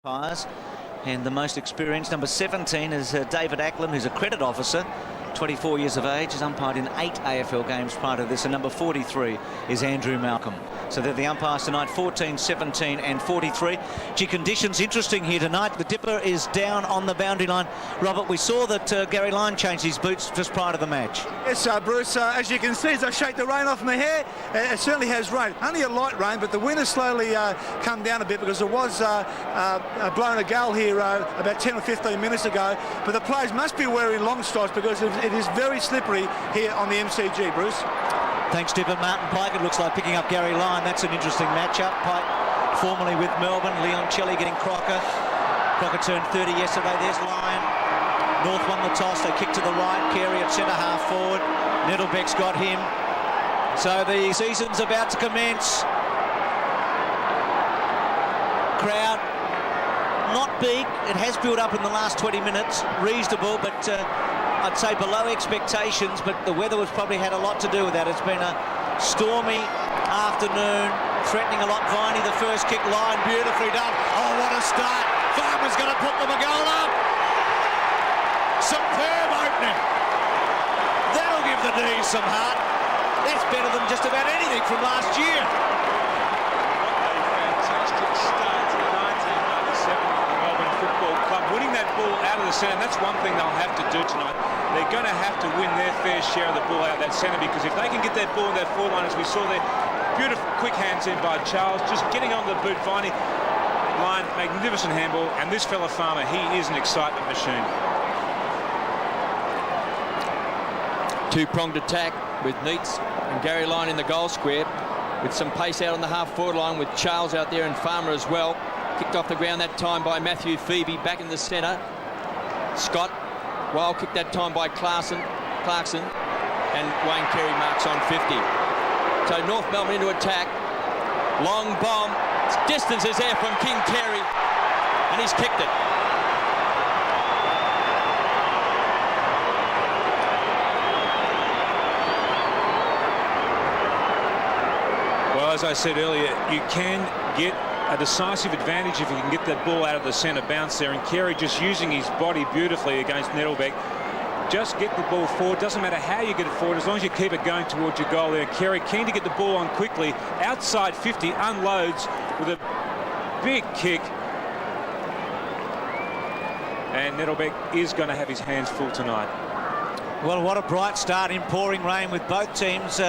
umpires, and the most experienced, number 17, is David Ackland, who's a credit officer, 24 years of age, has umpired in 8 AFL games prior to this, and number 43 is Andrew Malcolm. So they're the umpires tonight, 14, 17 and 43. Gee, conditions interesting here tonight. The Dipper is down on the boundary line. Robert, we saw that Gary Lyon changed his boots just prior to the match. Yes, Bruce, as you can see, as I shake the rain off my hair, it certainly has rained. Only a light rain, but the wind has slowly come down a bit because there was blowing a gale here about 10 or 15 minutes ago. But the players must be wearing long strides because it is very slippery here on the MCG, Bruce. Thanks, Dipper. Martin Pike, it looks like picking up Gary Lyon. That's an interesting matchup. Pike formerly with Melbourne. Leon Shelley getting Crocker. Crocker turned 30 yesterday. There's Lyon. North won the toss. They kick to the right. Carey at centre half forward. Nettlebeck's got him. So the season's about to commence. Crowd not big. It has built up in the last 20 minutes. Reasonable, but I'd say below expectations, but the weather has probably had a lot to do with that. It's been a stormy afternoon, threatening a lot. Viney, the first kick, Lyon, beautifully done. Oh, what a start. Farmer's going to put them a goal up. Superb opening. That'll give the D's some heart. That's better than just about anything from last year. What a fantastic start to the 1997 Melbourne Football Club. Winning that ball out of the centre, that's one thing they'll have to do tonight. They're going to have to win their fair share of the ball out of that centre, because if they can get that ball in that forward line, as we saw there, beautiful quick hands in by Charles, just getting on the boot. Viney, Lyon, magnificent handball, and this fella Farmer, he is an excitement machine. Two-pronged attack with Neitz and Gary Lyon in the goal square, with some pace out on the half-forward line with Charles out there and Farmer as well. Kicked off the ground that time by Matthew Phoebe, back in the centre. Scott, well kicked that time by Clarkson, and Wayne Carey marks on 50. So North Melbourne into attack. Long bomb. Distance is there from King Carey, and he's kicked it. Well, as I said earlier, you can get a decisive advantage if you can get that ball out of the centre bounce there, and Carey just using his body beautifully against Nettlebeck. Just get the ball forward. Doesn't matter how you get it forward, as long as you keep it going towards your goal there. Carey keen to get the ball on quickly. Outside 50, unloads with a big kick. And Nettlebeck is going to have his hands full tonight. Well, what a bright start in pouring rain, with both teams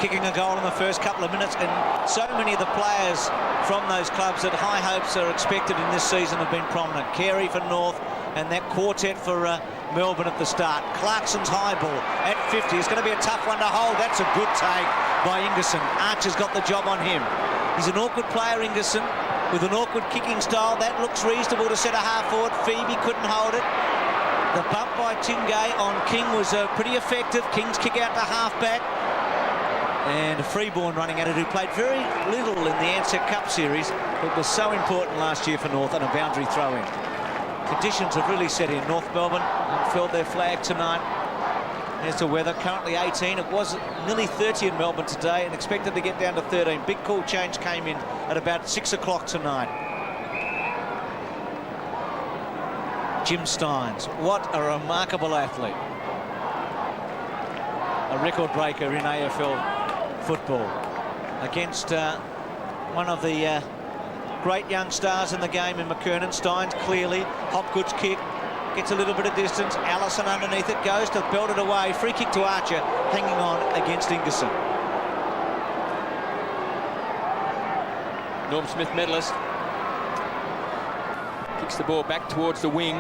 kicking a goal in the first couple of minutes, and so many of the players from those clubs that high hopes are expected in this season have been prominent. Carey for North, and that quartet for Melbourne at the start. Clarkson's high ball at 50 is going to be a tough one to hold. That's a good take by Ingerson. Archer's got the job on him. He's an awkward player, Ingerson, with an awkward kicking style. That looks reasonable to set a half forward. Phoebe couldn't hold it. The bump by Tingay on King was pretty effective. King's kick out to half back. And Freeborn running at it, who played very little in the Ansett Cup series, but was so important last year for North, and a boundary throw-in. Conditions have really set in. North Melbourne filled their flag tonight. There's the weather, currently 18. It was nearly 30 in Melbourne today and expected to get down to 13. Big cool change came in at about 6 o'clock tonight. Jim Steins, what a remarkable athlete. A record breaker in AFL football against one of the great young stars in the game in McKernan. Steins clearly. Hopgood's kick gets a little bit of distance. Allison underneath it, goes to belt it away. Free kick to Archer, hanging on against Ingerson. Norm Smith medalist kicks the ball back towards the wing.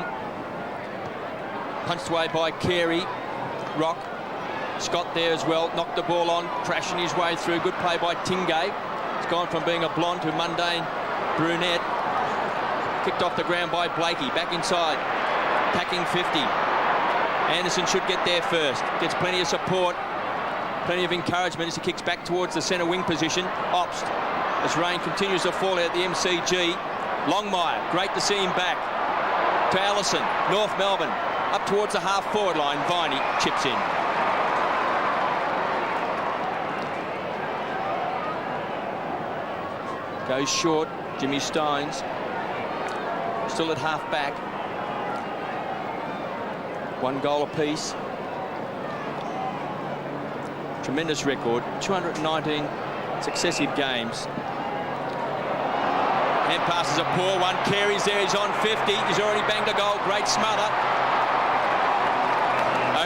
Punched away by Carey. Rock. Scott there as well, knocked the ball on, crashing his way through. Good play by Tingay. He's gone from being a blonde to mundane brunette. Kicked off the ground by Blakey, back inside, packing 50. Anderson should get there first. Gets plenty of support, plenty of encouragement as he kicks back towards the centre wing position. Obst, as rain continues to fall out the MCG. Longmire, great to see him back. To Allison, North Melbourne, up towards the half-forward line. Viney chips in. Goes short, Jimmy Steins. still at half back. 1 goal apiece. Tremendous record. 219 successive games. Hand pass is a poor one. Carey's there. He's on 50. He's already banged a goal. Great smother.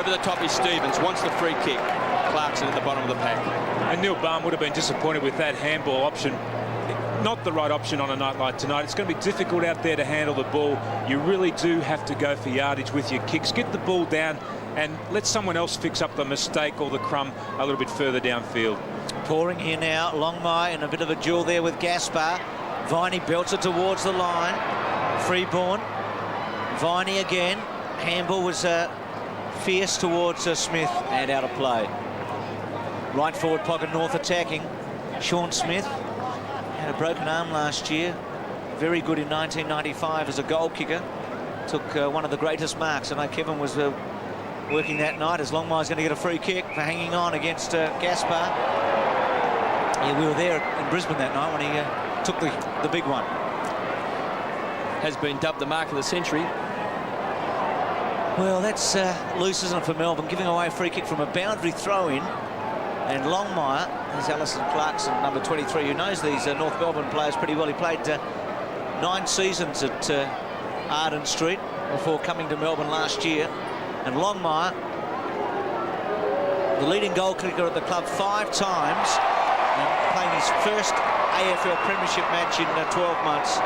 Over the top is Stevens. Wants the free kick. Clarkson at the bottom of the pack. And Neil Balme would have been disappointed with that handball option. Not the right option on a night like tonight. It's going to be difficult out there to handle the ball. You really do have to go for yardage with your kicks. Get the ball down and let someone else fix up the mistake or the crumb a little bit further downfield. Pouring here now, Longmire in a bit of a duel there with Gaspar. Viney belts it towards the line. Freeborn. Viney again. Handball was fierce towards Smith and out of play. Right forward pocket, North attacking. Sean Smith had a broken arm last year. Very good in 1995 as a goal kicker. Took one of the greatest marks. I know Kevin was working that night as Longmire's going to get a free kick for hanging on against Gaspar. Yeah, we were there in Brisbane that night when he took the big one. Has been dubbed the mark of the century. Well, that's loose, isn't it, for Melbourne, giving away a free kick from a boundary throw-in. And Longmire, there's Alison Clarkson, number 23, who knows these North Melbourne players pretty well. He played 9 seasons at Arden Street before coming to Melbourne last year. And Longmire, the leading goal kicker at the club 5 times, and playing his first AFL Premiership match in 12 months,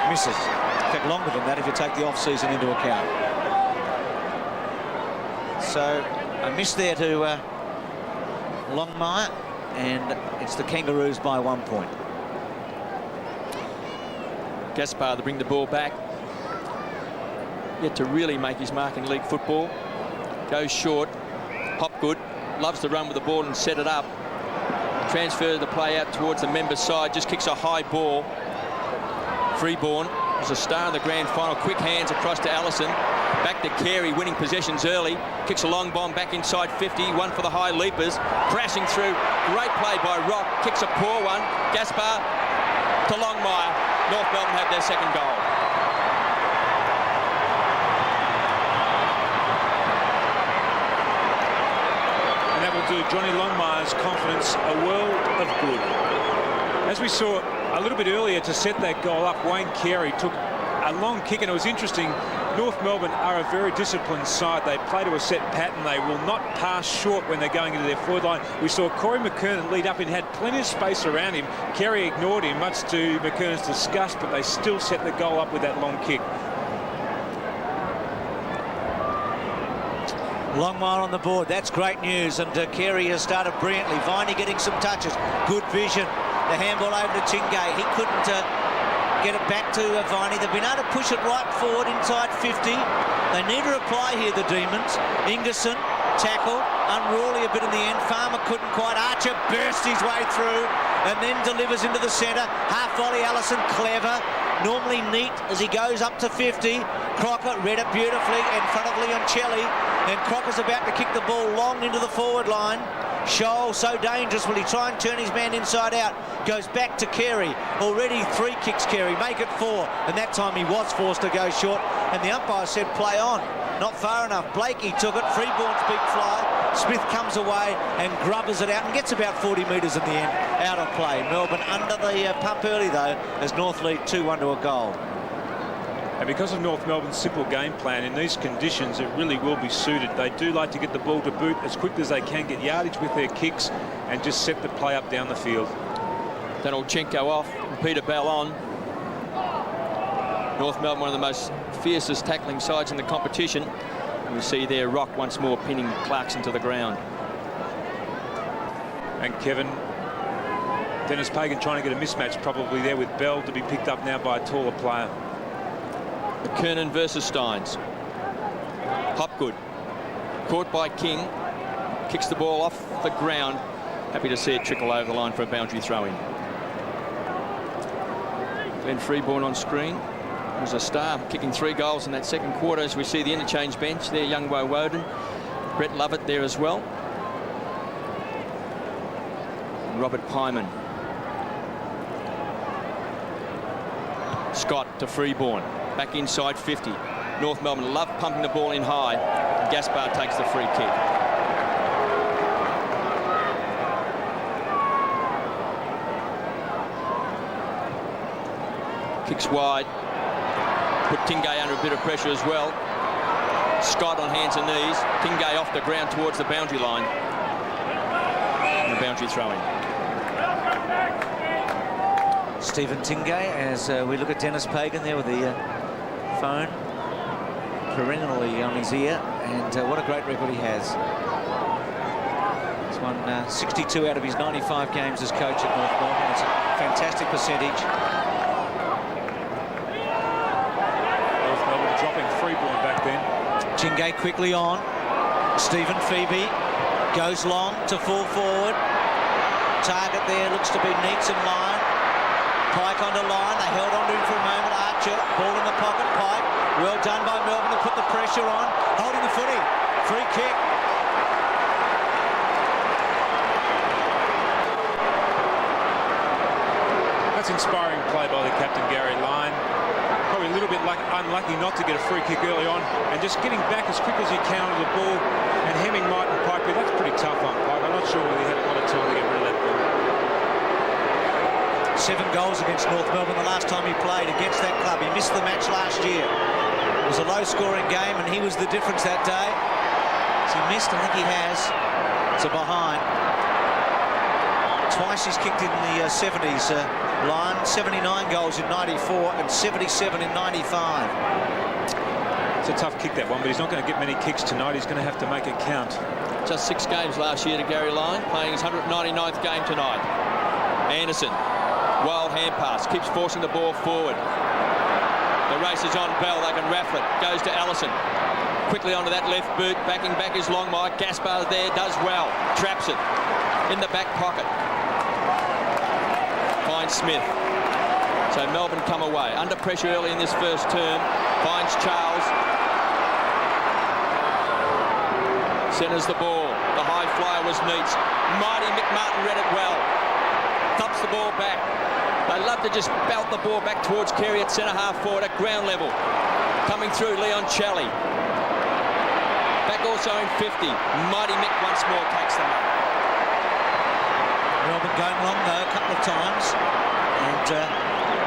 misses. In fact, longer than that if you take the off-season into account. So a miss there to Longmire, and it's the Kangaroos by 1 point. Gaspar to bring the ball back. Yet to really make his mark in league football. Goes short. Hopgood loves to run with the ball and set it up. Transfers the play out towards the member side. Just kicks a high ball. Freeborn was a star in the grand final. Quick hands across to Allison. Back to Carey, winning possessions early. Kicks a long bomb back inside 50. One for the high leapers. Crashing through. Great play by Rock. Kicks a poor one. Gaspar to Longmire. North Melbourne have their second goal. And that will do Johnny Longmire's confidence a world of good. As we saw a little bit earlier, to set that goal up, Wayne Carey took a long kick, and it was interesting. North Melbourne are a very disciplined side. They play to a set pattern. They will not pass short when they're going into their forward line. We saw Corey McKernan lead up and had plenty of space around him. Carey ignored him, much to McKernan's disgust, but they still set the goal up with that long kick. Longmire on the board. That's great news. And Carey has started brilliantly. Viney getting some touches. Good vision. The handball over to Chingay. He couldn't get it back to Viney. They've been able to push it right forward inside 50. They need to reply here, the Demons. Ingerson, tackle, unruly a bit in the end. Farmer couldn't quite. Archer burst his way through and then delivers into the centre. Half volley, Allison, clever. Normally neat as he goes up to 50. Crocker read it beautifully in front of Leoncelli. And Crocker's about to kick the ball long into the forward line. Scholl, so dangerous. Will he try and turn his man inside out? Goes back to Carey. Already 3 kicks, Carey. Make it 4. And that time he was forced to go short. And the umpire said play on. Not far enough. Blakey took it. Freeborn's big fly. Smith comes away and grubbers it out and gets about 40 metres in the end. Out of play. Melbourne under the pump early, though, as North lead 2-1 to a goal. And because of North Melbourne's simple game plan, in these conditions, it really will be suited. They do like to get the ball to boot as quickly as they can, get yardage with their kicks, and just set the play up down the field. Donaldchenko off, and Peter Bell on. North Melbourne, one of the most fiercest tackling sides in the competition. And we see there Rock once more pinning Clarkson to the ground. And Kevin, Dennis Pagan trying to get a mismatch probably there with Bell, to be picked up now by a taller player. McKernan versus Steins. Hopgood caught by King, kicks the ball off the ground. Happy to see it trickle over the line for a boundary throw-in. Glenn Freeborn on screen. Was a star, kicking 3 goals in that second quarter. As we see the interchange bench there, Young Woden, Brett Lovett there as well. And Robert Pyman. Scott to Freeborn. back inside 50. North Melbourne love pumping the ball in high. Gaspar takes the free kick. Kicks wide. Put Tingay under a bit of pressure as well. Scott on hands and knees. Tingay off the ground towards the boundary line. And the boundary throw-in. Stephen Tingay, as we look at Dennis Pagan there with the phone perennially on his ear, and what a great record he has. He's won 62 out of his 95 games as coach at North Melbourne. It's a fantastic percentage. North Melbourne dropping Freeborn back then. Tingay quickly on. Stephen Phoebe goes long to full forward. Target there looks to be Neats in line. Pike on the line. They held on to him for a moment. Archer, ball in the pocket. Pike, well done by Melbourne to put the pressure on. Holding the footy. Free kick. That's inspiring play by the captain, Gary Lyon. Probably a little bit unlucky not to get a free kick early on, and just getting back as quick as he can to the ball and hemming Martin Pike. That's pretty tough on Pike. I'm not sure whether he had a lot of time to get rid of that ball. 7 goals against North Melbourne the last time he played against that club. He missed the match last year. It was a low-scoring game, and he was the difference that day. Has he missed? I think he has. It's a behind. Twice he's kicked in the 70s. Line 79 goals in 94 and 77 in 95. It's a tough kick, that one, but he's not going to get many kicks tonight. He's going to have to make it count. Just 6 games last year to Gary Lyon, playing his 199th game tonight. Anderson, wild hand pass, keeps forcing the ball forward. The race is on Bell, they can raffle it. Goes to Allison. Quickly onto that left boot, backing back is Longmire. Gaspar there, does well. Traps it in the back pocket. Finds Smith. So Melbourne come away. Under pressure early in this first term. Finds Charles. Centres the ball. The high flyer was Neats. Mighty Mick Martin read it well. Thumps the ball back. They love to just belt the ball back towards Carey at centre half forward at ground level. Coming through, Leon Challey. Back also in 50. Mighty Mick once more takes them up. Melbourne going long though a couple of times, and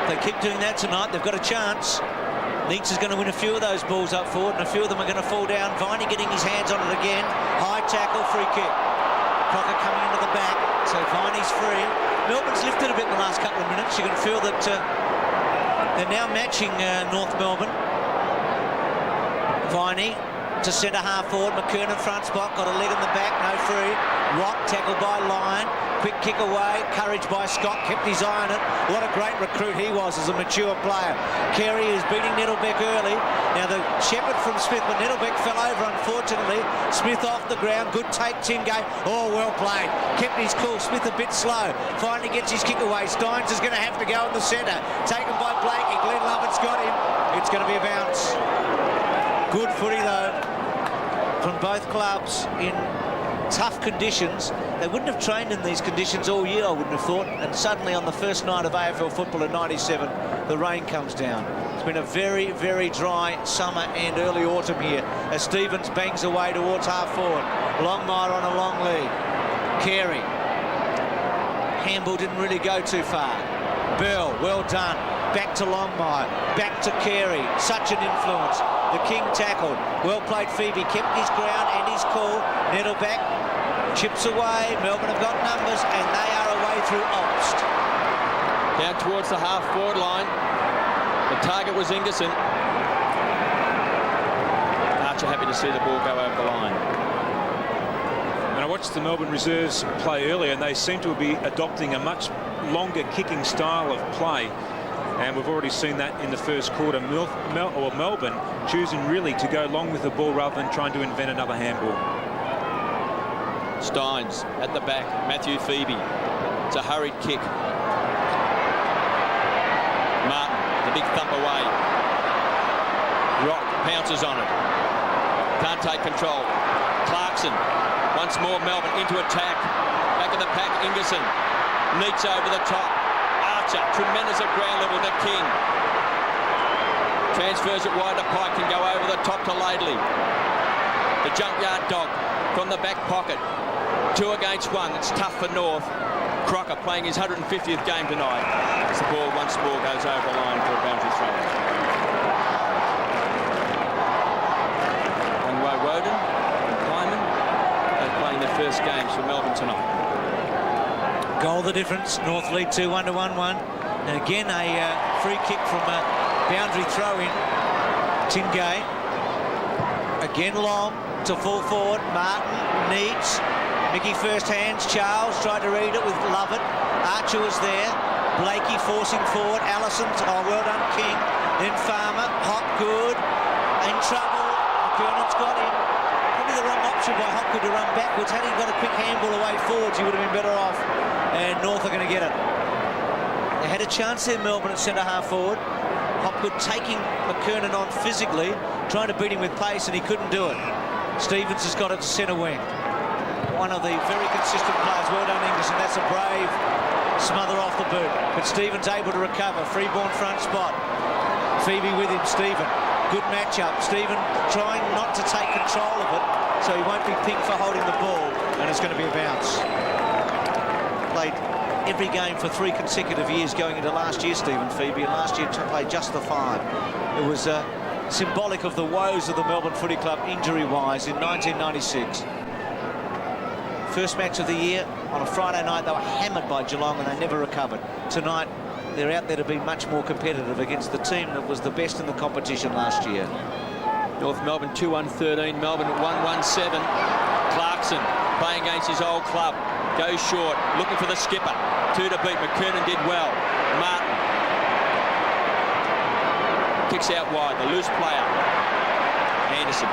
they keep doing that tonight. They've got a chance. Neats is going to win a few of those balls up forward, and a few of them are going to fall down. Viney getting his hands on it again. High tackle, free kick. Crocker coming into the back, so Viney's free. Melbourne's lifted a bit in the last couple of minutes. You can feel that they're now matching North Melbourne. Viney to centre half forward. McKernan front spot, got a leg in the back, no free. Rock tackled by Lyon. Quick kick away, courage by Scott, kept his eye on it. What a great recruit he was as a mature player. Carey is beating Nettlebeck early. Now the shepherd from Smith, but Nettlebeck fell over unfortunately. Smith off the ground, good take, Tingay. Oh, well played. Kept his cool, Smith a bit slow. Finally gets his kick away. Steins is going to have to go in the centre. Taken by Blakey, Glenn Lovett's got him. It's going to be a bounce. Good footy though from both clubs in tough conditions. They wouldn't have trained in these conditions all year, I wouldn't have thought, and suddenly on the first night of AFL football in 97 the rain comes down. It's been a very, very dry summer and early autumn here as Stevens bangs away towards half forward. Longmire on a long lead. Carey. Hamble didn't really go too far. Bell, well done. Back to Longmire, back to Carey. Such an influence. The King tackled. Well played Phoebe, kept his ground and his cool. Nettleback chips away. Melbourne have got numbers and they are away through Obst. Down towards the half forward line. The target was Ingerson. Archer happy to see the ball go over the line. And I watched the Melbourne reserves play earlier, and they seem to be adopting a much longer kicking style of play. And we've already seen that in the first quarter. Melbourne choosing really to go long with the ball rather than trying to invent another handball. Steins at the back. Matthew Phoebe. It's a hurried kick. Martin, the big thump away. Rock pounces on it. Can't take control. Clarkson. Once more Melbourne into attack. Back of the pack, Ingerson. Neats over the top. Archer, tremendous at ground level, the King. Transfers it wide to Pike, can go over the top to Laidley. The junkyard dog from the back pocket. 2 against 1. It's tough for North. Crocker playing his 150th game tonight. As the ball once more goes over the line for a boundary throw. Wangway Woden and Hyman are playing their first games for Melbourne tonight. Goal the difference. North lead 2-1 to 1-1. And again a free kick from a boundary throw in. Tingay. Again long to full forward. Martin, Needs. Mickey first hands. Charles tried to read it with Lovett. Archer was there. Blakey forcing forward. Allison's, well done, King. Then Farmer. Hopgood in trouble. McKernan's got him. Probably the wrong option by Hopgood to run backwards. Had he got a quick handball away forwards, he would have been better off. And North are going to get it. They had a chance there, Melbourne, at centre-half forward. Hopgood taking McKernan on physically, trying to beat him with pace, and he couldn't do it. Stevens has got it to centre wing. One of the very consistent players. Well done, Inglis, and that's a brave smother off the boot. But Stevens able to recover. Freeborn front spot. Phoebe with him, Stephen. Good matchup. Stephen trying not to take control of it, so he won't be pinged for holding the ball, and it's going to be a bounce. Played every game for 3 consecutive years going into last year, Stephen Phoebe, and last year played just the 5. It was symbolic of the woes of the Melbourne Footy Club injury-wise in 1996. First match of the year on a Friday night, they were hammered by Geelong and they never recovered. Tonight, they're out there to be much more competitive against the team that was the best in the competition last year. North Melbourne 2-1-13, Melbourne 1-1-7. Clarkson playing against his old club. Goes short, looking for the skipper. 2 to beat. McKernan did well. Martin kicks out wide. The loose player. Anderson.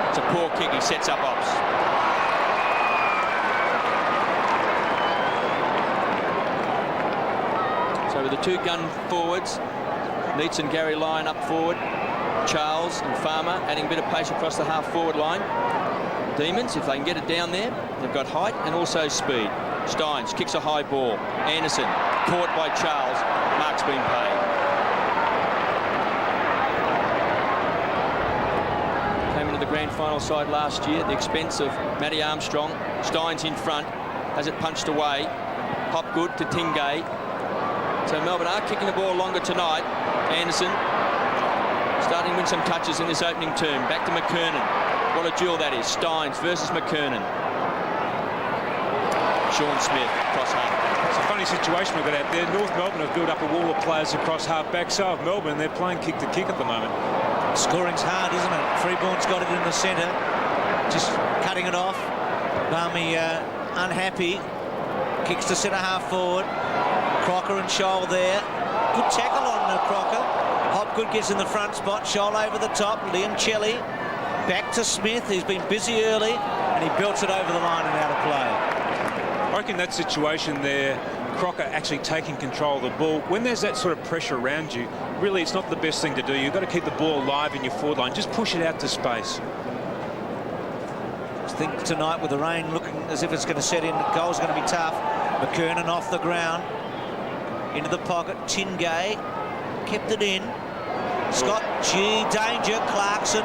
It's a poor kick. He sets up ops. So with the 2 gun forwards, Neitz and Gary Lyon up forward. Charles and Farmer adding a bit of pace across the half-forward line. Demons, if they can get it down there, they've got height and also speed. Steins kicks a high ball. Anderson caught by Charles. Mark's been paid. Came into the grand final side last year at the expense of Matty Armstrong. Steins in front, has it punched away. Hopgood to Tingay. So Melbourne are kicking the ball longer tonight. Anderson starting to win some touches in this opening term. Back to McKernan. What a duel that is. Steins versus McKernan. Sean Smith across half. It's a funny situation we've got out there. North Melbourne have built up a wall of players across half-back. So have Melbourne. They're playing kick-to-kick at the moment. Scoring's hard, isn't it? Freeborn's got it in the centre. Just cutting it off. Barmy unhappy. Kicks to centre-half forward. Crocker and Scholl there. Good tackle on Crocker. Hopgood gets in the front spot. Scholl over the top. Liam Chelly. Back to Smith. He's been busy early, and he belts it over the line and out of play. I reckon that situation there, Crocker actually taking control of the ball. When there's that sort of pressure around you, really it's not the best thing to do. You've got to keep the ball alive in your forward line. Just push it out to space. I think tonight with the rain looking as if it's going to set in, the goal's going to be tough. McKernan off the ground. Into the pocket. Tingay kept it in. Scott G. Danger. Clarkson.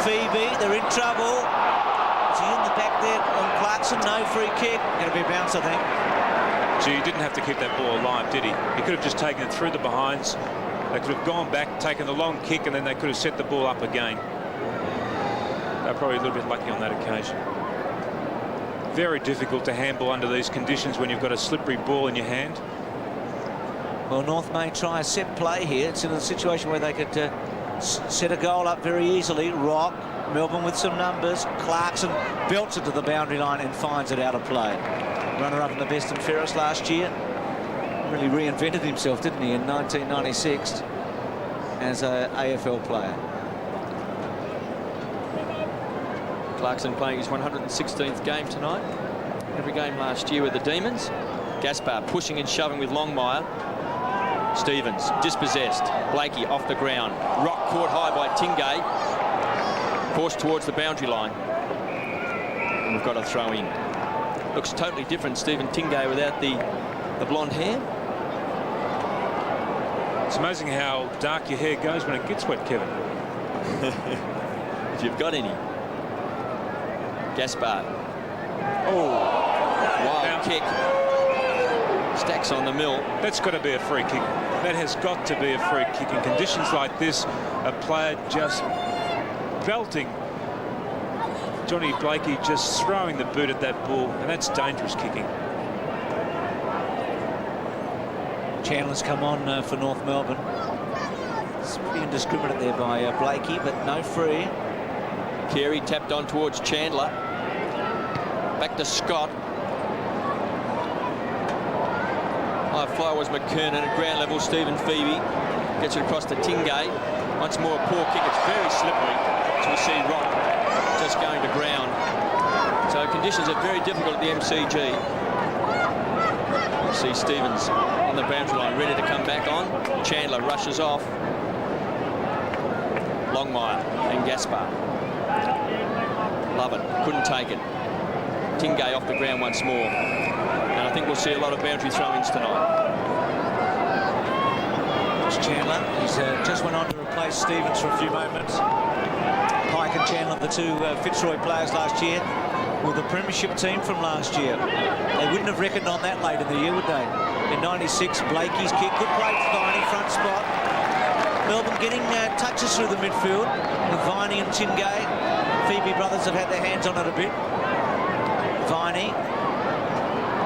Phoebe. They're in trouble. Is he in the back there on Clarkson? No, free kick. Going to be a bounce, I think. Gee, he didn't have to keep that ball alive, did he? He could have just taken it through the behinds. They could have gone back, taken the long kick, and then they could have set the ball up again. They're probably a little bit lucky on that occasion. Very difficult to handle under these conditions when you've got a slippery ball in your hand. Well, North may try a set play here. It's in a situation where they could set a goal up very easily. Rock, Melbourne with some numbers. Clarkson belts it to the boundary line and finds it out of play. Runner-up in the best and fairest last year. Really reinvented himself, didn't he, in 1996 as an AFL player. Clarkson playing his 116th game tonight. Every game last year with the Demons. Gaspar pushing and shoving with Longmire. Stevens dispossessed. Blakey off the ground. Rock caught high by Tingay. Forced towards the boundary line. And we've got a throw in. Looks totally different, Stephen Tingay, without the blonde hair. It's amazing how dark your hair goes when it gets wet, Kevin. If you've got any. Gaspar. Oh, Wild kick. Stacks on the mill. That's got to be a free kick. That has got to be a free kick. In conditions like this, a player just belting Johnny Blakey, just throwing the boot at that ball, and that's dangerous kicking. Chandler's come on for North Melbourne. It's pretty indiscriminate there by Blakey, but no free. Carey tapped on towards Chandler. Back to Scott. High fly was McKernan. At ground level, Stephen Phoebe gets it across to Tingay. Once more, a poor kick. It's very slippery. So we see Rock just going to ground. So conditions are very difficult at the MCG. See Stevens on the boundary line, ready to come back on. Chandler rushes off. Longmire and Gaspar. Love it. Couldn't take it. Tingay off the ground once more. And I think we'll see a lot of boundary throw-ins tonight. It's Chandler. He's just went on to replace Stevens for a few moments. Pike and Chandler, the two Fitzroy players last year, with the premiership team from last year. They wouldn't have reckoned on that late in the year, would they? In '96, Blakey's kick. Good play for Viney, front spot. Melbourne getting touches through the midfield with Viney and Tingay. Phoebe brothers have had their hands on it a bit. Viney.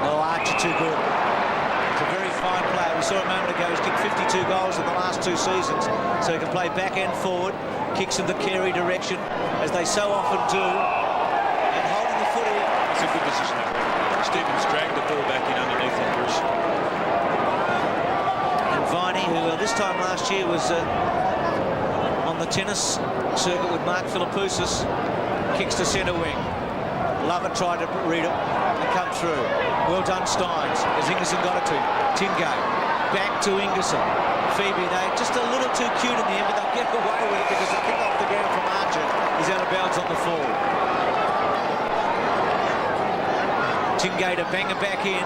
Oh, Archer too good. It's a very fine player. We saw a moment ago he's kicked 52 goals in the last 2 seasons. So he can play back and forward. Kicks in the Carey direction, as they so often do. And holding the footy. It's a good decision. Stevens dragged the ball back in underneath him, Bruce. And Viney, who this time last year was on the tennis circuit with Mark Philippoussis, kicks to centre wing. Lovett tried to read it and come through. Well done, Steins, as Ingerson got it to him. Tingay back to Ingerson. Phoebe, they just a little too cute in the end, but they'll get away with it because the kick off the ground from Archer is out of bounds on the fall. Tingay to bang it back in.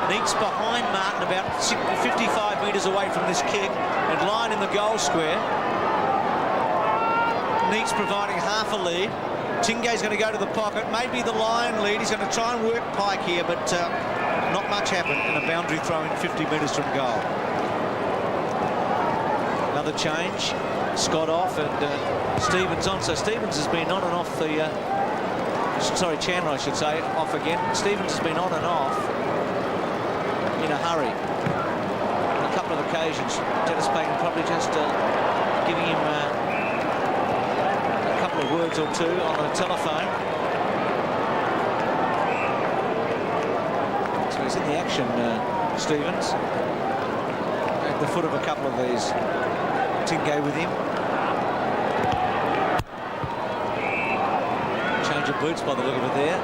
Neats behind Martin, about 55 metres away from this kick, and line in the goal square. Neats providing half a lead. Tingay's going to go to the pocket. Maybe the line lead. He's going to try and work Pike here, but not much happened in a boundary throw in 50 metres from goal. Another change. Scott off and Stevens on. So Stevens has been on and off the... sorry, Chandler, I should say, off again. Stevens has been on and off in a hurry on a couple of occasions. Dennis Bacon probably just giving him a couple of words or two on the telephone. So he's in the action, Stevens. At the foot of a couple of these. Tingay with him. Change of boots by the look of it there.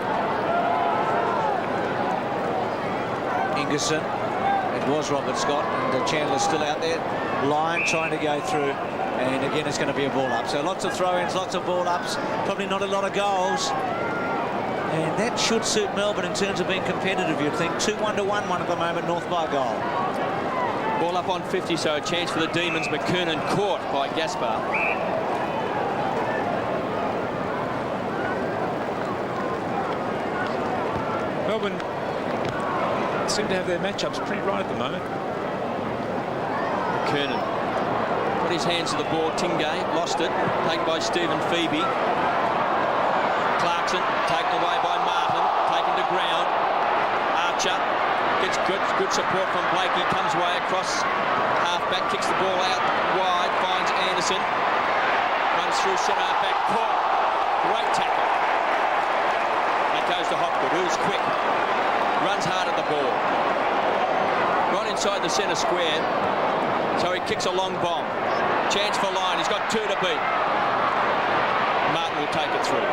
Ingerson. It was Robert Scott, and Chandler's still out there. Lyon trying to go through, and again it's going to be a ball up. So lots of throw-ins, lots of ball ups, probably not a lot of goals. And that should suit Melbourne in terms of being competitive, you'd think. 2-1 to 1-1 at the moment, North by a goal. Ball up on 50, so a chance for the Demons. McKernan caught by Gaspar. Melbourne seem to have their matchups pretty right at the moment. McKernan put his hands to the ball. Tingay lost it. Taken by Stephen Phoebe. Clarkson taken away by Martin. Taken to ground. Archer gets good support from Blakey. Comes away across half-back. Kicks the ball out wide. Finds Anderson. Runs through centre half-back. Caught. Great tackle. And it goes to Hopgood, who's quick. Runs hard at the ball. Right inside the centre square. So he kicks a long bomb. Chance for Lyon. He's got 2 to beat. Martin will take it through.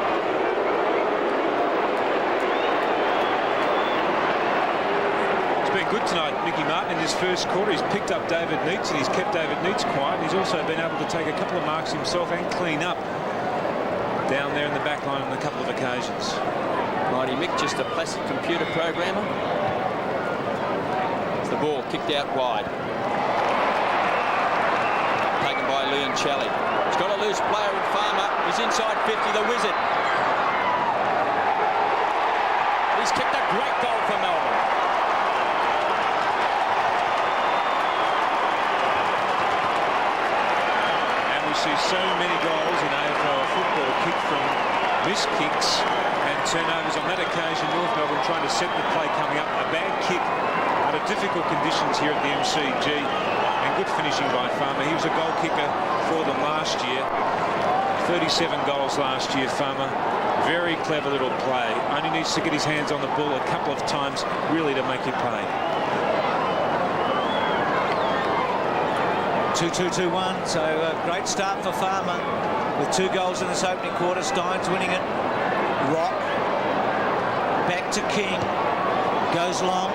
It's been good tonight, Mickey Martin, in his first quarter. He's picked up David Neitz, and he's kept David Neitz quiet. He's also been able to take a couple of marks himself and clean up down there in the back line on a couple of occasions. Righty Mick, just a plastic computer programmer. It's the ball kicked out wide. Leoncelli. He's got a loose player in Farmer. He's inside 50, the Wizard. He's kicked a great goal for Melbourne. And we see so many goals in AFL football kicked from missed kicks and turnovers. On that occasion, North Melbourne trying to set the play coming up. A bad kick under difficult conditions here at the MCG. And good finishing by Farmer. He was a goal kicker for them last year. 37 goals last year, Farmer. Very clever little play. Only needs to get his hands on the ball a couple of times, really, to make it pay. 2-2-2-1, so a great start for Farmer with 2 goals in this opening quarter. Steins winning it. Rock. Back to King. Goes long.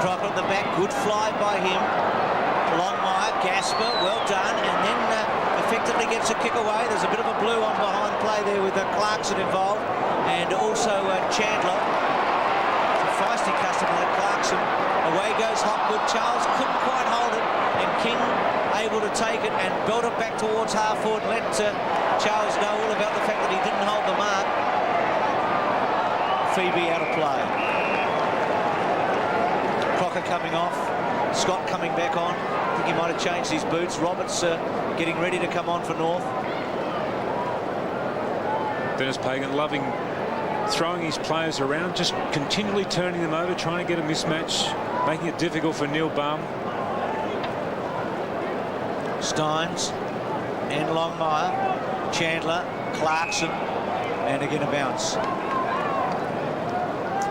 Crocker at the back. Good fly by him. Longmire. Gasper. Well done. And then effectively gets a kick away. There's a bit of a blue on behind play there with Clarkson involved. And also Chandler. It's a feisty customer, that Clarkson. Away goes Hopgood. Charles couldn't quite hold it. And King able to take it and belt it back towards half forward. Let Charles know all about the fact that he didn't hold the mark. Phoebe out of play. Crocker coming off. Scott coming back on. I think he might have changed his boots. Roberts getting ready to come on for North. Dennis Pagan loving throwing his players around, just continually turning them over, trying to get a mismatch, making it difficult for Neil Baum. Steins and Longmire, Chandler, Clarkson, and again a bounce.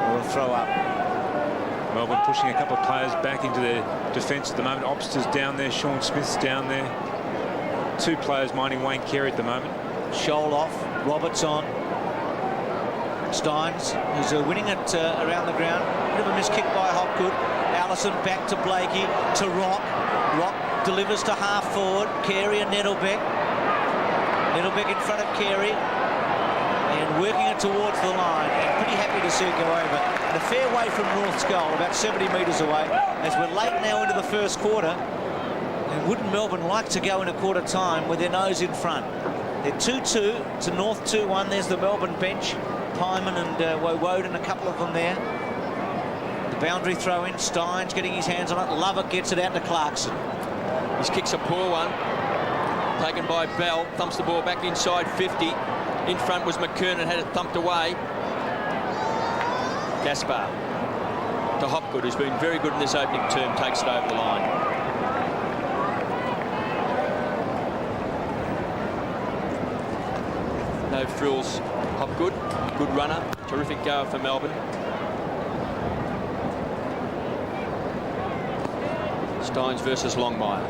Or a throw up. Melbourne pushing a couple of players back into their defence at the moment. Obster's down there, Sean Smith's down there. 2 players minding Wayne Carey at the moment. Shoal off, Roberts on. Steins, who's winning it around the ground. Bit of a miskick by Hopgood. Allison back to Blakey, to Rock. Rock delivers to half forward. Carey and Nettlebeck. Nettlebeck in front of Carey. And working it towards the line. And pretty happy to see it go over. And a fair way from North's goal, about 70 metres away. As we're late now into the first quarter. And wouldn't Melbourne like to go in a quarter time with their nose in front? They're 2-2 to North 2-1. There's the Melbourne bench. Hyman and Woden, a couple of them there. The boundary throw in. Steins getting his hands on it. Lovett gets it out to Clarkson. His kick's a poor one. Taken by Bell. Thumps the ball back inside 50. In front was McKernan, had it thumped away. Gaspar to Hopgood, who's been very good in this opening term, takes it over the line. No frills, Hopgood. Good runner. Terrific goal for Melbourne. Steins versus Longmire.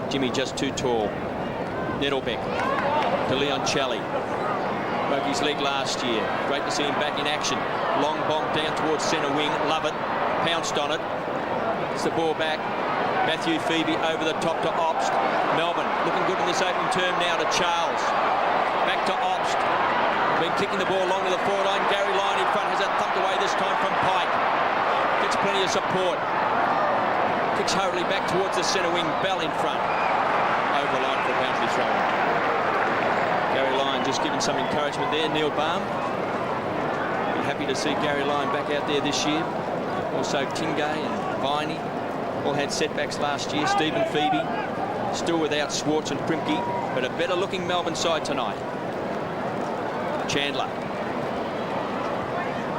Jimmy just too tall. Nettlebeck to Leoncelli. Broke his leg last year. Great to see him back in action. Long bomb down towards centre wing. Lovett pounced on it. It's the ball back. Matthew Phoebe over the top to Obst. Melbourne looking good in this opening term now to Charles. Back to Obst. Been kicking the ball along to the forward line. Gary Lyon in front has it thumped away this time from Pike. Gets plenty of support. Kicks hurriedly back towards the centre wing. Bell in front. Over the line for a boundary throw. Gary Lyon just giving some encouragement there. Neil Baum. Be happy to see Gary Lyon back out there this year. Also Tingay and Viney all had setbacks last year. Stephen Phoebe still without Swartz and Primke, but a better looking Melbourne side tonight. Chandler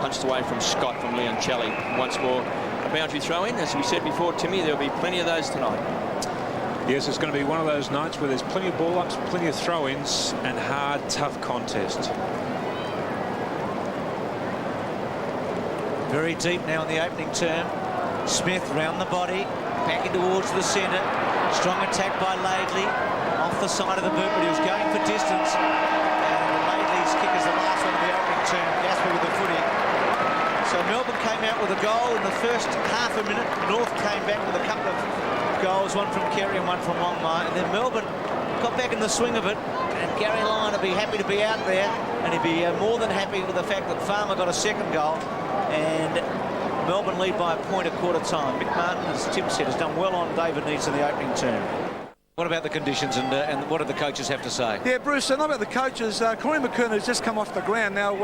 punched away from Scott from Leoncelli. Once more a boundary throw in. As we said before, Timmy, there'll be plenty of those tonight. Yes, it's going to be one of those nights where there's plenty of ball-ups, plenty of throw-ins, and hard, tough contest. Very deep now in the opening term. Smith round the body, back in towards the centre. Strong attack by Laidley. Off the side of the boot, but he was going for distance. And Laidley's kick is the last one of the opening term. Gasper with the footy. So Melbourne came out with a goal in the first half a minute. North came back with a couple of goals, one from Carey and one from Longmire, and then Melbourne got back in the swing of it, and Gary Lyon would be happy to be out there, and he'd be more than happy with the fact that Farmer got a second goal, and Melbourne lead by a point at quarter time. Mick Martin, as Tim said, has done well on David Neitz in the opening term. What about the conditions and what do the coaches have to say? Yeah, Bruce, not about the coaches. Corey McKernan has just come off the ground. Now,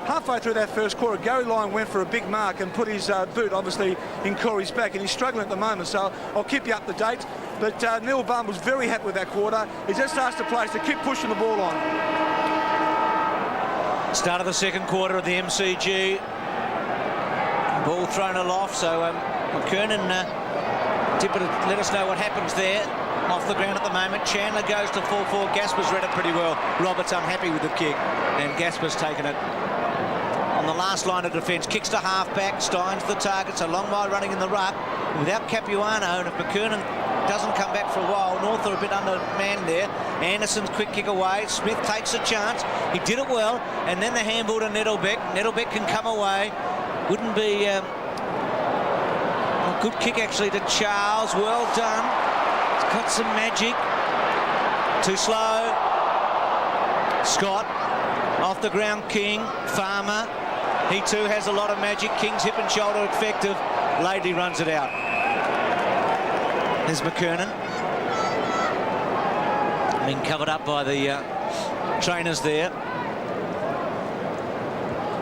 halfway through that first quarter, Gary Lyon went for a big mark and put his boot, obviously, in Corey's back, and he's struggling at the moment, so I'll keep you up to date. But Neil Bum was very happy with that quarter. He just asked the players to keep pushing the ball on. Start of the second quarter of the MCG. Ball thrown aloft, so McKernan, Tipper, let us know what happens there. Off the ground at the moment. Chandler goes to full forward. Gasper's read it pretty well. Roberts unhappy with the kick, and Gasper's taken it on the last line of defence. Kicks to half-back. Stein's the target, so Longmire running in the ruck without Capuano, and if McKernan doesn't come back for a while, North are a bit undermanned there. Anderson's quick kick away. Smith takes a chance. He did it well, and then the handball to Nettlebeck. Nettlebeck can come away. Wouldn't be a good kick actually to Charles. Well done. It's got some magic. Too slow. Scott off the ground. King. Farmer. He too has a lot of magic. King's hip and shoulder effective. Laidley runs it out. There's McKernan. Being covered up by the trainers there.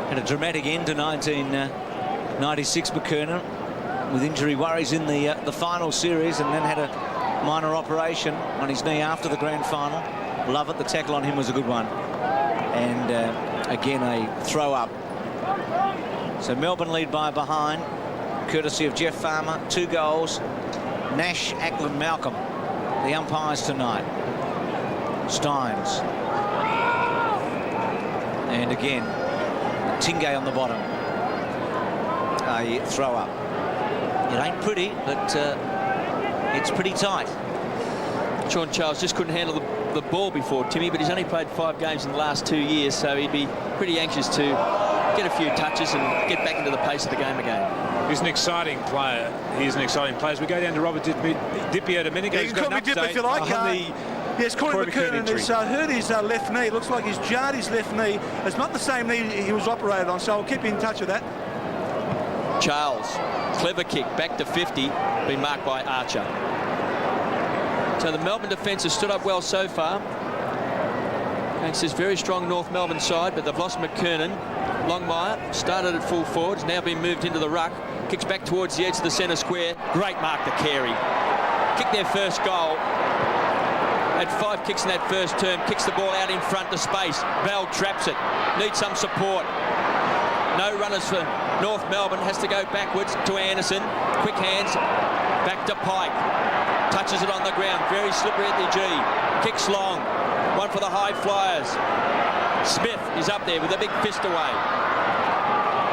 Had a dramatic end to 1996, McKernan, with injury worries in the final series, and then had a minor operation on his knee after the grand final. Lovett, the tackle on him was a good one. And again, a throw up. So Melbourne lead by behind, courtesy of Jeff Farmer. 2 goals. Nash, Ackland, Malcolm, the umpires tonight. Steins. And again, Tingay on the bottom. A throw up. It ain't pretty, but it's pretty tight. Sean Charles just couldn't handle the ball before, Timmy, but he's only played 5 games in the last 2 years, so he'd be pretty anxious to get a few touches and get back into the pace of the game again. He's an exciting player. He's an exciting player. As we go down to Robert Dippio a minute ago. Yeah, you can call me Dip if you like. Yes, Corey McKernan has hurt his left knee. It looks like he's jarred his left knee. It's not the same knee he was operated on, so I'll keep you in touch with that. Charles, clever kick, back to 50, been marked by Archer. So the Melbourne defence has stood up well so far against this very strong North Melbourne side, but they've lost McKernan. Longmire started at full forward, has now been moved into the ruck, kicks back towards the edge of the centre square. Great mark to Carey. Kicked their first goal. Had 5 kicks in that first term, kicks the ball out in front to space. Bell traps it, needs some support. No runners for North Melbourne, has to go backwards to Anderson. Quick hands, back to Pike. Touches it on the ground, very slippery at the G. Kicks long, one for the high flyers. Smith is up there with a big fist away.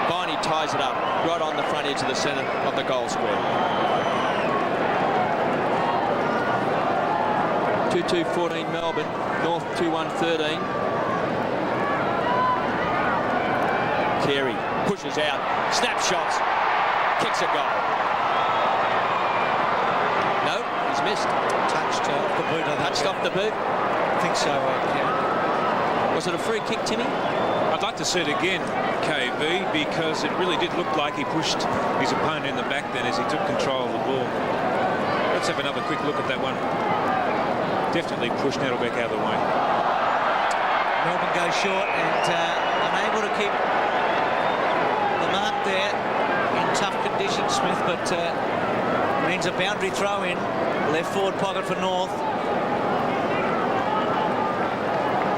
Viney ties it up right on the front edge of the centre of the goal square. 2-2-14 Melbourne, North 2-1-13. Carey pushes out, snapshots, kicks a goal. No, he's missed. Touched off the boot. Touched off the boot. I think so, Karen. Was it a free kick, Timmy? I'd like to see it again, KB, because it really did look like he pushed his opponent in the back then as he took control of the ball. Let's have another quick look at that one. Definitely pushed Nettlebeck out of the way. Melbourne goes short and unable to keep the mark there in tough conditions, Smith, but means a boundary throw in. Left forward pocket for North.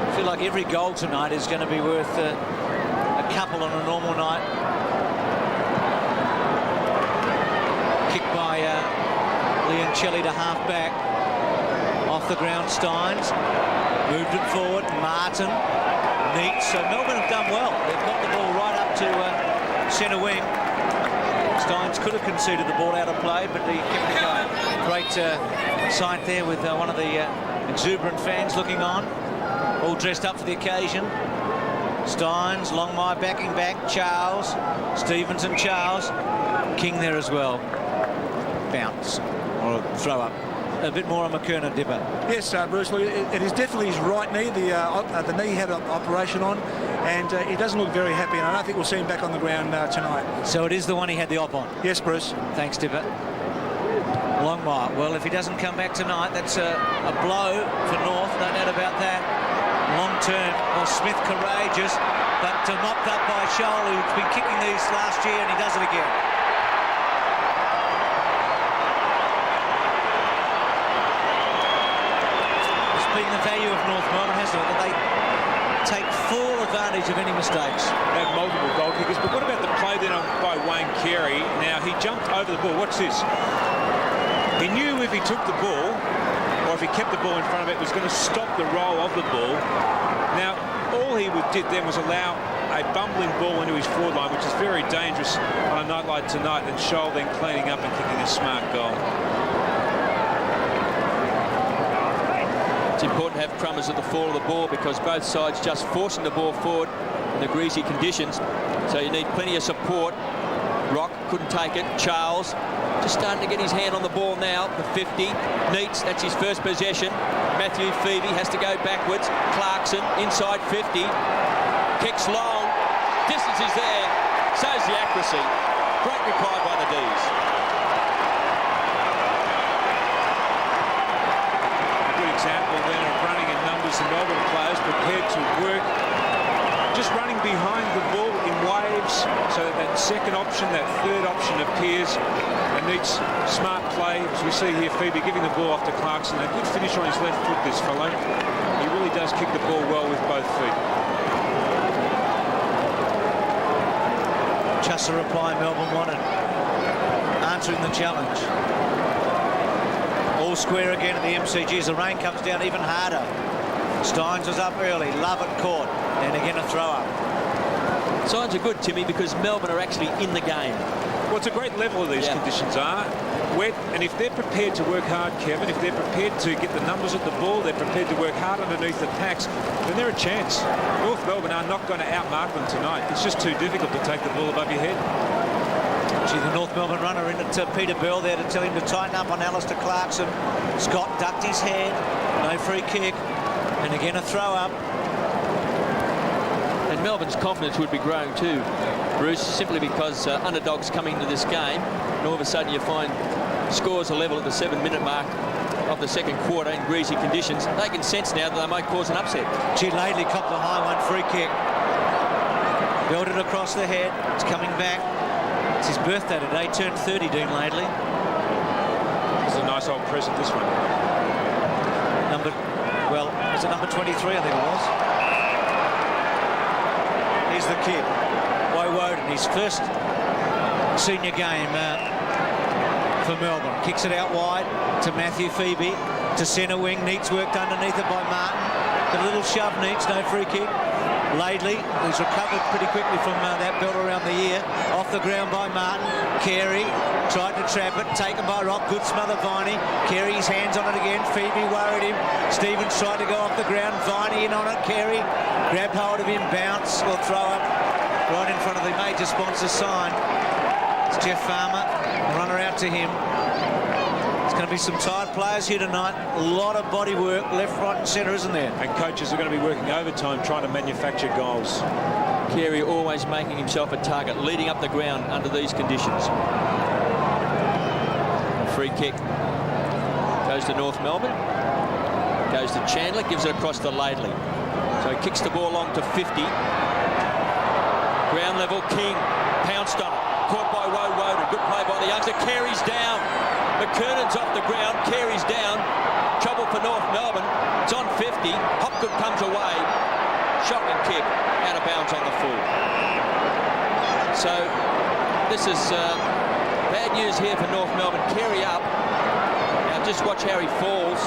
I feel like every goal tonight is going to be worth a couple on a normal night. Kick by Leoncelli to half-back. Off the ground, Steins. Moved it forward. Martin. Neat. So Melbourne have done well. They've got the ball right up to centre wing. Steins could have conceded the ball out of play, but he kept it going. Great sight there with one of the exuberant fans looking on. All dressed up for the occasion. Steins, Longmire backing back. Charles, Stevens and Charles. King there as well. Bounce or a throw up. A bit more on McKernan, Dipper. Yes, Bruce, look, it is definitely his right knee. The knee he had an operation on, and he doesn't look very happy, and I don't think we'll see him back on the ground tonight. So it is the one he had the op on? Yes, Bruce. Thanks, Dipper. Longmire. Well, if he doesn't come back tonight, that's a blow for North, no doubt about that. Long term. Well, Smith courageous, but mopped up by Scholl, who's been kicking these last year, and he does it again. It's been the value of North Melbourne, hasn't it? That they take full advantage of any mistakes. They have multiple goal kickers, but what about the play then by Wayne Carey? Now, he jumped over the ball. Watch this. He knew if he took the ball, or if he kept the ball in front of it, it was going to stop the roll of the ball. Now, all he did then was allow a bumbling ball into his forward line, which is very dangerous on a night like tonight, and Scholl then cleaning up and kicking a smart goal. It's important to have Crummers at the fall of the ball because both sides just forcing the ball forward in the greasy conditions. So you need plenty of support. Rock couldn't take it. Charles just starting to get his hand on the ball now. The 50. Neats, that's his first possession. Matthew Phoebe has to go backwards. Clarkson inside 50. Kicks long. Distance is there. So's the accuracy. Great reply by the D's. Good example then of running in numbers. The Melbourne players prepared to work, just running behind the ball in waves so that second option, that third option appears. And needs smart play, as we see here. Phoebe giving the ball off to Clarkson. A good finish on his left foot, this fellow. He really does kick the ball well with both feet. Just a reply Melbourne wanted. Answering the challenge. All square again at the MCG as the rain comes down even harder. Steins was up early. Lovett caught. And again a throw up. Signs are good, Timmy, because Melbourne are actually in the game. Well, it's a great level of these conditions are. Wet, and if they're prepared to work hard, Kevin, if they're prepared to get the numbers at the ball, they're prepared to work hard underneath the packs, then they're a chance. North Melbourne are not going to outmark them tonight. It's just too difficult to take the ball above your head. Gee, the North Melbourne runner in at Peter Bell there to tell him to tighten up on Alistair Clarkson. Scott ducked his head. No free kick. And again a throw up. And Melbourne's confidence would be growing too, Bruce, simply because underdogs coming into this game, and all of a sudden you find scores are level at the 7-minute mark of the second quarter in greasy conditions. They can sense now that they might cause an upset. Gee, Laidley copped the high one, free kick. Belted across the head. It's coming back. It's his birthday today. Turned 30, Dean Laidley. It's a nice old present, this one. Was it number 23, I think it was. Here's the kid, Woden, his first senior game for Melbourne. Kicks it out wide to Matthew Phoebe, to centre wing. Neats worked underneath it by Martin. A little shove, Neats, no free kick. Laidley, who's recovered pretty quickly from that belt around the ear. Off the ground by Martin. Carey tried to trap it, taken by Rock. Good smother, Viney. Carey's hands on it again. Phoebe worried him. Stevens tried to go off the ground. Viney in on it. Carey grabbed hold of him, bounce or throw up right in front of the major sponsor sign. It's Jeff Farmer. Runner out to him. It's going to be some tired players here tonight. A lot of body work, left, right and centre, isn't there? And coaches are going to be working overtime trying to manufacture goals. Carey always making himself a target, leading up the ground under these conditions. Free kick goes to North Melbourne. Goes to Chandler, gives it across to Laidley. So he kicks the ball along to 50. Ground level, King pounced on it. Caught by Woden. Good play by the youngster. Carey's down. McKernan's off the ground. Carey's down. Trouble for North Melbourne. It's on 50. Hopgood comes away. Shocking kick. Out of bounds on the full. So this is bad news here for North Melbourne. Carey up. Now just watch how he falls.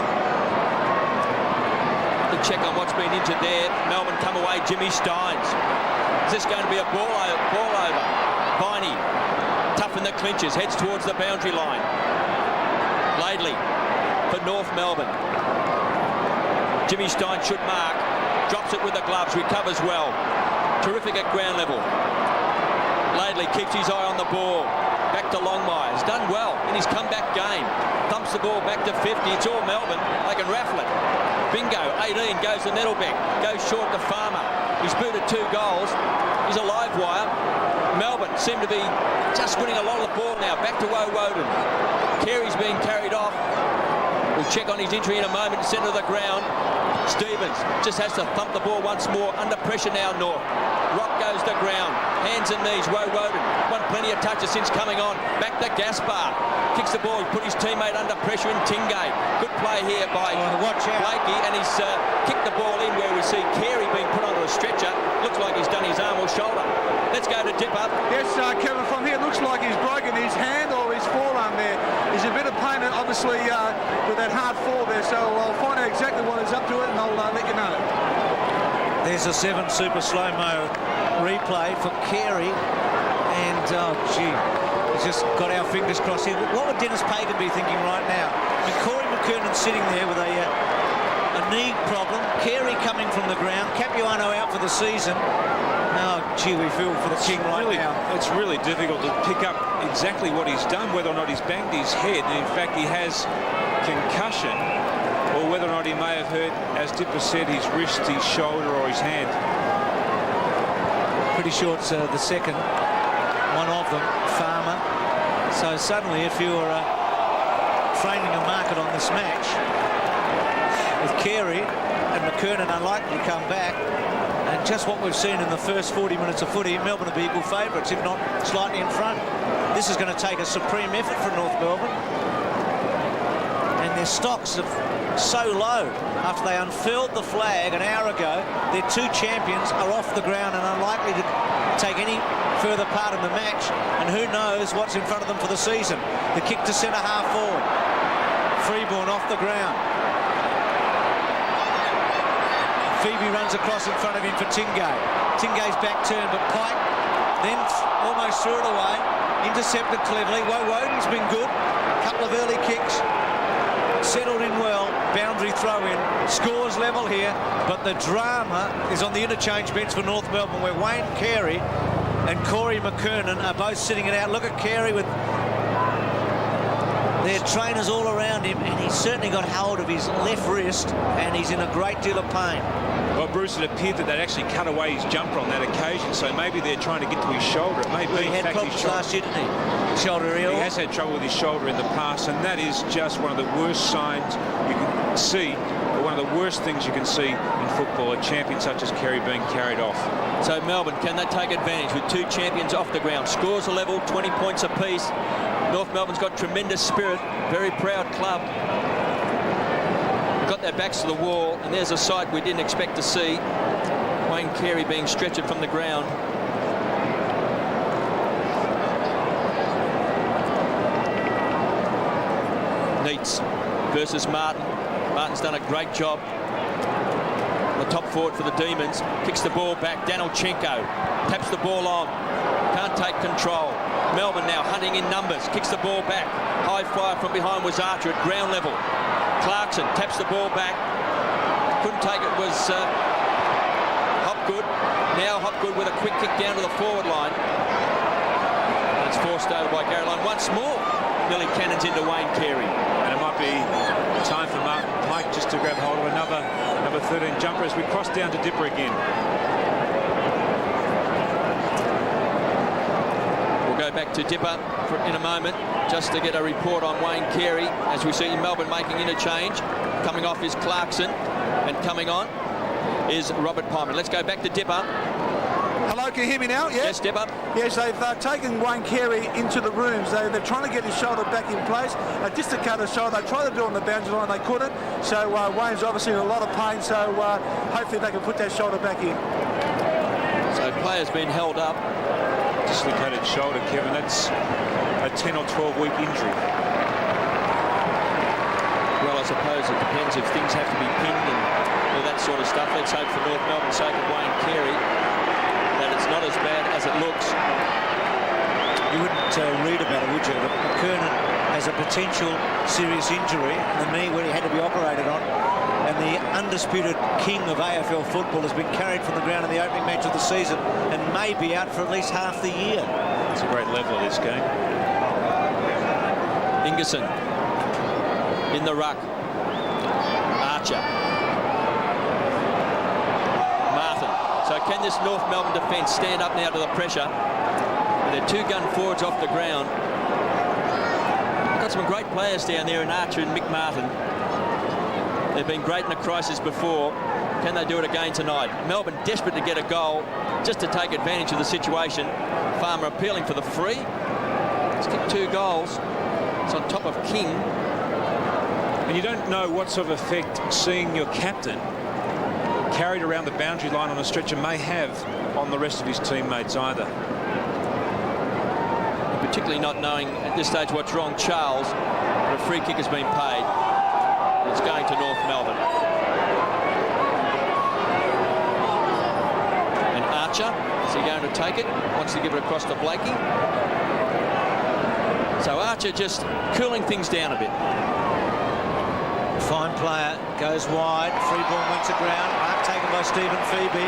To check on what's been injured there. Melbourne come away. Jimmy Steins. Is this going to be a ball over? Viney. Tough in the clinches. Heads towards the boundary line. Laidley for North Melbourne. Jimmy Stein should mark. Drops it with the gloves. Recovers well. Terrific at ground level. Laidley keeps his eye on the ball. Back to Longmire. He's done well in his comeback game. Thumps the ball back to 50. It's all Melbourne. They can raffle it. Bingo. 18 goes to Nettlebeck. Goes short to Farmer. He's booted 2 goals. He's a live wire. Melbourne seem to be just winning a lot of the ball now. Back to Woden. Carey's being carried off. We'll check on his injury in a moment. Centre of the ground. Stevens just has to thump the ball once more. Under pressure now, North. Rock goes to ground. Hands and knees. Woden won plenty of touches since coming on. Back to Gaspar. Kicks the ball. Put his teammate under pressure in Tingay. Good play here by Blakey. And he's kicked the ball in where we see Carey being put onto a stretcher. Looks like he's done his arm or shoulder. Let's go to Dipper. Yes, Kevin, from here it looks like he's broken his hand or his forearm there. There's a bit of pain, obviously, with that hard fall there. So I'll find out exactly what is up to it and I'll let you know. There's a 7 super slow-mo replay for Carey. And, oh, gee, he's just got our fingers crossed here. What would Dennis Pagan be thinking right now? I mean, Corey McKernan sitting there with a knee problem. Carey coming from the ground. Capuano out for the season. Oh, gee, we feel for the King right now. It's really difficult to pick up exactly what he's done, whether or not he's banged his head. And in fact, he has concussion, or whether or not he may have hurt, as Dipper said, his wrist, his shoulder, or his hand. Pretty sure it's the second one of them, Farmer. So suddenly, if you're framing a market on this match, with Carey and McKernan unlikely to come back, and just what we've seen in the first 40 minutes of footy, Melbourne will be equal favourites, if not slightly in front. This is going to take a supreme effort for North Melbourne. And their stocks are so low. After they unfurled the flag an hour ago, their 2 champions are off the ground and unlikely to take any further part in the match. And who knows what's in front of them for the season. The kick to centre half forward. Freeborn off the ground. Phoebe runs across in front of him for Tingay. Tingay's back turn, but Pike then almost threw it away. Intercepted cleverly. Woden's been good. A couple of early kicks. Settled in well. Boundary throw in. Scores level here. But the drama is on the interchange bench for North Melbourne, where Wayne Carey and Corey McKernan are both sitting it out. Look at Carey with their trainers all around him, and he's certainly got hold of his left wrist, and he's in a great deal of pain. Well, Bruce, it appeared that they'd actually cut away his jumper on that occasion, so maybe they're trying to get to his shoulder. It may be, he had problems last year, didn't he? Shoulder area. He has had trouble with his shoulder in the past, and that is just one of the worst signs you can see, or one of the worst things you can see in football, a champion such as Carey being carried off. So Melbourne, can they take advantage with 2 champions off the ground? Scores are level, 20 points apiece. North Melbourne's got tremendous spirit, very proud club. Got their backs to the wall, and there's a sight we didn't expect to see. Wayne Carey being stretchered from the ground. Neats versus Martin. Martin's done a great job. The top forward for the Demons. Kicks the ball back. Danilchenko taps the ball on. Can't take control. Melbourne now hunting in numbers. Kicks the ball back. High fire from behind was Archer at ground level. Clarkson taps the ball back. Couldn't take it, was Hopgood. Now Hopgood with a quick kick down to the forward line. And it's forced over by Caroline. Once more, Millie cannons into Wayne Carey. And it might be time for Mike just to grab hold of another number 13 jumper as we cross down to Dipper again. Go back to Dipper in a moment just to get a report on Wayne Carey as we see Melbourne making interchange. Coming off is Clarkson and coming on is Robert Pyman. Let's go back to Dipper. Hello, can you hear me now? Yeah? Yes, Dipper. Yes, they've taken Wayne Carey into the rooms. They're trying to get his shoulder back in place. Just to cut his shoulder. They tried to do it on the boundary line, they couldn't. So Wayne's obviously in a lot of pain, so hopefully they can put that shoulder back in. So player's been held up. Dislocated shoulder, Kevin. That's a 10 or 12 week injury. Well, I suppose it depends if things have to be pinned and all that sort of stuff. Let's hope for North Melbourne's sake of Wayne Carey that it's not as bad as it looks. You wouldn't read about it, would you? But McKernan has a potential serious injury in the knee where he had to be operated on. And the undisputed king of AFL football has been carried from the ground in the opening match of the season and may be out for at least half the year. It's a great level of this game. Ingerson in the ruck. Archer. Martin. So can this North Melbourne defence stand up now to the pressure? They're two gun forwards off the ground. Got some great players down there in Archer and Mick Martin. They've been great in a crisis before. Can they do it again tonight? Melbourne desperate to get a goal just to take advantage of the situation. Farmer appealing for the free. He's kicked 2 goals. It's on top of King. And you don't know what sort of effect seeing your captain carried around the boundary line on a stretcher may have on the rest of his teammates either. Particularly not knowing at this stage what's wrong. Charles, but a free kick has been paid. It's going to North Melbourne. And Archer, is he going to take it? Wants to give it across to Blakey. So Archer just cooling things down a bit. Fine player, goes wide, free ball went to ground, mark taken by Stephen Phoebe.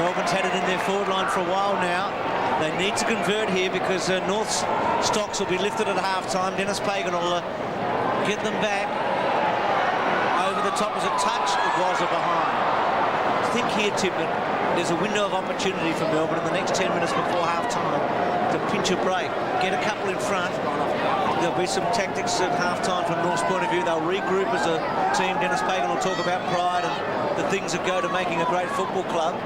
Melbourne's had it in their forward line for a while now. They need to convert here because North's stocks will be lifted at half-time. Dennis Pagan will get them back. Over the top was a touch, it was a behind. Think here, Tippett, there's a window of opportunity for Melbourne in the next 10 minutes before half-time to pinch a break, get a couple in front. There'll be some tactics at half-time from North's point of view. They'll regroup as a team. Dennis Pagan will talk about pride and the things that go to making a great football club.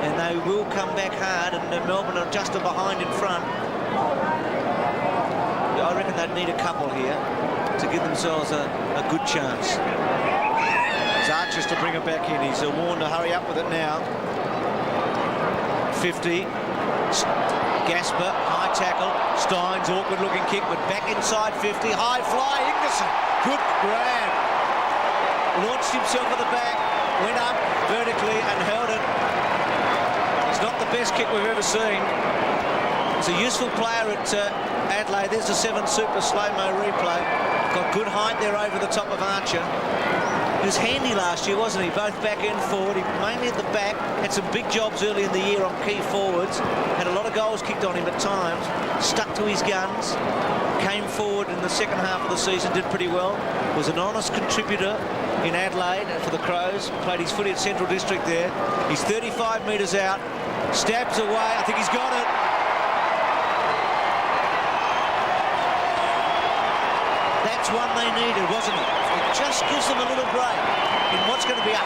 And they will come back hard, and Melbourne are just a behind in front. I reckon they'd need a couple here to give themselves a good chance. It's Archers to bring it back in. He's warned to hurry up with it now. 50. Gasper, high tackle. Steins, awkward looking kick, but back inside 50. High fly, Ingerson. Good grab. Launched himself at the back, went up vertically and held it. It's not the best kick we've ever seen. He's a useful player at Adelaide. There's the 7 Super slow-mo replay. Got good height there over the top of Archer. He was handy last year, wasn't he? Both back and forward. He mainly at the back. Had some big jobs early in the year on key forwards. Had a lot of goals kicked on him at times. Stuck to his guns. Came forward in the second half of the season. Did pretty well. Was an honest contributor in Adelaide for the Crows. Played his footy at Central District there. He's 35 metres out. Stabs away. I think he's got it. That's one they needed, wasn't it? It just gives them a little break in what's going to be a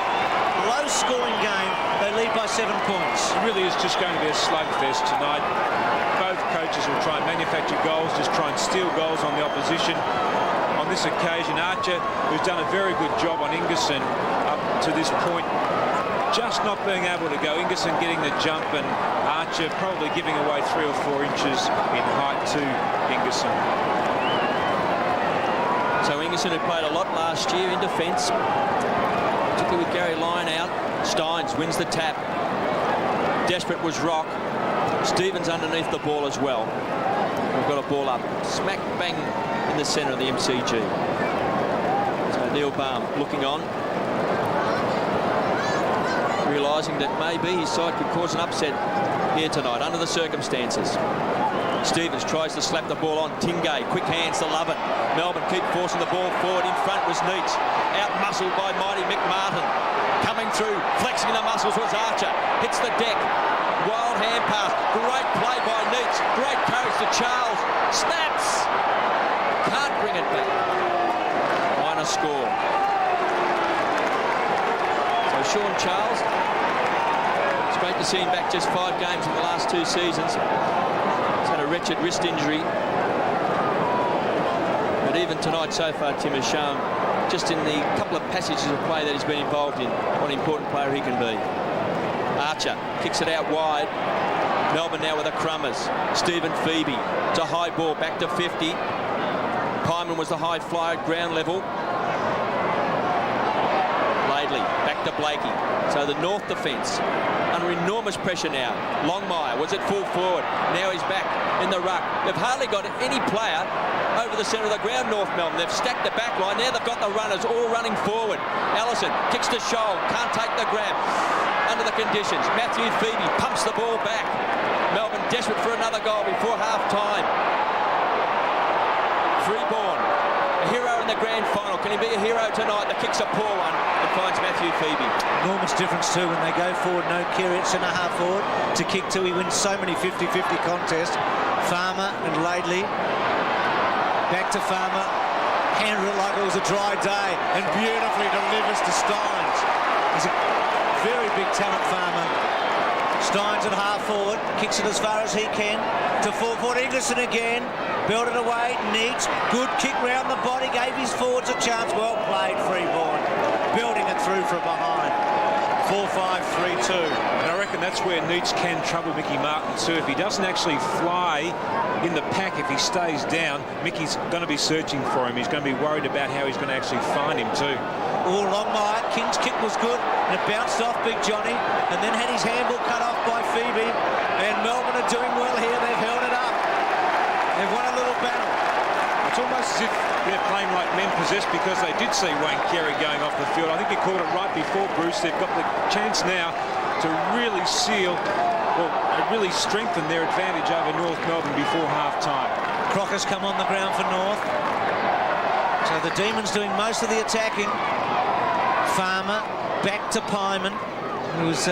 low-scoring game. They lead by 7 points. It really is just going to be a slugfest tonight. Both coaches will try and manufacture goals, just try and steal goals on the opposition. On this occasion, Archer, who's done a very good job on Ingerson up to this point, just not being able to go. Ingerson getting the jump and Archer probably giving away 3 or 4 inches in height to Ingerson. So Ingerson, who played a lot last year in defence, particularly with Gary Lyon out. Steins wins the tap. Desperate was Rock. Stevens underneath the ball as well. We've got a ball up. Smack bang in the centre of the MCG. So Neil Baum looking on. Realising that maybe his side could cause an upset here tonight under the circumstances. Stevens tries to slap the ball on Tingay. Quick hands to Lovett. Melbourne keep forcing the ball forward. In front was Neitz. Out-muscled by mighty Mick Martin. Coming through, flexing the muscles was Archer. Hits the deck. Wild hand pass. Great play by Neitz. Great courage to Charles. Snaps. Can't bring it back. Minor score. So Sean Charles. It's great to see him back, just 5 games in the last 2 seasons. He's had a wretched wrist injury. But even tonight so far, Tim has shown, just in the couple of passages of play that he's been involved in, what an important player he can be. Archer kicks it out wide. Melbourne now with the Crummers. Stephen Phoebe. It's a high ball back to 50. Pyman was the high flyer at ground level. Laidley back to Blakey. So the North defence under enormous pressure now. Longmire was at full forward. Now he's back in the ruck. They've hardly got any player over the centre of the ground, North Melbourne. They've stacked the back line. Now they've got the runners all running forward. Allison kicks to Scholl. Can't take the grab under the conditions. Matthew Phoebe pumps the ball back. Melbourne desperate for another goal before half-time. Freeborn, a hero in the grand final. Can he be a hero tonight? The kick's a poor one. finds Matthew Phoebe. Enormous difference too when they go forward. No Carey at centre half forward to kick to. He wins so many 50-50 contests. Farmer and Laidley. Back to Farmer. Handled it like it was a dry day and beautifully delivers to Steins. He's a very big talent, Farmer. Steins at half forward, kicks it as far as he can to full forward. Ingleson again, belted away, neat, good kick round the body, gave his forwards a chance. Well played, Freeborn, building it through from behind. 4-5-3-2. And I reckon that's where Neitz can trouble Mickey Martin too. If he doesn't actually fly in the pack, if he stays down, Mickey's going to be searching for him. He's going to be worried about how he's going to actually find him too. Oh, Longmire, King's kick was good, and it bounced off Big Johnny, and then had his handball cut off by Phoebe. And Melbourne are doing well here. They've held it up. They've won a little battle. It's almost as if they're playing like men possessed, because they did see Wayne Carey going off the field. I think he called it right before, Bruce. They've got the chance now to really seal, well, really strengthen their advantage over North Melbourne before half-time. Crocker's come on the ground for North. So the Demons doing most of the attacking. Farmer back to Pyman, who's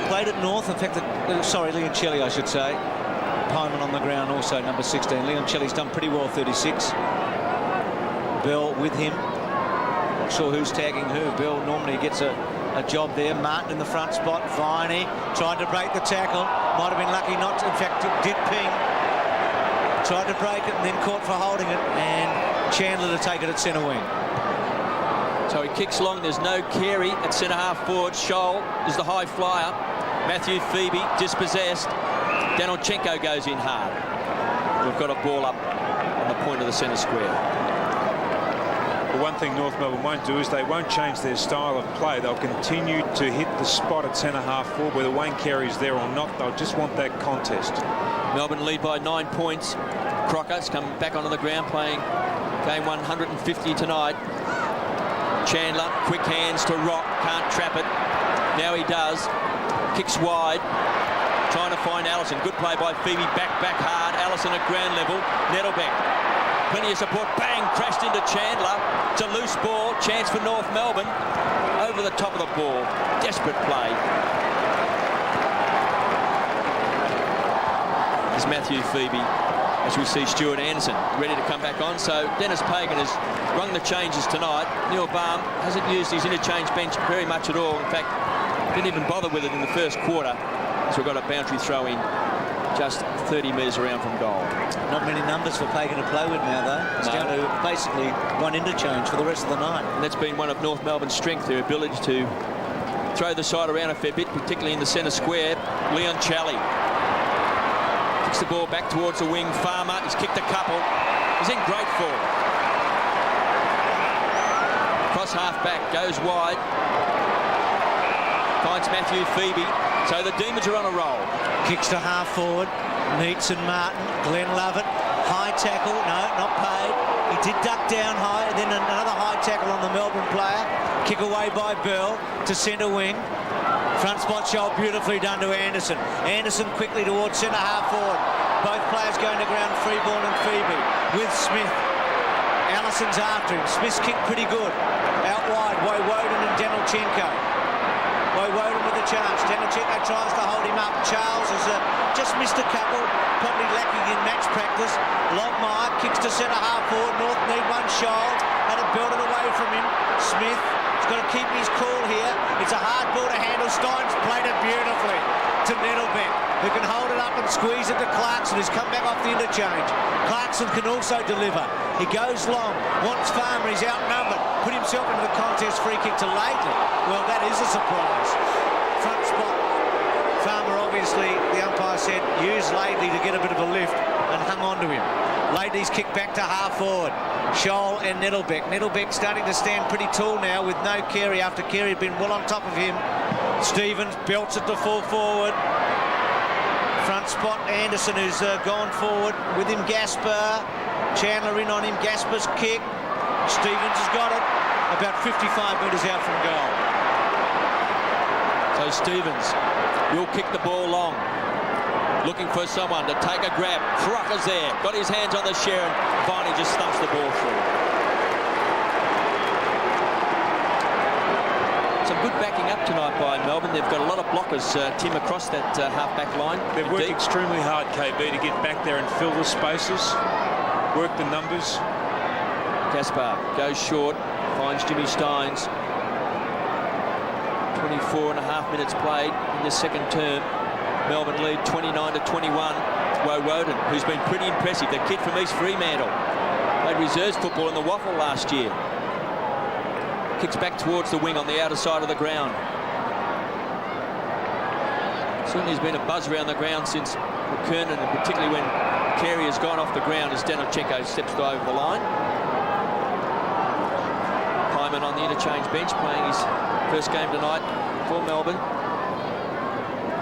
played at North. In fact, Leoncelli, I should say. Pyman on the ground also, number 16. Leoncelli's done pretty well, 36. Bell with him. Not sure who's tagging who. Bell normally gets a job there. Martin in the front spot. Viney tried to break the tackle. Might have been lucky not to. In fact, it did ping. Tried to break it and then caught for holding it. And Chandler to take it at centre wing. So he kicks long. There's no Carey at centre half forward. Scholl is the high flyer. Matthew Phoebe dispossessed. Danilchenko goes in hard. We've got a ball up on the point of the centre square. The one thing North Melbourne won't do is they won't change their style of play. They'll continue to hit the spot at centre half forward, whether Wayne Carey's there or not. They'll just want that contest. Melbourne lead by 9 points. Crocker's come back onto the ground, playing game 150 tonight. Chandler, quick hands to Rock, can't trap it. Now he does. Kicks wide. Trying to find Allison. Good play by Phoebe. Back hard. Allison at ground level. Nettlebeck. Plenty of support. Bang! Crashed into Chandler. It's a loose ball. Chance for North Melbourne. Over the top of the ball. Desperate play. There's Matthew Phoebe. As we see Stuart Anderson ready to come back on. So Dennis Pagan has rung the changes tonight. Neil Baum hasn't used his interchange bench very much at all. In fact, didn't even bother with it in the first quarter. So we've got a boundary throw in just 30 metres around from goal. Not many numbers for Pagan to play with now, though. It's down to basically one interchange for the rest of the night. And that's been one of North Melbourne's strengths, their ability to throw the side around a fair bit, particularly in the centre square. Leoncelli kicks the ball back towards the wing. Farmer, he's kicked a couple. He's in great form. Cross half back, goes wide. Finds Matthew Phoebe. So the Demons are on a roll. Kicks to half forward. Neitz and Martin. Glenn Lovett. High tackle. No, not paid. He did duck down high. And then another high tackle on the Melbourne player. Kick away by Bell to centre wing. Front spot shot beautifully done to Anderson. Anderson quickly towards centre half forward. Both players going to ground, Freeborn and Phoebe. With Smith. Allison's after him. Smith's kicked pretty good. Out wide, Woden and Danilchenko. Woden with a chance. Danilchenko tries to hold him up. Charles has just missed a couple, probably lacking in match practice. Longmire kicks to centre half forward. North need one. Scholl had it belted away from him. Smith has got to keep his cool here. It's a hard ball to handle. Steins played it beautifully to Nettlebeck, who can hold it up and squeeze it to Clarkson, who's come back off the interchange. Clarkson can also deliver. He goes long, wants Farmer, he's outnumbered. Put himself into the contest, free kick to Laidley. Well, that is a surprise. Front spot. Farmer, obviously, the umpire said, use Laidley to get a bit of a lift, and hung on to him. Laidley's kick back to half forward. Scholl and Nettlebeck. Nettlebeck starting to stand pretty tall now with no Carey after Carey had been well on top of him. Stevens belts it to full forward. Front spot, Anderson, who's gone forward. With him, Gaspar. Chandler in on him. Gaspar's kick. Stevens has got it. About 55 metres out from goal. So Stevens will kick the ball long. Looking for someone to take a grab. Crocker's there. Got his hands on the share, and Viney just thumps the ball through. Some good backing up tonight by Melbourne. They've got a lot of blockers, Tim, across that half-back line. They've worked extremely hard, KB, to get back there and fill the spaces, work the numbers. Gaspar goes short, finds Jimmy Steins. 24 and a half minutes played in the second term. Melbourne lead 29-21. Woden, who's been pretty impressive, the kid from East Fremantle. Played reserves football in the Waffle last year. Kicks back towards the wing on the outer side of the ground. Certainly has been a buzz around the ground since McKernan, and particularly when Carey has gone off the ground as Danovchenko steps over the line. Hyman on the interchange bench, playing his first game tonight for Melbourne.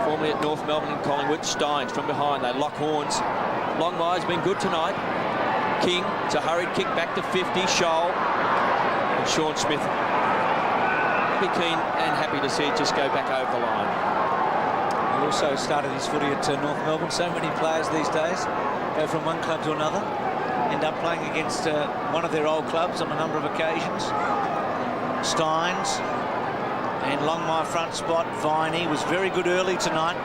Formerly at North Melbourne and Collingwood. Steins from behind, they lock horns. Longmire's been good tonight. King, it's a hurried kick back to 50. Scholl and Sean Smith. Be keen and happy to see it just go back over the line. He also started his footy at North Melbourne. So many players these days go from one club to another, end up playing against one of their old clubs on a number of occasions. Steins and Longmire front spot. Viney was very good early tonight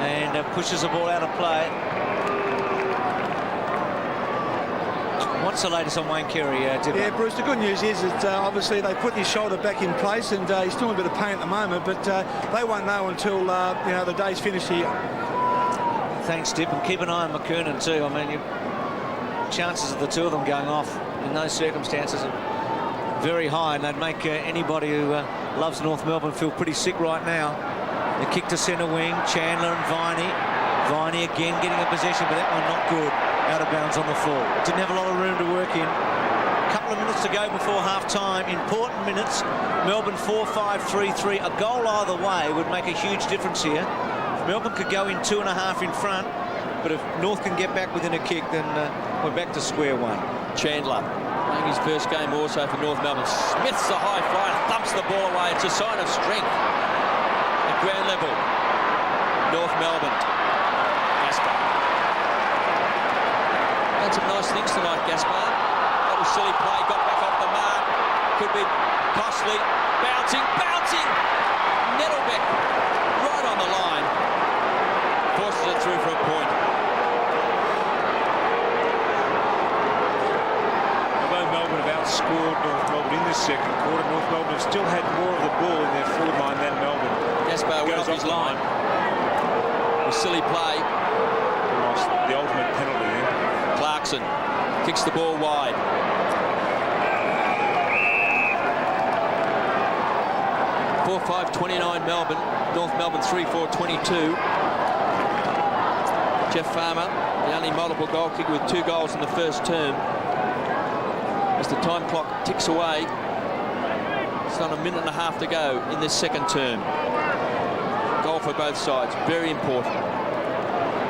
and pushes the ball out of play. What's the latest on Wayne Carey? Yeah, Bruce, the good news is that obviously they put his shoulder back in place, and he's still in a bit of pain at the moment, but they won't know until you know, the day's finished here. Thanks, Dip, and keep an eye on McKernan too. I mean, chances of the two of them going off in those circumstances are very high, and they'd make anybody who loves North Melbourne feel pretty sick right now. The kick to centre wing, Chandler and Viney. Viney again getting a possession, but that one not good. Out of bounds on the floor. Didn't have a lot of room to work in. A couple of minutes to go before half-time. Important minutes. Melbourne 4-5, 3-3. A goal either way would make a huge difference here. If Melbourne could go in 2.5 in front, but if North can get back within a kick, then we're back to square one. Chandler playing his first game also for North Melbourne. Smith's a high flyer, thumps the ball away. It's a sign of strength at ground level. North Melbourne. Gaspar. Had some nice things tonight, Gaspar. That was silly play, got back off the mark. Could be costly. Bouncing. Nettlebeck right on the line. Forces it through for a point. Although Melbourne have outscored North Melbourne in this second quarter, North Melbourne have still had more of the ball in their forward line than Melbourne. Gaspar went off his line. A silly play. Almost the ultimate penalty there. Clarkson kicks the ball wide. (4-5-29) Melbourne. North Melbourne 3-4-22. Jeff Farmer, the only multiple goal kicker with 2 goals in the first term. As the time clock ticks away, it's not a minute and a half to go in this second term. Goal for both sides, very important.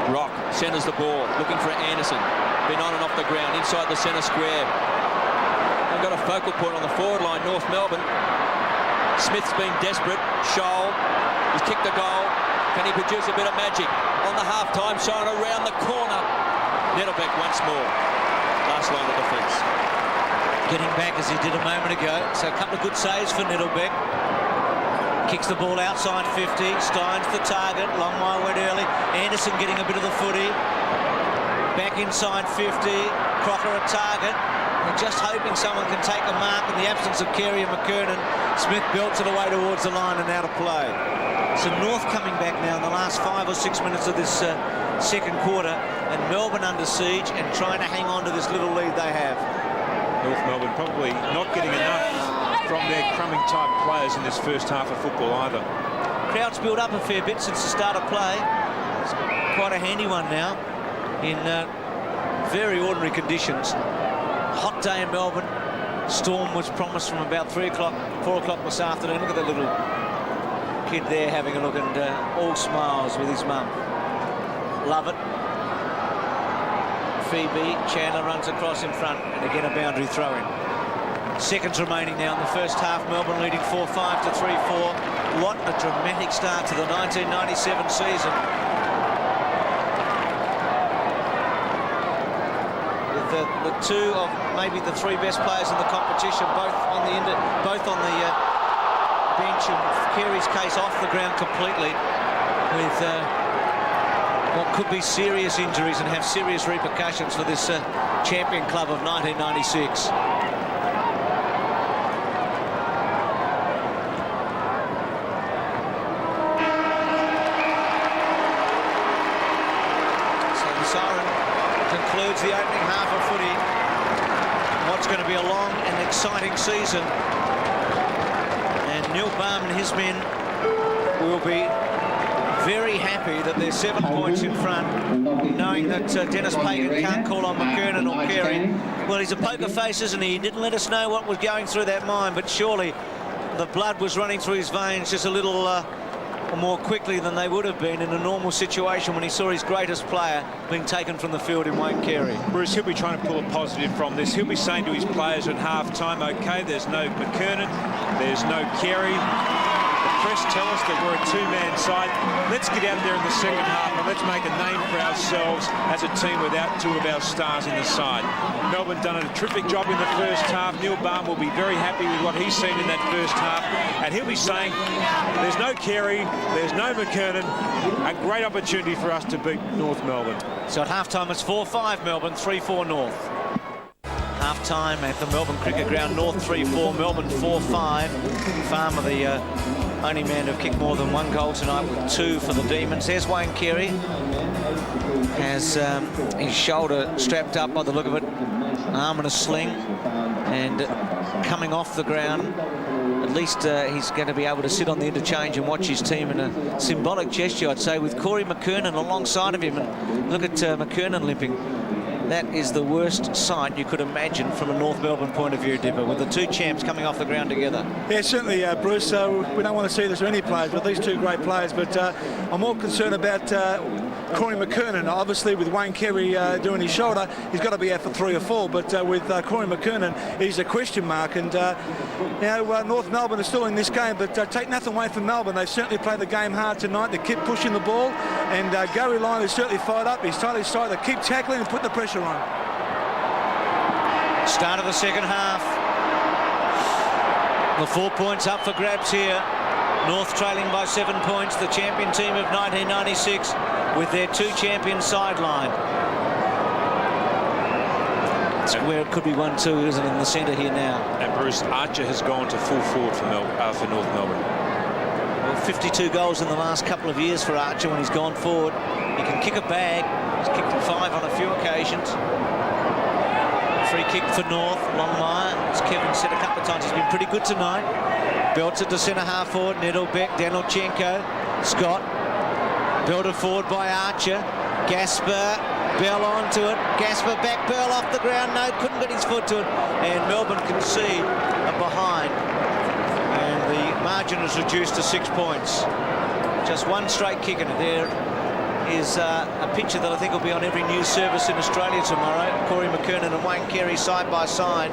Rock centres the ball, looking for Anderson. Been on and off the ground, inside the centre square. They've got a focal point on the forward line, North Melbourne. Smith's been desperate. Scholl, he's kicked the goal. Can he produce a bit of magic? On the half-time sign around the corner. Nettlebeck once more. Last line of defence. Getting back as he did a moment ago. So a couple of good saves for Nettlebeck. Kicks the ball outside 50. Steins the target. Longmire went early. Anderson getting a bit of the footy. Back inside 50. Crocker a target. They're just hoping someone can take a mark in the absence of Carey and McKernan. Smith belts it away towards the line and out of play. So North coming back now in the last 5 or 6 minutes of this second quarter, and Melbourne under siege and trying to hang on to this little lead they have. North Melbourne probably not getting enough from their crumbing type players in this first half of football either. Crowd's built up a fair bit since the start of play. It's quite a handy one now in very ordinary conditions. Hot day in Melbourne. Storm was promised from about 3 o'clock, 4 o'clock this afternoon. Look at the little kid there having a look, and all smiles with his mum. Love it. Phoebe, Chandler runs across in front, and again a boundary throw-in. Seconds remaining now in the first half. Melbourne leading 4-5 to 3-4. What a dramatic start to the 1997 season. The two of maybe the 3 best players in the competition, both on the bench and Carey's case off the ground completely with what could be serious injuries and have serious repercussions for this champion club of 1996. Siren concludes the opening half of footy. What's going to be a long and exciting season. And Neil Baum and his men will be very happy that they're 7 points in front, knowing that Dennis Pagan can't call on McKernan or Carey. Well, he's a poker face, isn't he? He didn't let us know what was going through that mind, but surely the blood was running through his veins just a little more quickly than they would have been in a normal situation when he saw his greatest player being taken from the field in Wayne Carey. Bruce, he'll be trying to pull a positive from this. He'll be saying to his players at half-time, OK, there's no McKernan, there's no Carey. The press tell us that we're a two-man side. Let's get out there in the second half and let's make a name for ourselves as a team without two of our stars in the side. Melbourne done a terrific job in the first half. Neil Baum will be very happy with what he's seen in that first half, and he'll be saying there's no Carey, there's no McKernan. A great opportunity for us to beat North Melbourne. So at half-time it's 4-5 Melbourne, 3-4 North. Half-time at the Melbourne Cricket Ground, North 3-4, Melbourne 4-5. Farmer, the only man to kick more than one goal tonight with 2 for the Demons. There's Wayne Carey. Has his shoulder strapped up by the look of it, an arm in a sling, and coming off the ground. At least he's going to be able to sit on the interchange and watch his team in a symbolic gesture, I'd say, with Corey McKernan alongside of him. And look at McKernan limping. That is the worst sight you could imagine from a North Melbourne point of view, Dipper, with the two champs coming off the ground together. Yeah, certainly, Bruce. We don't want to see this to any players, but these two great players. But I'm more concerned about Corey McKernan. Obviously, with Wayne Carey doing his shoulder, he's got to be out for 3 or 4. But with Corey McKernan, he's a question mark. And, North Melbourne is still in this game, but take nothing away from Melbourne. They've certainly played the game hard tonight. They keep pushing the ball. And Gary Lyon is certainly fired up. He's tight his side. They keep tackling and putting the pressure on. Start of the second half. The 4 points up for grabs here. North trailing by 7 points. The champion team of 1996 with their 2 champions sidelined. It's where it could be 1-2, isn't it, in the centre here now. And Bruce, Archer has gone to full forward for North Melbourne. Well, 52 goals in the last couple of years for Archer when he's gone forward. He can kick a bag. He's kicked 5 on a few occasions. Free kick for North, Longmire. As Kevin said a couple of times, he's been pretty good tonight. Belts it to centre half forward. Nettlebeck, Danilchenko, Scott. Belted forward by Archer. Gasper, Bell onto it. Gasper back, Bell off the ground. No, couldn't get his foot to it. And Melbourne concede a behind. And the margin is reduced to 6 points. Just one straight kick in it there. Is a picture that I think will be on every news service in Australia tomorrow. Corey McKernan and Wayne Carey side by side.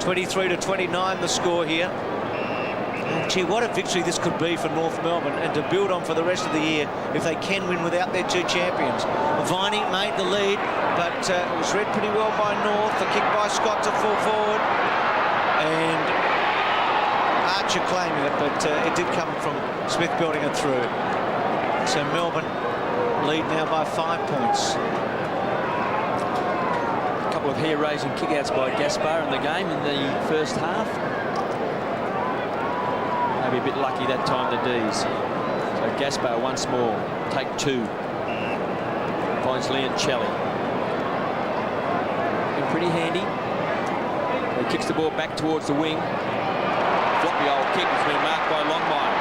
23-29 the score here. And gee, what a victory this could be for North Melbourne, and to build on for the rest of the year if they can win without their 2 champions. Viney made the lead, but it was read pretty well by North. The kick by Scott to full forward. And Archer claiming it, but it did come from Smith building it through. So Melbourne lead now by 5 points. A couple of hair-raising kickouts by Gaspar in the game in the first half. Maybe a bit lucky that time, the D's. So Gaspar once more, take 2. Finds Leoncelli. Been pretty handy. He kicks the ball back towards the wing. Floppy old kick has been marked by Longmire.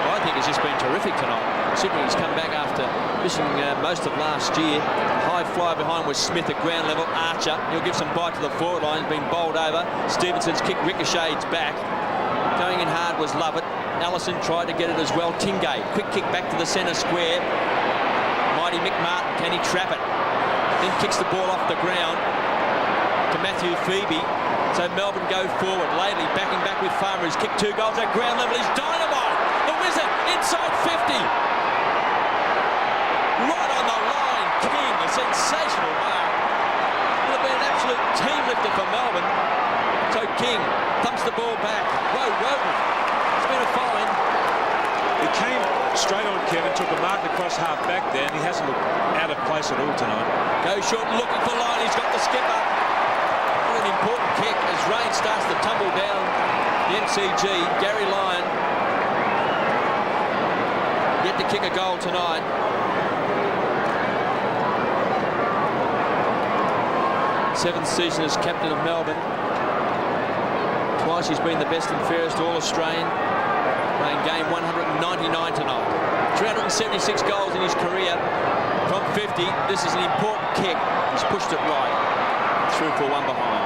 Well, I think he's just been terrific tonight. Considering he's come back after missing most of last year. High fly behind was Smith at ground level. Archer, he'll give some bite to the forward line. He's been bowled over. Stevenson's kick ricochets back. Going in hard was Lovett. Allison tried to get it as well. Tingay, quick kick back to the centre square. Mighty Mick Martin, can he trap it? Then kicks the ball off the ground to Matthew Phoebe. So Melbourne go forward. Lately backing back with Farmer. He's kicked 2 goals at ground level. He's dynamite. The Wizard inside 50. Right on the line, King, a sensational mark. Would have been an absolute team lifter for Melbourne. So King thumps the ball back. Whoa, Woden. It's been a straight on Kevin, took a mark across half back there, and he hasn't looked out of place at all tonight. Goes short, looking for line. He's got the skipper. What an important kick as rain starts to tumble down the MCG. Gary Lyon yet to kick a goal tonight. Seventh season as captain of Melbourne. Twice he's been the best and fairest All-Australian, playing game 199 tonight. 376 goals in his career from 50. This is an important kick. He's pushed it right through for one behind.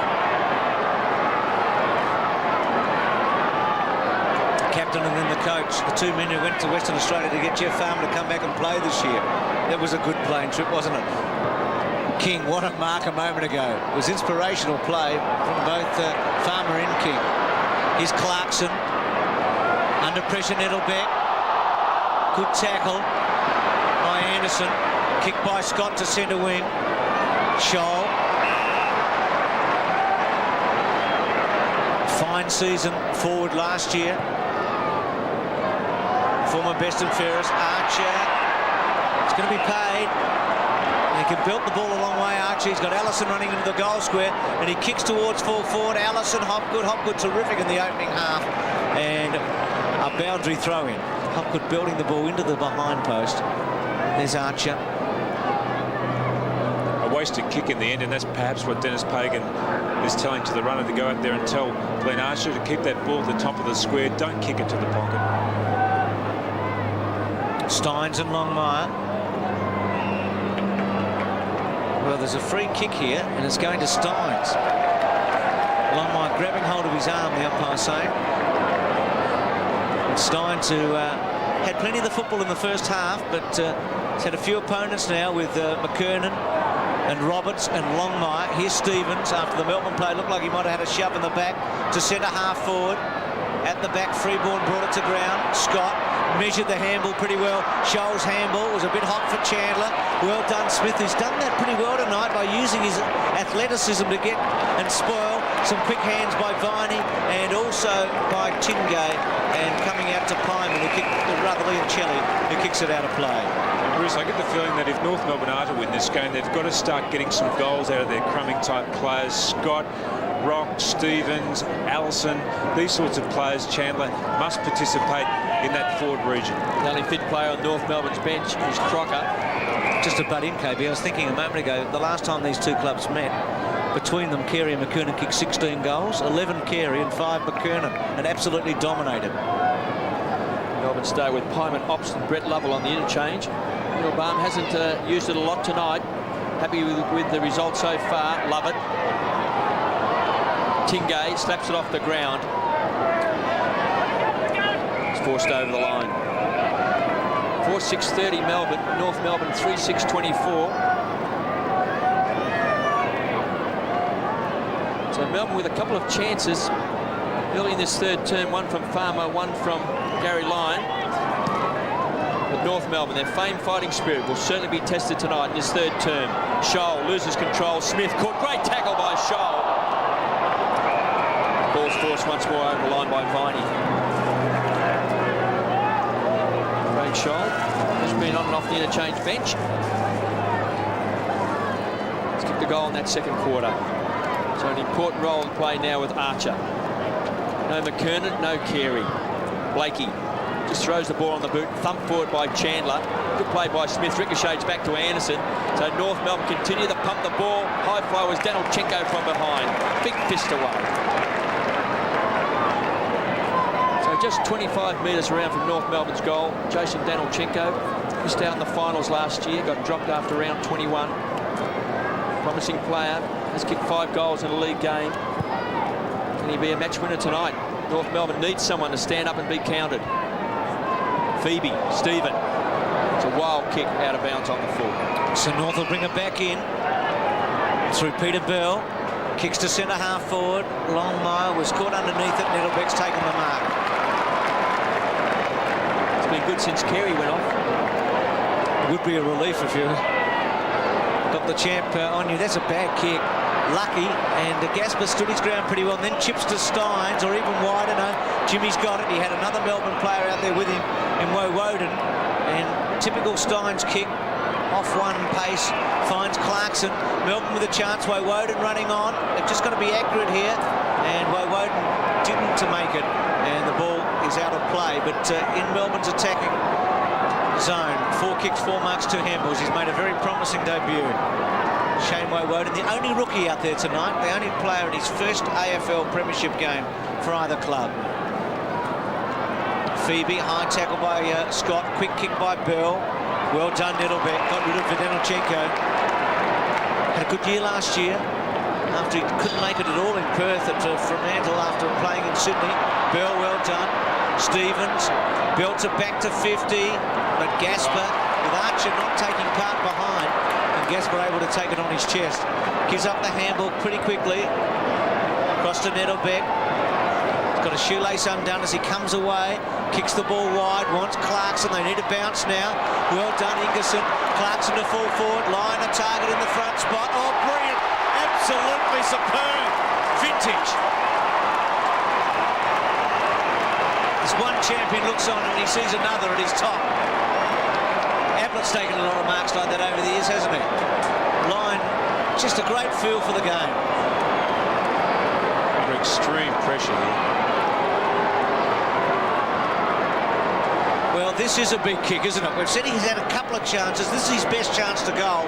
The captain and then the coach, the two men who went to Western Australia to get Jeff Farmer to come back and play this year. That was a good playing trip, wasn't it? King, what a mark a moment ago. It was inspirational play from both Farmer and King. Here's Clarkson. Under pressure, Nettlebeck. Good tackle by Anderson. Kick by Scott to centre wing. Scholl. Fine season forward last year. Former best and fairest. Archer. It's going to be paid. He can belt the ball a long way, Archie. He's got Allison running into the goal square, and he kicks towards full forward. Allison, Hopgood terrific in the opening half, and a boundary throw in. Hopgood belting the ball into the behind post. There's Archer. A wasted kick in the end, and that's perhaps what Dennis Pagan is telling to the runner, to go out there and tell Glenn Archer to keep that ball at the top of the square. Don't kick it to the pocket. Steins and Longmire. Well, there's a free kick here, and it's going to Steins. Longmire grabbing hold of his arm, the umpire saying. And Steins, who had plenty of the football in the first half, but he's had a few opponents now with McKernan and Roberts and Longmire. Here's Stevens after the Melbourne play. Looked like he might have had a shove in the back to centre half forward. At the back, Freeborn brought it to ground. Scott measured the handball pretty well. Scholl's handball was a bit hot for Chandler. Well done, Smith, who's done that pretty well tonight by using his athleticism to get and spoil. Some quick hands by Viney and also by Tingay, and coming out to Pyman, rather Liancelli, who kicks it out of play. And Bruce, I get the feeling that if North Melbourne are to win this game, they've got to start getting some goals out of their Crumming-type players. Scott, Rock, Stevens, Allison, these sorts of players, Chandler, must participate in that forward region. The only fit player on North Melbourne's bench is Crocker. Just to butt in, KB, I was thinking a moment ago, the last time these two clubs met, between them, Carey and McKernan kicked 16 goals, 11 Carey and 5 McKernan, and absolutely dominated. Melbourne stay with Pyman, Ops and Brett Lovell on the interchange. Middlebaum hasn't used it a lot tonight. Happy with the result so far. Love it. Tingay slaps it off the ground. It's forced over the line. 4-6-30 Melbourne. North Melbourne 3-6-24. So Melbourne with a couple of chances early in this third term. One from Farmer, one from Gary Lyon. But North Melbourne, their famed fighting spirit will certainly be tested tonight in this third term. Scholl loses control. Smith caught. Great tackle by Scholl. Ball's forced once more over the line by Viney. Craig Scholl has been on and off the interchange bench. He's kicked a goal in that second quarter. So an important role in play now with Archer. No McKernan, no Carey. Blakey just throws the ball on the boot, thumped forward by Chandler. Good play by Smith, ricochets back to Anderson. So North Melbourne continue to pump the ball. High flow is Danilchenko from behind. Big fist away. So just 25 metres around from North Melbourne's goal. Jason Danilchenko missed out in the finals last year, got dropped after round 21. Promising player, has kicked 5 goals in a league game. Can he be a match winner tonight? North Melbourne needs someone to stand up and be counted. Phoebe, Stephen. It's a wild kick out of bounds on the full. So North will bring it back in through Peter Bell. Kicks to centre half forward. Longmire was caught underneath it. Nettlebeck's taken the mark. It's been good since Carey went off. It would be a relief if you got the champ on you. That's a bad kick. lucky, and Gasper stood his ground pretty well, and then chips to Steins, or even wider. No, Jimmy's got it. He had another Melbourne player out there with him in Woden, and typical Steins kick off one pace finds Clarkson. Melbourne with a chance. Woden running on. They've just got to be accurate here, and Woden didn't to make it, and the ball is out of play. But in Melbourne's attacking zone, 4 kicks, 4 marks, 2 handballs. He's made a very promising debut. Shane Woden, the only rookie out there tonight, the only player in his first AFL premiership game for either club. Phoebe, high tackle by Scott, quick kick by Bell. Well done, Nettlebeck, got rid of Vidanichenko. Had a good year last year, after he couldn't make it at all in Perth at Fremantle after playing in Sydney. Bell, well done. Stevens, belts it back to 50, but Gasper, with Archer not taking part behind, and Gasper able to take it on his chest. Gives up the handball pretty quickly. Across to Nettlebeck. He's got a shoelace undone as he comes away. Kicks the ball wide, wants Clarkson. They need a bounce now. Well done, Ingerson. Clarkson to full forward. Line a target in the front spot. Oh, brilliant. Absolutely superb. Vintage. This one champion looks on and he sees another at his top. Ablett's taken a lot of marks like that over the years, hasn't he? Line, just a great feel for the game. Under extreme pressure here. Well, this is a big kick, isn't it? We've said he's had a couple of chances. This is his best chance to goal.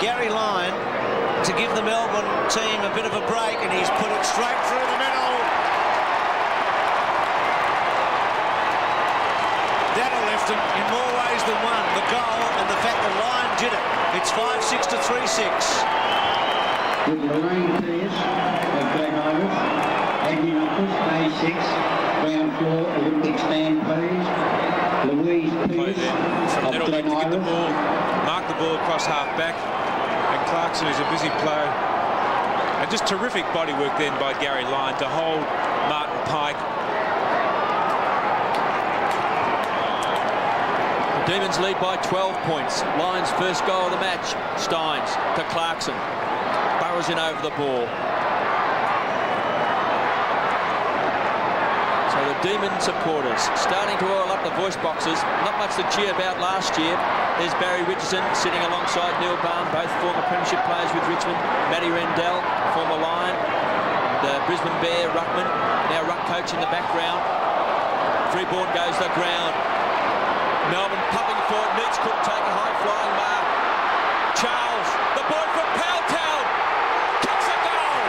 Gary Lyon to give the Melbourne team a bit of a break, and he's put it straight through the middle. That'll lift him in more ways than one. The goal and the fact that Lyon did it. It's 5-6 to 3-6. With Lorraine Pierce of Glenovers, Andy Knuckles, A6, ground floor Olympic stand, please. Louise Pierce of Nettlebeck to get the ball, mark the ball across half back, and Clarkson is a busy player. And just terrific body work then by Gary Lyon to hold Martin Pike. The Demons lead by 12 points. Lyon's first goal of the match. Steins to Clarkson. Burrows in over the ball. So the Demon supporters starting to oil up the voice boxes. Not much to cheer about last year. There's Barry Richardson sitting alongside Neil Barn, both former premiership players with Richmond. Matty Rendell, former Lion. The Brisbane Bear, Ruckman, now ruck coach in the background. Freeborn goes to the ground. Melbourne pumping forward. Needs Cook take a high flying mark. Charles, the boy from Powtown, kicks a goal.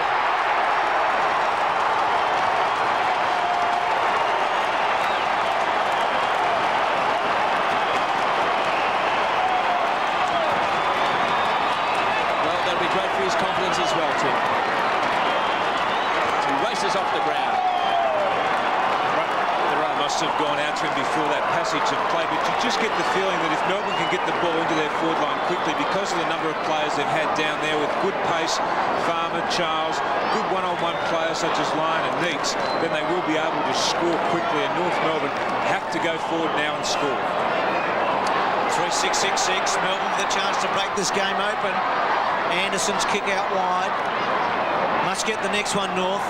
Well, that'll be great for his confidence as well, Tim. He races off the ground. Must have gone out to him before that passage of play, but you just get the feeling that if Melbourne can get the ball into their forward line quickly, because of the number of players they've had down there with good pace, Farmer, Charles, good one-on-one players such as Lyon and Neitz, then they will be able to score quickly, and North Melbourne have to go forward now and score. 3-6-6-6. Melbourne with a chance to break this game open. Anderson's kick out wide. Must get the next one, North.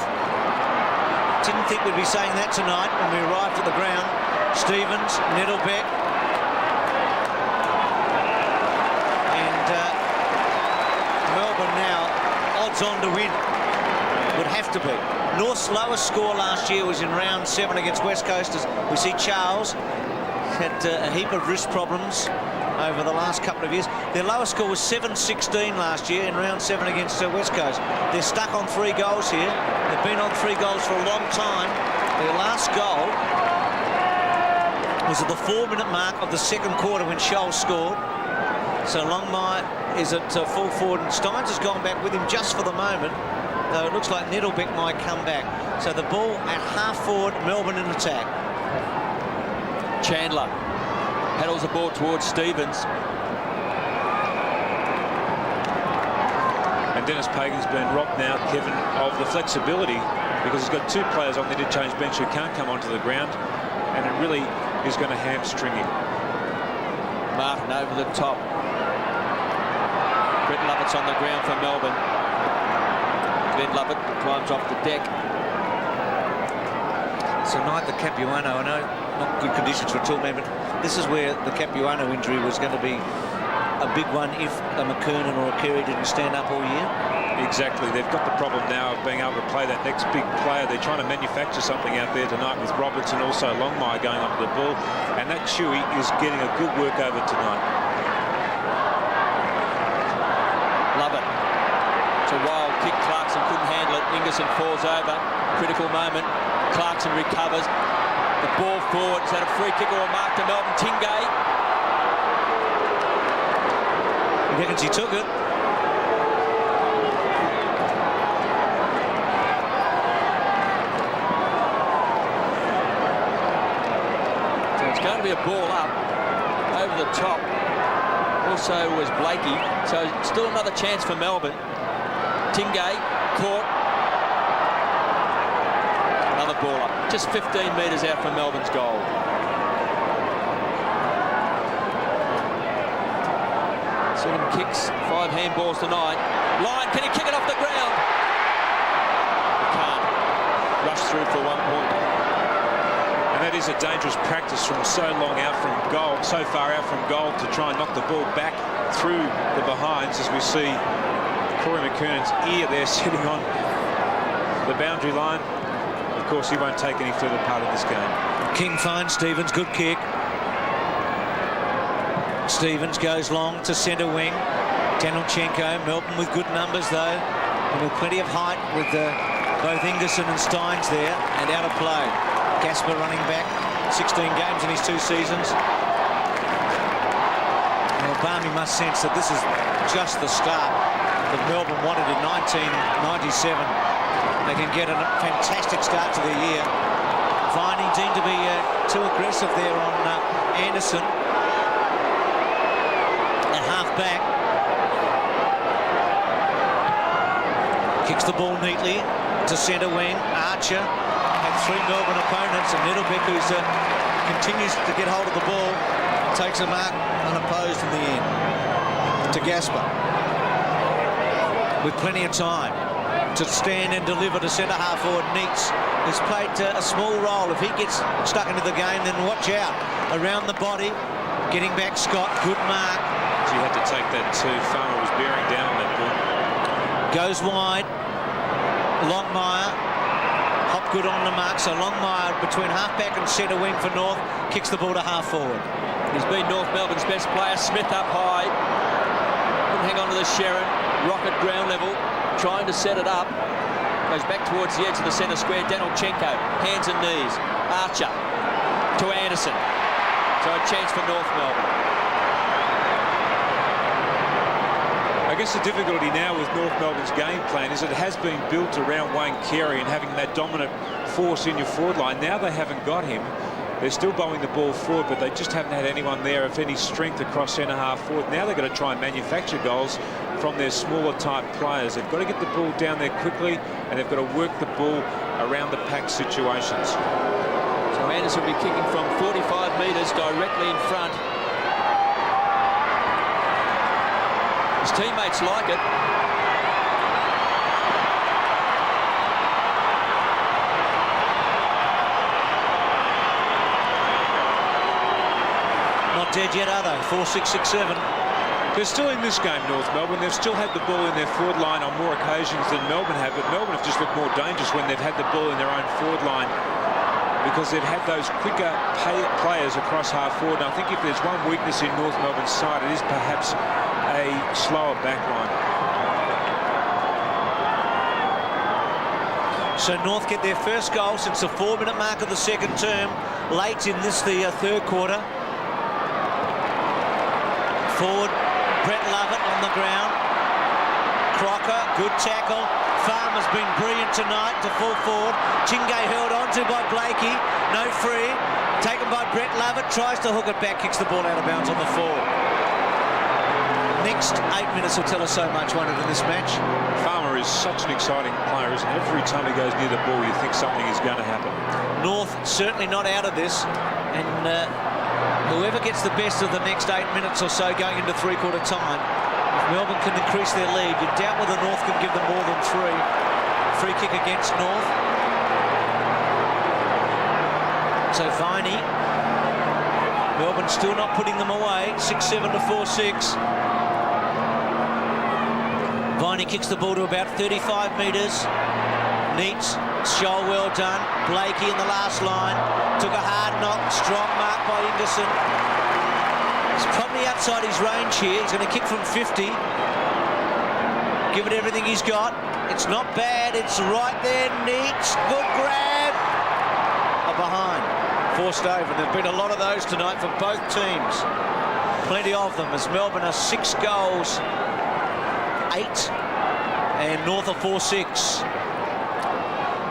Didn't think we'd be saying that tonight when we arrived at the ground. Stevens, Nettlebeck. And Melbourne now odds on to win. Would have to be. North's lowest score last year was in round 7 against West Coast. As we see Charles had a heap of wrist problems over the last couple of years. Their lowest score was 7-16 last year in round 7 against West Coast. They're stuck on 3 goals here. They've been on 3 goals for a long time. Their last goal was at the 4-minute mark of the second quarter when Scholl scored. So Longmire is at full forward, and Steins has gone back with him just for the moment, though it looks like Nettlebeck might come back. So the ball at half forward, Melbourne in attack. Chandler paddles the ball towards Stevens. And Dennis Pagan's been robbed now, Kevin, of the flexibility, because he's got 2 players on the interchange bench who can't come onto the ground, and it really is going to hamstring him. Martin over the top. Brett Lovett's on the ground for Melbourne. Ben Lovett climbs off the deck. Tonight the Capuano, I know not good conditions for a tall man, but this is where the Capuano injury was going to be a big one if a McKernan or a Carey didn't stand up all year. Exactly. They've got the problem now of being able to play that next big player. They're trying to manufacture something out there tonight with Roberts and also Longmire going up the ball. And that Chewy is getting a good workover tonight. Love it. It's a wild kick. Clarkson couldn't handle it. Ingerson falls over. Critical moment. Clarkson recovers. The ball forward. Is that a free kick or a mark to Melbourne? Tingay. He reckons he took it. So it's going to be a ball up over the top. Also was Blakey. So still another chance for Melbourne. Tingay caught. Another ball up. Just 15 metres out from Melbourne's goal. Seven kicks, 5 handballs tonight. Lyon, can he kick it off the ground? He can't. Rush through for 1 point. And that is a dangerous practice from so long out from goal, so far out from goal, to try and knock the ball back through the behinds, as we see Corey McKernan's ear there sitting on the boundary line. Of course, he won't take any further part of this game. King finds Stevens, good kick. Stevens goes long to centre wing. Danilchenko, Melbourne with good numbers though, and with plenty of height with both Ingerson and Steins there, and out of play. Gasper running back, 16 games in his 2 seasons. Well, Barmy must sense that this is just the start that Melbourne wanted in 1997. They can get a fantastic start to the year. Viney deemed to be too aggressive there on Anderson. Back, kicks the ball neatly to centre wing. Archer had 3 Melbourne opponents, and Nettlebeck, who continues to get hold of the ball, takes a mark unopposed in the end to Gasper, with plenty of time to stand and deliver to centre half forward. Neitz has played a small role. If he gets stuck into the game, then watch out. Around the body, getting back Scott, good mark. He had to take that too. Farmer was bearing down on that ball. Goes wide. Longmire. Hopgood on the mark. So Longmire between half-back and centre wing for North. Kicks the ball to half-forward. He's been North Melbourne's best player. Smith up high. Couldn't hang on to the Sherrin. Rocket ground level. Trying to set it up. Goes back towards the edge of the centre square. Danilchenko. Hands and knees. Archer to Anderson. So a chance for North Melbourne. I guess the difficulty now with North Melbourne's game plan is it has been built around Wayne Carey and having that dominant force in your forward line. Now they haven't got him. They're still bowling the ball forward, but they just haven't had anyone there of any strength across centre half forward. Now they've got to try and manufacture goals from their smaller type players. They've got to get the ball down there quickly, and they've got to work the ball around the pack situations. So Anderson will be kicking from 45 metres directly in front. His teammates like it. Not dead yet, are they? 4, 6, 6, 7. They're still in this game, North Melbourne. They've still had the ball in their forward line on more occasions than Melbourne have, but Melbourne have just looked more dangerous when they've had the ball in their own forward line, because they've had those quicker players across half forward. And I think if there's one weakness in North Melbourne's side, it is perhaps a slower back line. So North get their first goal since the 4-minute mark of the second term, late in this, the third quarter. Forward, Brett Lovett on the ground. Crocker, good tackle. Farmer's been brilliant tonight to full forward. Chingay held onto by Blakey. No free. Taken by Brett Lovett. Tries to hook it back. Kicks the ball out of bounds on the forward. Next 8 minutes will tell us so much, won't it, in this match? Farmer is such an exciting player, isn't he? Every time he goes near the ball, you think something is going to happen. North certainly not out of this. And whoever gets the best of the next 8 minutes or so going into three-quarter time, if Melbourne can increase their lead, you doubt whether North can give them more than 3. free kick against North. So Viney. Melbourne still not putting them away. 6-7 to 4-6. Viney kicks the ball to about 35 metres. Neats. Shoal well done. Blakey in the last line. Took a hard knock. Strong mark by Ingerson. He's probably outside his range here. He's going to kick from 50. Give it everything he's got. It's not bad. It's right there. Neats. Good grab. Behind. Forced over. There have been a lot of those tonight for both teams. Plenty of them, as Melbourne are 6 goals, 8, and North are 4-6.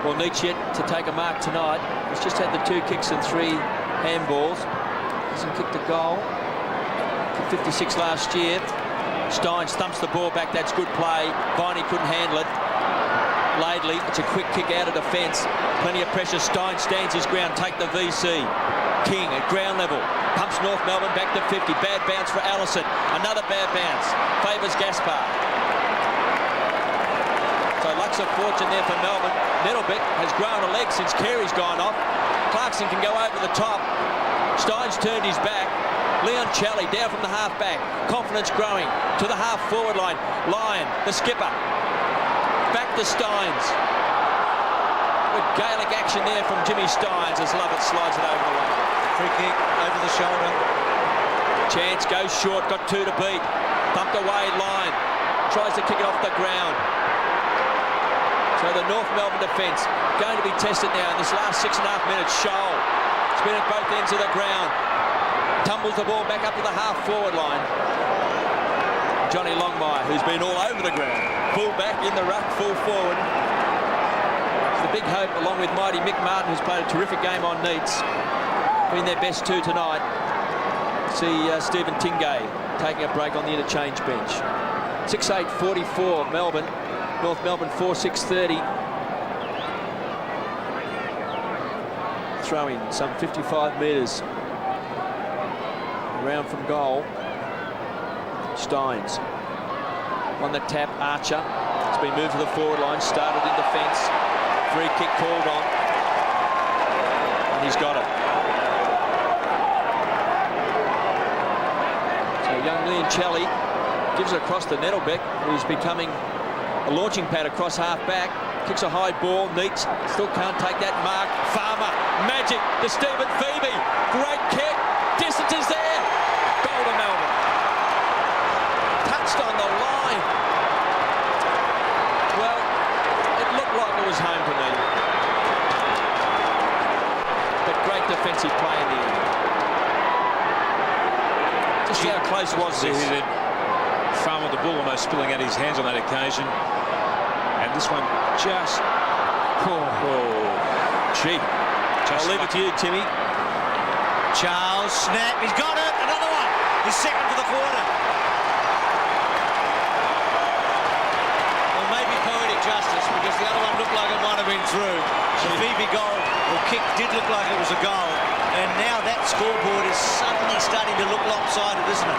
Well, Neats yet to take a mark tonight. He's just had the 2 kicks and 3 handballs. Hasn't kicked a goal. Kicked 56 last year. Stein stumps the ball back. That's good play. Viney couldn't handle it. Laidley, it's a quick kick out of defence. Plenty of pressure. Stein stands his ground. Take the VC. King at ground level. Pumps North Melbourne back to 50. Bad bounce for Allison. Another bad bounce. Favours Gaspar. So lucks of fortune there for Melbourne. Nettlebeck has grown a leg since Carey's gone off. Clarkson can go over the top. Stein's turned his back. Leon Challey down from the half-back. Confidence growing to the half-forward line. Lyon, the skipper. Back to Steins. With Gaelic action there from Jimmy Steins as Lovett slides it over the line. Free kick over the shoulder. Chance goes short, got 2 to beat. Thumped away, Lyon. Tries to kick it off the ground. So the North Melbourne defence going to be tested now in this last 6.5 minutes. Shoal. It's been at both ends of the ground. Tumbles the ball back up to the half-forward line. Johnny Longmire, who's been all over the ground. Full back in the ruck, full forward. It's the big hope, along with mighty Mick Martin, who's played a terrific game on Neats. Been their best 2 tonight. See Stephen Tingay taking a break on the interchange bench. 6-8-44 Melbourne. North Melbourne 4-6-30. Throwing some 55 metres around from goal. Steins. On the tap, Archer. It's been moved to the forward line, started in defence. Free kick called on. And he's got it. So young Leon Challey gives it across to Nettlebeck, who's becoming a launching pad across half-back. Kicks a high ball. Neats still can't take that mark. Farmer. Magic to Stephen Phoebe. Great kick. Distance is there. Goal to Melbourne. Touched on the line. Well, it looked like it was home to me. But great defensive play in the end. Just how close was this? Farmer the ball almost spilling out his hands on that occasion. And this one just... Gee. I'll leave it to you, Timmy. Charles, snap, he's got it, another one. His second for the quarter. Well, maybe poetic justice, because the other one looked like it might have been through. The Phoebe goal, or kick, did look like it was a goal. And now that scoreboard is suddenly starting to look lopsided, isn't it?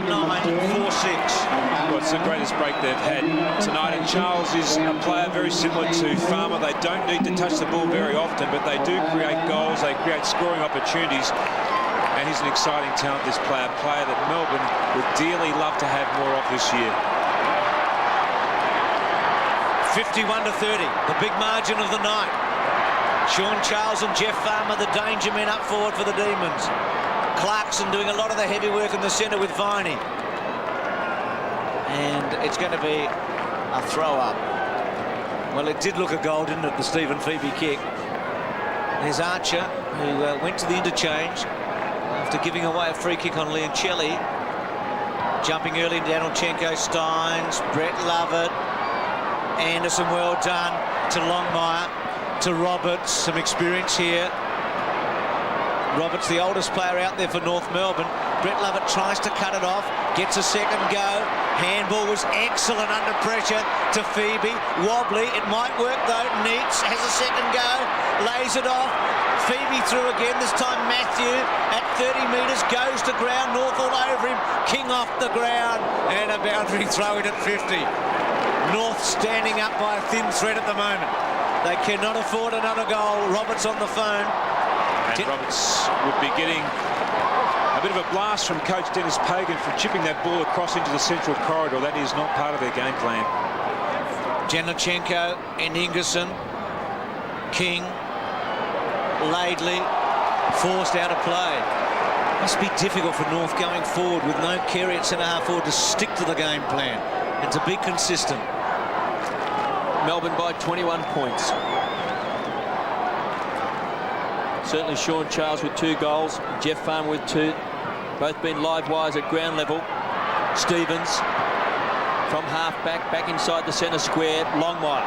7-9, 4-6. Well, it's the greatest break they've had tonight, and Charles is a player very similar to Farmer. They don't need to touch the ball very often, but they do create goals, they create scoring opportunities, and he's an exciting talent, this player that Melbourne would dearly love to have more of this year. 51-30, the big margin of the night. Sean Charles and Jeff Farmer, the danger men up forward for the Demons. Clarkson doing a lot of the heavy work in the centre with Viney. And it's going to be a throw-up. Well, it did look a goal, didn't it, the Stephen Phoebe kick. There's Archer, who went to the interchange after giving away a free kick on Leon Challey. Jumping early, Danilchenko, Steins, Brett Lovett, Anderson, well done, to Longmire, to Roberts, some experience here. Roberts, the oldest player out there for North Melbourne. Brett Lovett tries to cut it off, gets a second go. Handball was excellent under pressure to Phoebe. Wobbly, it might work though. Neats has a second go, lays it off. Phoebe through again, this time Matthew at 30 metres, goes to ground, North all over him. King off the ground, and a boundary throw in at 50. North standing up by a thin thread at the moment. They cannot afford another goal. Roberts on the phone. And Roberts would be getting a bit of a blast from coach Dennis Pagan for chipping that ball across into the central corridor. That is not part of their game plan. Janachenko and Ingerson. King. Laidley. Forced out of play. Must be difficult for North going forward with no Carey at centre-half forward to stick to the game plan and to be consistent. Melbourne by 21 points. Certainly Sean Charles with 2 goals, Jeff Farmer with 2. Both been live wires at ground level. Stevens from half-back, back inside the centre square. Longmire.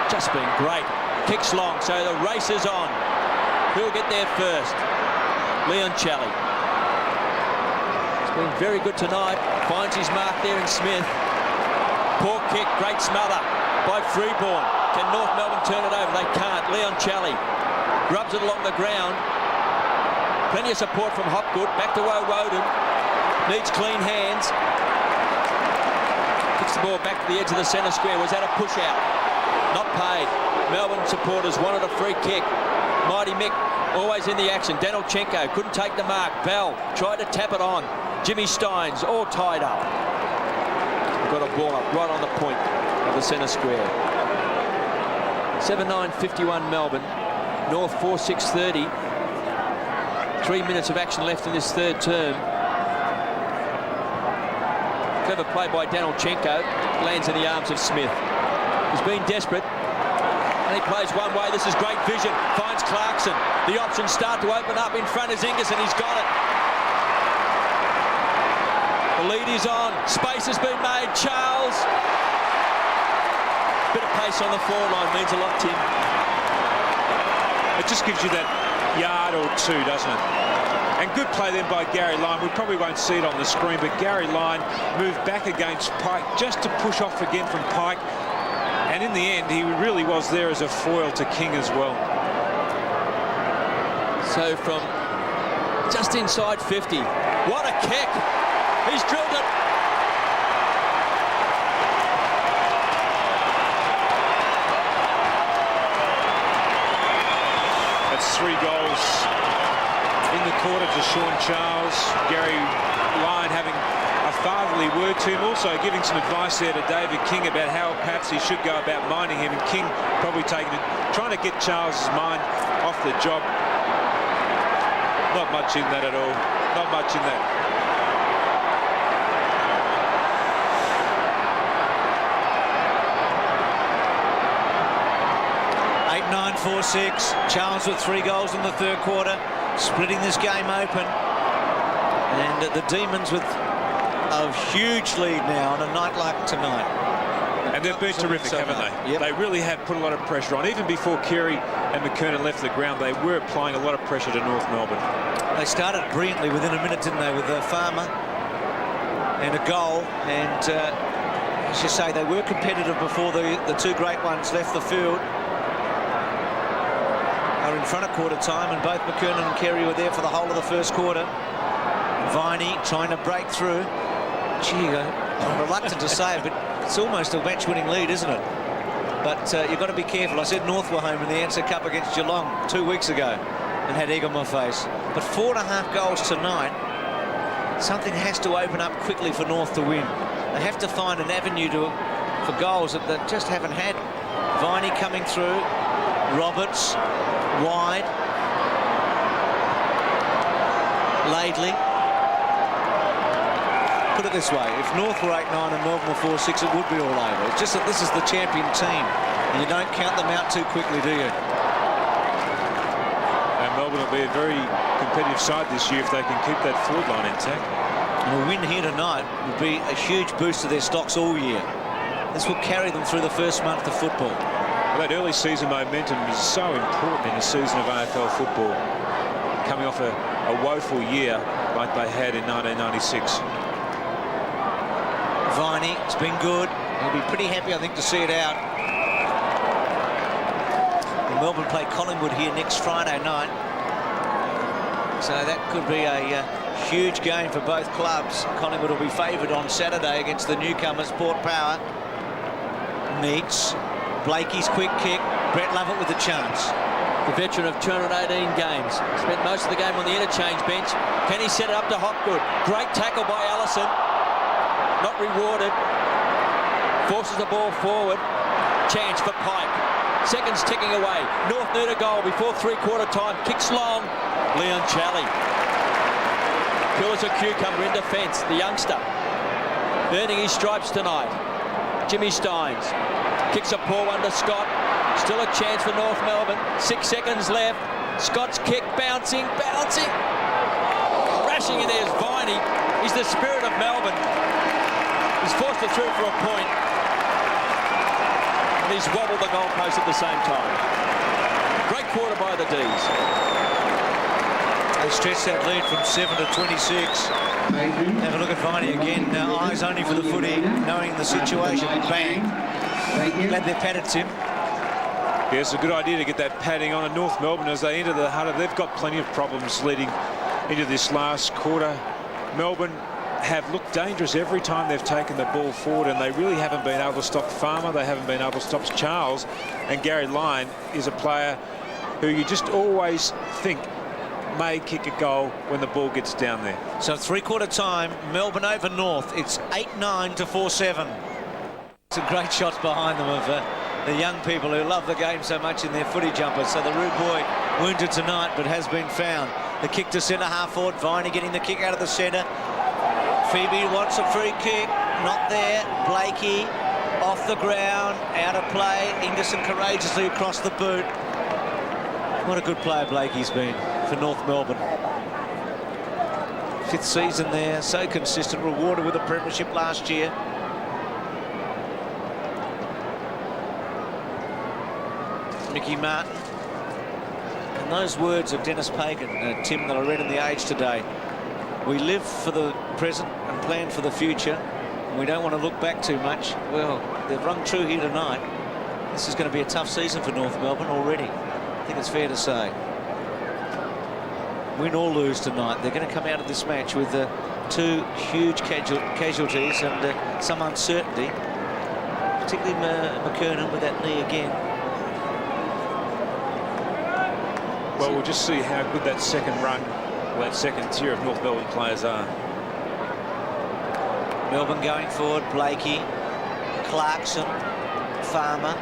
Just been great. Kicks long, so the race is on. Who'll get there first? Leon Challey. It's been very good tonight. Finds his mark there in Smith. Poor kick, great smother by Freeborn. Can North Melbourne turn it over? They can't. Leon Challey rubs it along the ground. Plenty of support from Hopgood. Back to Woden. Needs clean hands. Kicks the ball back to the edge of the centre square. Was that a push out? Not paid. Melbourne supporters wanted a free kick. Mighty Mick always in the action. Danilchenko couldn't take the mark. Bell tried to tap it on. Jimmy Steins all tied up. Got a ball up right on the point of the centre square. 7:09:51 Melbourne. North 4:6:30. 3 minutes of action left in this third term. Clever play by Danilchenko. Lands in the arms of Smith. He's been desperate. And he plays one way. This is great vision. Finds Clarkson. The options start to open up. In front is Ingerson. He's got it. The lead is on. Space has been made. Charles. Bit of pace on the forward line means a lot, Tim. It just gives you that yard or two, doesn't it? And good play then by Gary Lyon. We probably won't see it on the screen, but Gary Lyon moved back against Pike just to push off again from Pike. And in the end, he really was there as a foil to King as well. So from just inside 50. What a kick. He's drilled it. That's 3 goals in the quarter to Sean Charles. Gary Lyon having a fatherly word to him, also giving some advice there to David King about how perhaps he should go about minding him, and King probably taking it, trying to get Charles's mind off the job. Not much in that at all. Not much in that. Eight, 9, 4, 6. Charles with 3 goals in the third quarter, splitting this game open. And the Demons with a huge lead now on a night like tonight. And they've been terrific, haven't they? Yep. They really have put a lot of pressure on. Even before Carey and McKernan left the ground, they were applying a lot of pressure to North Melbourne. They started brilliantly within a minute, didn't they, with a Farmer and a goal. And as you say, they were competitive before the 2 great ones left the field. They were in front at quarter time, and both McKernan and Carey were there for the whole of the first quarter. Viney trying to break through. Gee, I'm reluctant to say it, but it's almost a match-winning lead, isn't it? But you've got to be careful. I said North were home in the Answer Cup against Geelong 2 weeks ago and had egg on my face. But 4.5 goals tonight. Something has to open up quickly for North to win. They have to find an avenue for goals that they just haven't had. Viney coming through. Roberts wide. Laidley. Put it this way, if North were 8-9 and Melbourne were 4-6, it would be all over. It's just that this is the champion team, and you don't count them out too quickly, do you? And Melbourne will be a very competitive side this year if they can keep that forward line intact. And a win here tonight would be a huge boost to their stocks all year. This will carry them through the first month of football. Well, that early season momentum is so important in a season of AFL football, coming off a woeful year like they had in 1996. Viney, it's been good. He'll be pretty happy, I think, to see it out. And Melbourne play Collingwood here next Friday night. So that could be a huge game for both clubs. Collingwood will be favoured on Saturday against the newcomers, Port Power. Neats. Blakey's quick kick. Brett Lovett with the chance. The veteran of 218 games. Spent most of the game on the interchange bench. Can he set it up to Hopgood? Great tackle by Allison. Not rewarded. Forces the ball forward. Chance for Pike. Seconds ticking away. North need a goal before three-quarter time. Kicks long. Leon Challey. Cool as a cucumber in defence. The youngster. Earning his stripes tonight. Jimmy Steins. Kicks a poor one to Scott. Still a chance for North Melbourne. 6 seconds left. Scott's kick bouncing. Crashing in there is Viney. He's the spirit of Melbourne. He's forced it through for a point. And he's wobbled the goalpost at the same time. Great quarter by the D's. They stretched that lead from 7 to 26. Have a look at Viney again. Eyes only for the footy, knowing the situation. Bang. Glad they've padded Tim. Yeah, it's a good idea to get that padding on. And North Melbourne, as they enter the huddle, they've got plenty of problems leading into this last quarter. Melbourne have looked dangerous every time they've taken the ball forward, and they really haven't been able to stop Farmer. They haven't been able to stop Charles. And Gary Lyon is a player who you just always think may kick a goal when the ball gets down there. So three-quarter time, Melbourne over North. It's 8-9 to 4-7. Some great shots behind them of the young people who love the game so much in their footy jumpers. So the rude boy wounded tonight, but has been found. The kick to centre half forward. Viney getting the kick out of the centre. Phoebe wants a free kick. Not there. Blakey off the ground. Out of play. Ingerson courageously across the boot. What a good player Blakey's been for North Melbourne. 5th season there. So consistent. Rewarded with a premiership last year. Mickey Martin. And those words of Dennis Pagan, Tim, that I read in The Age today. We live for the present and plan for the future. And we don't want to look back too much. Well, they've rung true here tonight. This is going to be a tough season for North Melbourne already. I think it's fair to say. Win or lose tonight, they're going to come out of this match with 2 huge casualties and some uncertainty. Particularly McKernan with that knee again. Well, we'll just see how good that second run, or that second tier of North Melbourne players are. Melbourne going forward. Blakey, Clarkson, Farmer,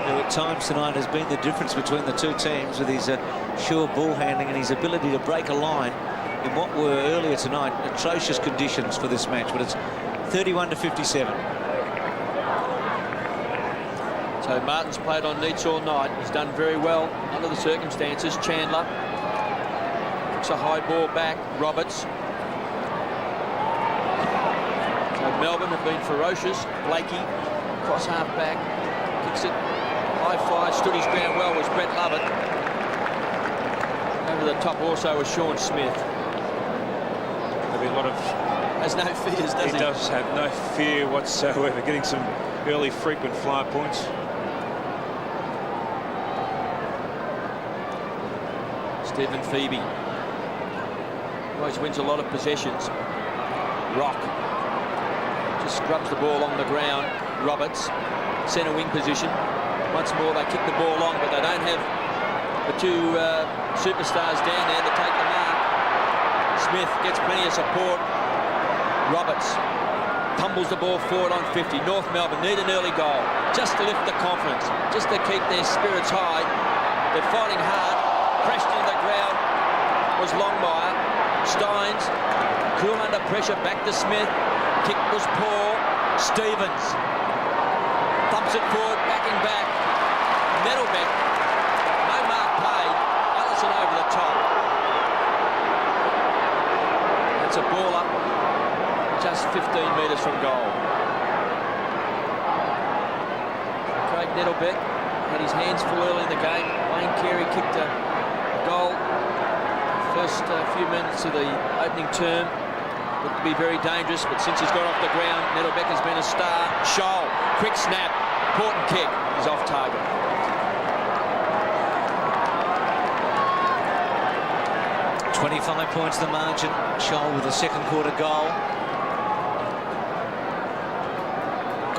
who at times tonight has been the difference between the two teams with his sure ball handling and his ability to break a line in what were earlier tonight atrocious conditions for this match. But it's 31 to 57. So Martin's played on Neats all night. He's done very well under the circumstances. Chandler kicks a high ball back. Roberts. So Melbourne have been ferocious. Blakey, cross half back, kicks it high fly. Stood his ground well was Brett Lovett. Over the top also was Sean Smith. There'll be a lot of... Has no fears, does he? He does have no fear whatsoever. Getting some early frequent fly points. Stephen Phoebe always wins a lot of possessions. Rock just scrubs the ball on the ground. Roberts, centre wing position. Once more they kick the ball long, but they don't have the 2 superstars down there to take the mark. Smith gets plenty of support. Roberts tumbles the ball forward on 50. North Melbourne need an early goal just to lift the confidence, just to keep their spirits high. They're fighting hard. Crashed into the ground was Longmire. Steins, cool under pressure, back to Smith. Kick was poor. Stevens thumps it forward, backing back. Nettlebeck, no mark paid. Allison over the top. That's a ball up, just 15 metres from goal. Craig Nettlebeck had his hands full early in the game. Wayne Carey kicked a goal. First few minutes of the opening term looked to be very dangerous, but since he's got off the ground, Nettlebeck has been a star. Scholl, quick snap, important kick, he's off target. $25 points the margin. Scholl with a second quarter goal.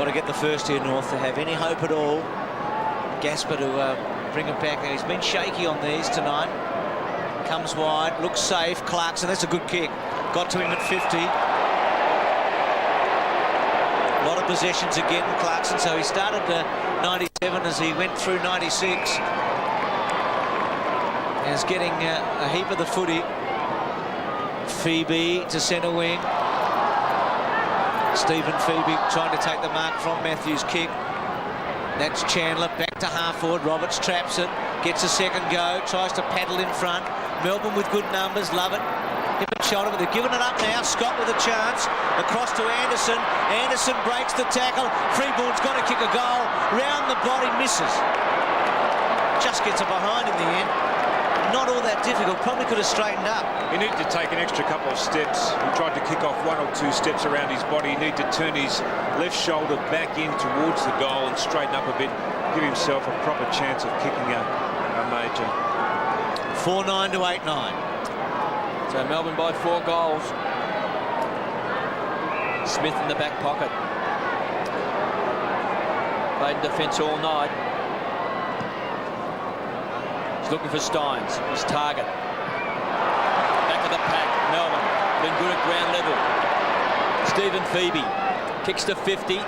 Got to get the first here, North, to have any hope at all. Gasper to bring it back. He's been shaky on these tonight. Comes wide, looks safe. Clarkson, that's a good kick. Got to him at 50. A lot of possessions again, Clarkson. So he started 97 as he went through 96. Is getting a heap of the footy. Phoebe to centre wing. Stephen Phoebe trying to take the mark from Matthews' kick. That's Chandler back to half forward. Roberts traps it, gets a second go, tries to paddle in front. Melbourne with good numbers, love it. Hip and shoulder, but they're giving it up now. Scott with a chance. Across to Anderson. Anderson breaks the tackle. Freeborn's got to kick a goal. Round the body, misses. Just gets it behind in the end. Not all that difficult. Probably could have straightened up. He needed to take an extra couple of steps. He tried to kick off 1 or 2 steps around his body. He needed to turn his left shoulder back in towards the goal and straighten up a bit. Give himself a proper chance of kicking a major. 4-9 to 8-9. So Melbourne by 4 goals. Smith in the back pocket. Played in defence all night. Looking for Steins, his target. Back of the pack, Melbourne, been good at ground level. Stephen Phoebe, kicks to 50.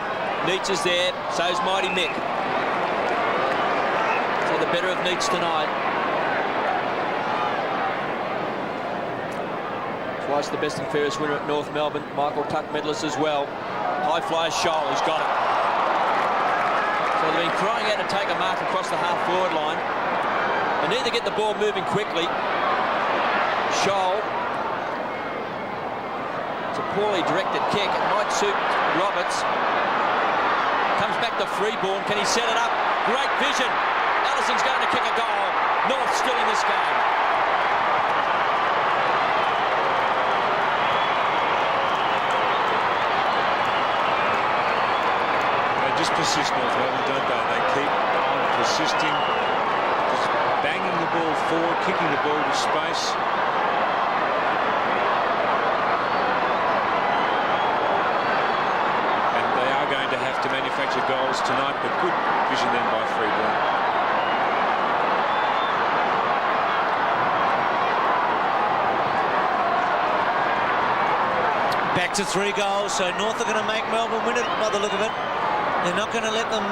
Neitz is there, so's Mighty Mick. So the better of Neitz tonight. Twice the best and fairest winner at North Melbourne. Michael Tuck medalist as well. High flyer Scholl, he's got it. So they've been crying out to take a mark across the half-forward line. They need to get the ball moving quickly. Scholl. It's a poorly directed kick. It might suit Roberts. Comes back to Freeborn. Can he set it up? Great vision. Allison's going to kick a goal. North still in this game. They just persist, North Melbourne, don't they? They keep on persisting. Banging the ball forward, kicking the ball to space. And they are going to have to manufacture goals tonight, but good vision then by Freeborn. Back to 3 goals, so North are going to make Melbourne win it by the look of it. They're not going to let them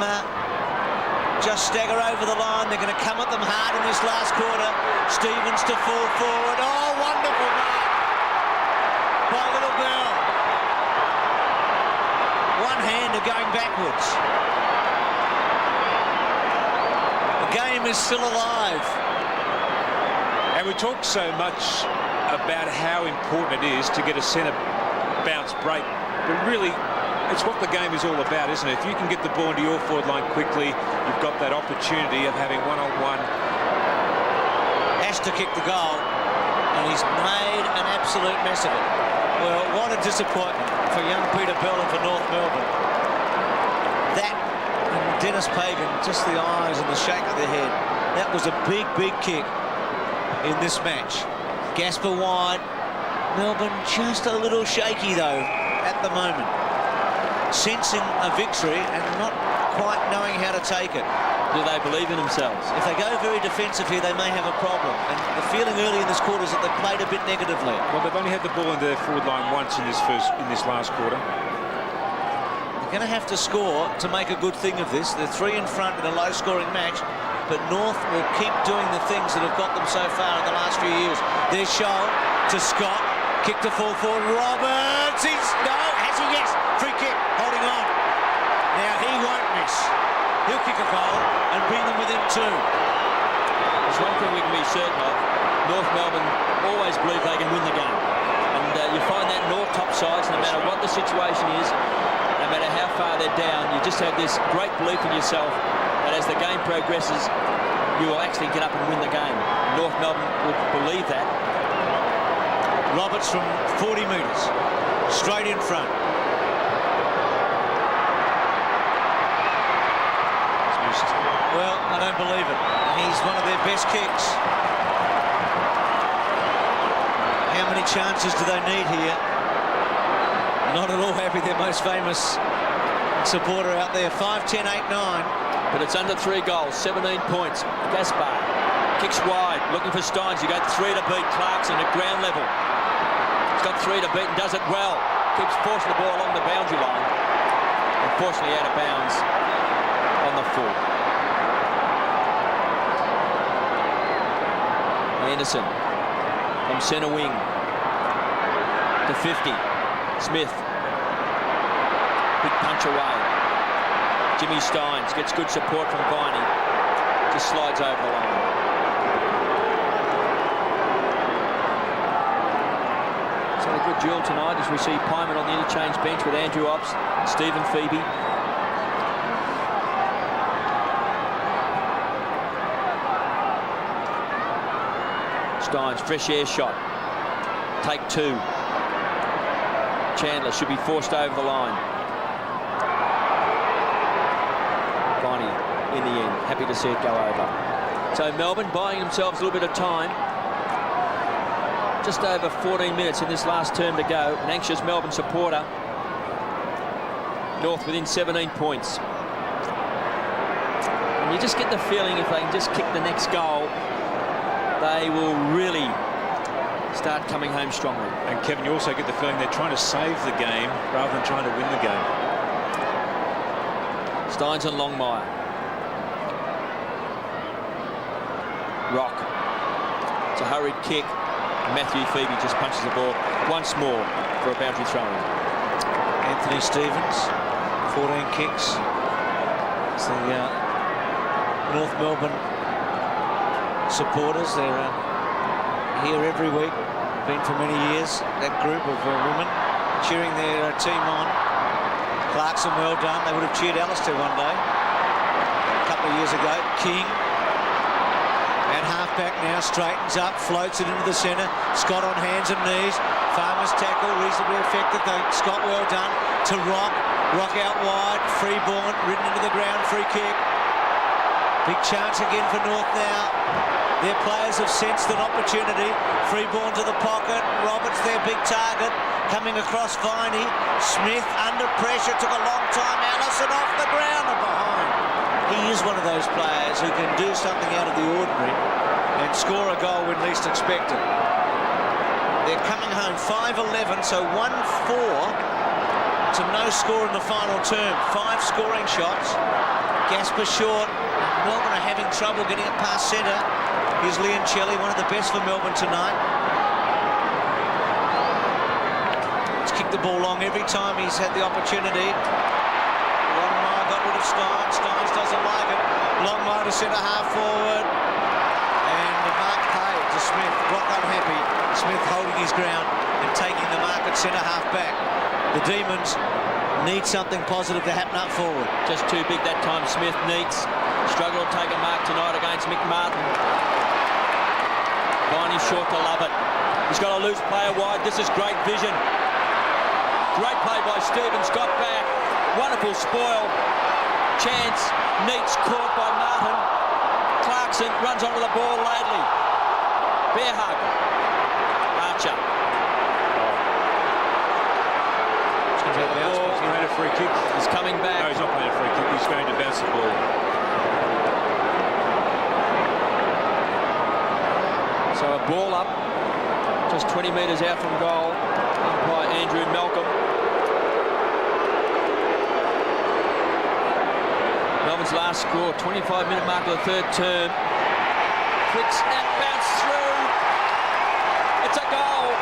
just stagger over the line. They're going to come at them hard in this last quarter. Stevens to fall forward. Oh, wonderful mark by Little Bell. One-hander going backwards. The game is still alive. And we talk so much about how important it is to get a centre bounce break, but really it's what the game is all about, isn't it? If you can get the ball into your forward line quickly, you've got that opportunity of having one-on-one. Has to kick the goal, and he's made an absolute mess of it. Well, what a disappointment for young Peter Bell and for North Melbourne. That and Dennis Pagan, just the eyes and the shake of the head. That was a big, big kick in this match. Gasper wide. Melbourne just a little shaky, though, at the moment. Sensing a victory and not quite knowing how to take it. Do they believe in themselves? If they go very defensive here, they may have a problem. And the feeling early in this quarter is that they played a bit negatively. Well, they've only had the ball into their forward line once in this last quarter. They're going to have to score to make a good thing of this. They're 3 in front in a low-scoring match, but North will keep doing the things that have got them so far in the last few years. There's Scholl to Scott. Kick to fall forward. Roberts. Has he? Yes. Free kick. Holding on. Now he won't miss. He'll kick a goal and bring them within 2. There's one thing we can be certain of. North Melbourne always believe they can win the game. And you find that in all top sides, no matter what the situation is, no matter how far they're down, you just have this great belief in yourself that as the game progresses, you will actually get up and win the game. North Melbourne will believe that. Roberts from 40 metres, straight in front. Well, I don't believe it. He's one of their best kicks. How many chances do they need here? Not at all happy. Their most famous supporter out there. 5-10, 8-9. But it's under 3 goals, 17 points. Gaspar kicks wide, looking for Steins. You got 3 to beat Clarkson at ground level. He's got 3 to beat and does it well. Keeps forcing the ball along the boundary line. Unfortunately out of bounds on the full. Anderson from centre wing to 50. Smith. Big punch away. Jimmy Steins gets good support from Viney. Just slides over the line. So a good duel tonight as we see Pyman on the interchange bench with Andrew Ops, Stephen Phoebe. Steins, fresh air shot. Take 2. Chandler should be forced over the line. Viney in the end, happy to see it go over. So Melbourne buying themselves a little bit of time. Just over 14 minutes in this last term to go. An anxious Melbourne supporter. North within 17 points. And you just get the feeling if they can just kick the next goal, they will really start coming home strongly. And Kevin, you also get the feeling they're trying to save the game rather than trying to win the game. Steins and Longmire. Rock. It's a hurried kick. Matthew Phoebe just punches the ball once more for a boundary throw-in. Anthony Stevens, 14 kicks. It's the North Melbourne supporters. They're here every week, been for many years. That group of women cheering their team on. Clarkson, well done. They would have cheered Alistair one day, a couple of years ago. King at halfback now, straightens up, floats it into the centre. Scott on hands and knees. Farmer's tackle reasonably effective though. Scott, well done. To Rock. Rock out wide. Freeborn ridden into the ground. Free kick. Big chance again for North now. Their players have sensed an opportunity. Freeborn to the pocket. Roberts, their big target. Coming across Viney. Smith under pressure. Took a long time. Allison off the ground and behind. He is one of those players who can do something out of the ordinary and score a goal when least expected. They're coming home 5-11, so 1-4 to no score in the final term. 5 scoring shots. Gaspar short. Melbourne are having trouble getting it past centre. Here's Leoncelli, one of the best for Melbourne tonight. He's kicked the ball long every time he's had the opportunity. Longmire got rid of Steins. Steins doesn't like it. Longmire to centre half forward. And the mark paid to Smith. Rock unhappy. Smith holding his ground and taking the mark at centre half back. The Demons need something positive to happen up forward. Just too big that time. Smith needs. Struggle to take a mark tonight against Mick Martin. Viney short to love it. He's got a loose player wide. This is great vision. Great play by Stevens. Got back. Wonderful spoil. Chance. Neats caught by Martin. Clarkson runs onto the ball. Laidley. Bear hug. Archer. He's made a free kick. He's coming back. No, he's not made a free kick. He's going to bounce the ball. So a ball up, just 20 metres out from goal, by Andrew Malcolm. Melbourne's last score, 25-minute mark of the third term. Quick snap, bounce through. It's a goal.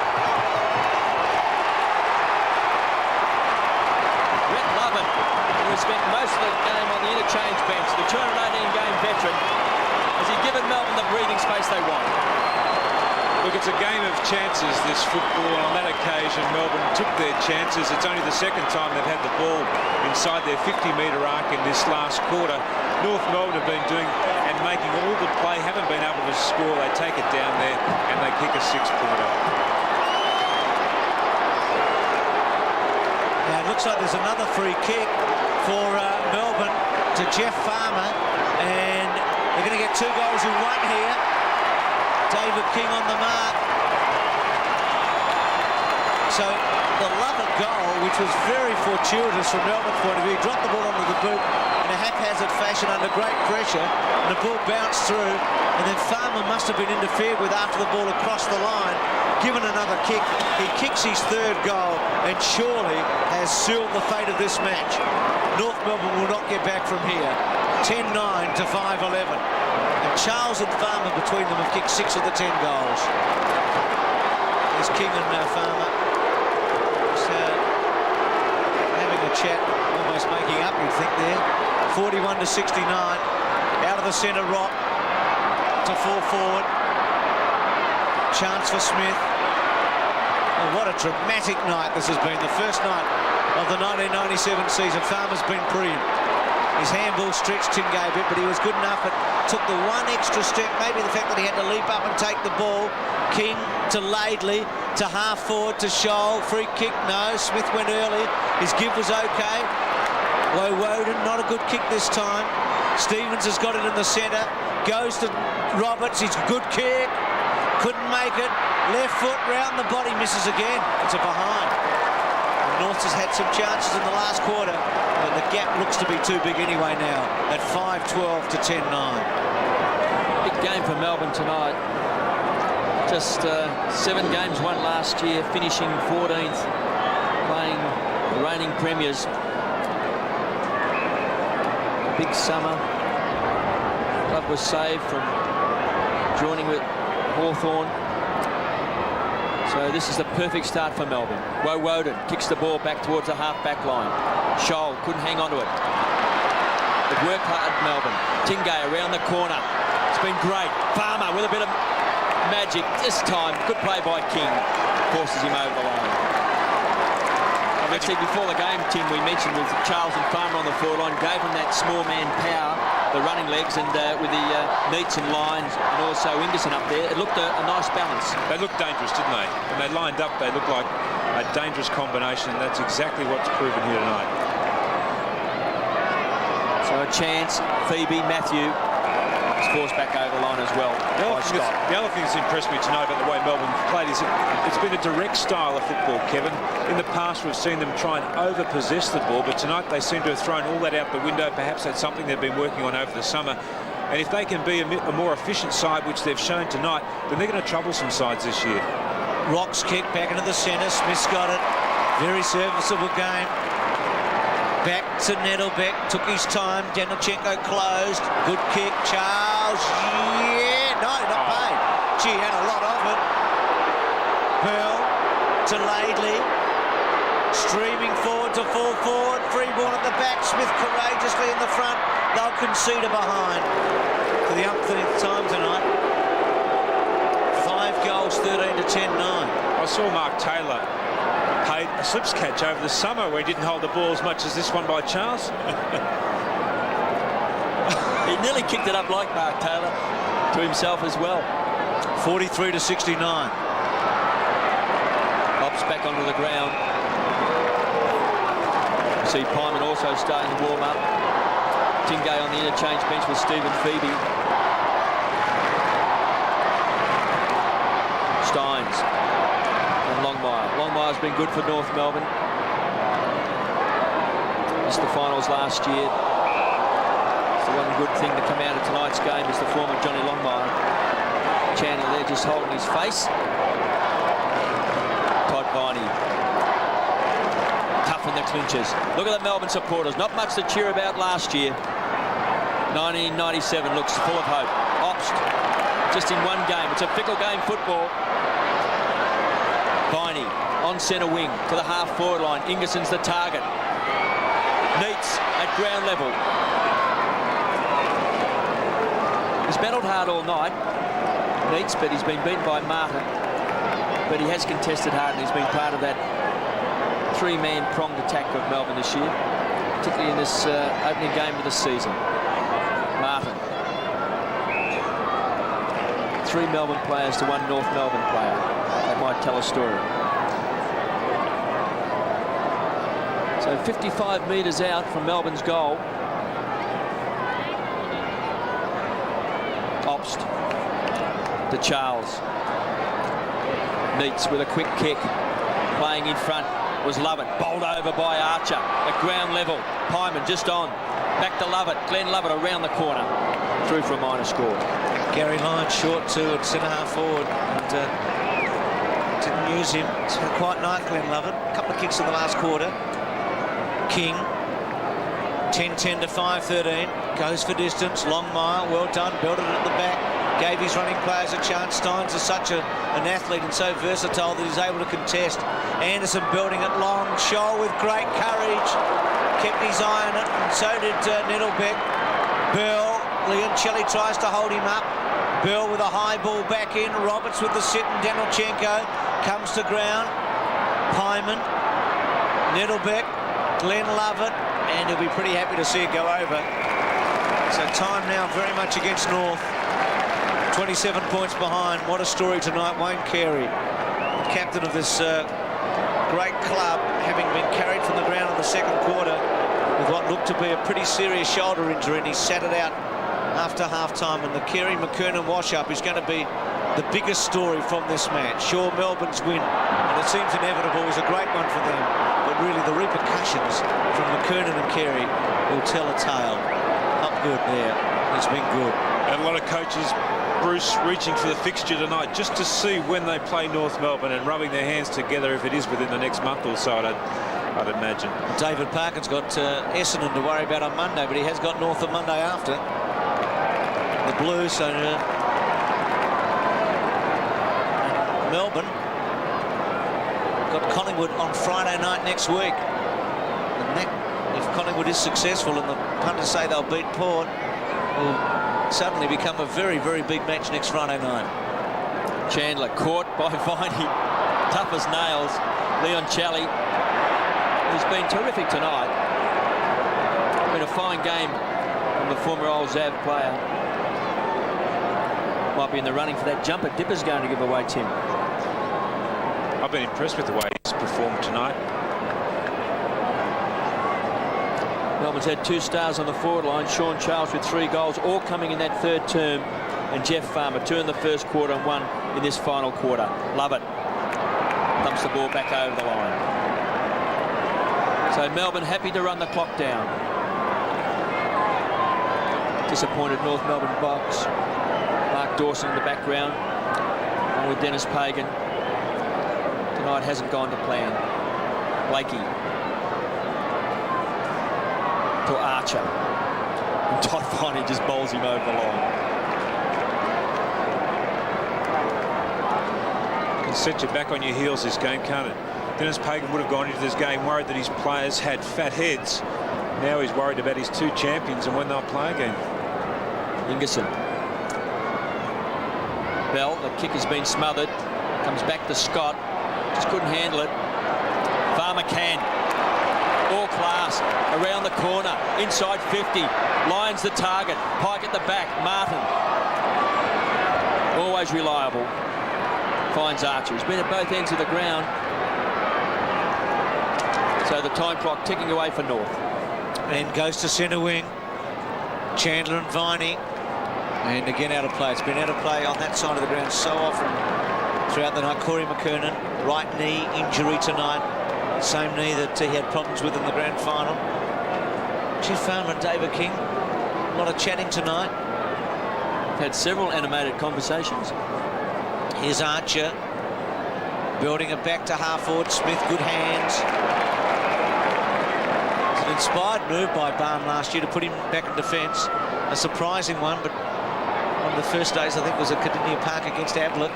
Brett Lovett, who has spent most of the game on the interchange bench, the 218-game veteran, has he given Melbourne the breathing space they want? Look, it's a game of chances, this football, and on that occasion Melbourne took their chances. It's only the second time they've had the ball inside their 50-metre arc in this last quarter. North Melbourne have been doing and making all the play, haven't been able to score. They take it down there and they kick a 6-pointer. Now it looks like there's another free kick for Melbourne to Jeff Farmer, and they're going to get 2 goals in 1 here. David King on the mark. So the Lovett goal, which was very fortuitous from Melbourne's point of view, dropped the ball onto the boot in a haphazard fashion under great pressure, and the ball bounced through, and then Farmer must have been interfered with after the ball across the line, given another kick. He kicks his third goal and surely has sealed the fate of this match. North Melbourne will not get back from here. 10-9 to 5-11. And Charles and Farmer between them have kicked 6 of the 10 goals. There's King and Farmer. Just, having a chat, almost making up, you'd think there. 41 to 69. Out of the centre, Rock to full forward. Chance for Smith. Oh, what a dramatic night this has been. The first night of the 1997 season. Farmer's been brilliant. His handball stretched Tingay a bit, but he was good enough. It took the one extra step, maybe the fact that he had to leap up and take the ball. King to Laidley, to half forward to Scholl. Free kick, no. Smith went early. His give was okay. Woden, not a good kick this time. Stevens has got it in the centre. Goes to Roberts. He's a good kick. Couldn't make it. Left foot round the body, misses again. It's a behind. North has had some chances in the last quarter, but the gap looks to be too big anyway now at 5-12 to 10-9. Big game for Melbourne tonight. Just 7 games won last year, finishing 14th, playing the reigning premiers. Big summer. Club was saved from joining with Hawthorn. So this is the perfect start for Melbourne. Woden kicks the ball back towards the half-back line. Scholl couldn't hang on to it. It worked hard, Melbourne. Tingay around the corner. It's been great. Farmer with a bit of magic this time. Good play by King. Forces him over the line. Actually, before the game, Tim, we mentioned with Charles and Farmer on the forward line, gave him that small man power, the running legs, and with the Neats and Lyons and also Ingerson up there, it looked a nice balance. They looked dangerous, didn't they? When they lined up, they looked like a dangerous combination, and that's exactly what's proven here tonight. So a chance, Phoebe, Matthew is forced back over the line as well. The other thing that's impressed me tonight about the way Melbourne played is it's been a direct style of football, Kevin. In the past, we've seen them try and over-possess the ball, but tonight they seem to have thrown all that out the window. Perhaps that's something they've been working on over the summer. And if they can be a more efficient side, which they've shown tonight, then they're going to trouble some sides this year. Rock's kick back into the centre. Smith's got it. Very serviceable game. Back to Nettlebeck. Took his time. Janilchenko closed. Good kick. Charles. Yeah. No, not paid. Gee, had a lot of it. Pearl to Laidley. Streaming forward to full forward. Freeborn at the back. Smith courageously in the front. They'll concede a behind for the umpteenth time tonight. 5 goals, 13 to 10-9. I saw Mark Taylor paid a slips catch over the summer where he didn't hold the ball as much as this one by Charles. He nearly kicked it up like Mark Taylor to himself as well. 43 to 69. Hops back onto the ground. You see Pyman also starting to warm up. Tingay on the interchange bench with Stephen Phoebe. Steins and Longmire. Longmire's been good for North Melbourne. Missed the finals last year. So one good thing to come out of tonight's game is the form of Johnny Longmire. Chandler there just holding his face. Todd Viney. Tough in the clinches. Look at the Melbourne supporters. Not much to cheer about last year. 1997 looks full of hope. Obst, just in one game. It's a fickle game, football. Viney on centre wing to the half-forward line. Ingerson's the target. Neats at ground level. He's battled hard all night, Neats, but he's been beaten by Martin. But he has contested hard, and he's been part of that 3-man pronged attack of Melbourne this year, particularly in this opening game of the season. Martin. 3 Melbourne players to 1 North Melbourne player. That might tell a story. So 55 metres out from Melbourne's goal. Obst to Charles. Neats with a quick kick. Playing in front was Lovett, bowled over by Archer at ground level. Pyman just on, back to Lovett. Glenn Lovett around the corner, through for a minor score. Gary Lyons short too at centre half forward, and didn't use him quite nice. Glenn Lovett, a couple of kicks in the last quarter. King 10-10 to 5-13, goes for distance, long mile, well done, belted it at the back, gave his running players a chance. Steins is such an athlete and so versatile that he's able to contest. Anderson building it long, Scholl with great courage, kept his eye on it, and so did Nettlebeck. Bell, Leoncelli tries to hold him up. Bell with a high ball back in, Roberts with the sit, and Danilchenko comes to ground. Pyman, Nettlebeck, Glenn Lovett, and he'll be pretty happy to see it go over. So time now very much against North. 27 points behind. What a story tonight. Wayne Carey, captain of this great club, having been carried from the ground in the second quarter with what looked to be a pretty serious shoulder injury, and he sat it out after half-time. And the Carey-McKernan wash-up is going to be the biggest story from this match. Sure, Melbourne's win, and it seems inevitable, was a great one for them, but really the repercussions from McKernan and Carey will tell a tale. Up good there. It's been good. And a lot of coaches, Bruce, reaching for the fixture tonight just to see when they play North Melbourne and rubbing their hands together if it is within the next month or so, I'd imagine. David Parkin's got Essendon to worry about on Monday, but he has got North on Monday after. The Blues, so Melbourne got Collingwood on Friday night next week. And that, if Collingwood is successful and the punters say they'll beat Port, will suddenly become a very, very big match next Friday night. Chandler caught by Viney, tough as nails. Leoncelli, who's been terrific tonight. Been a fine game from the former Old Zav player. Might be in the running for that jumper. Dipper's going to give away, Tim. I've been impressed with the way he's performed tonight. Melbourne's had 2 stars on the forward line. Sean Charles with 3 goals, all coming in that third term. And Jeff Farmer, 2 in the first quarter and 1 in this final quarter. Love it. Dumps the ball back over the line. So Melbourne happy to run the clock down. Disappointed North Melbourne box. Mark Dawson in the background, along with Dennis Pagan. Tonight hasn't gone to plan. Blakey to Archer. And Todd Viney just bowls him over the line. Can set you back on your heels this game, can't it? Dennis Pagan would have gone into this game worried that his players had fat heads. Now he's worried about his 2 champions and when they'll play again. Ingerson. Bell, the kick has been smothered. Comes back to Scott. Just couldn't handle it. Farmer can. All class. Around the corner. Inside 50. Lyons the target. Pike at the back. Martin. Always reliable. Finds Archer. He's been at both ends of the ground. So the time clock ticking away for North. And goes to centre wing. Chandler and Viney. And again out of play. It's been out of play on that side of the ground so often throughout the night. Corey McKernan, right knee injury tonight. Same knee that he had problems with in the grand final. Jeff Farmer and David King, a lot of chatting tonight. Had several animated conversations. Here's Archer building it back to half forward. Smith, good hands. It's an inspired move by Barn last year to put him back in defence. A surprising one, but one of the first days I think was at Cardinia Park against Ablett.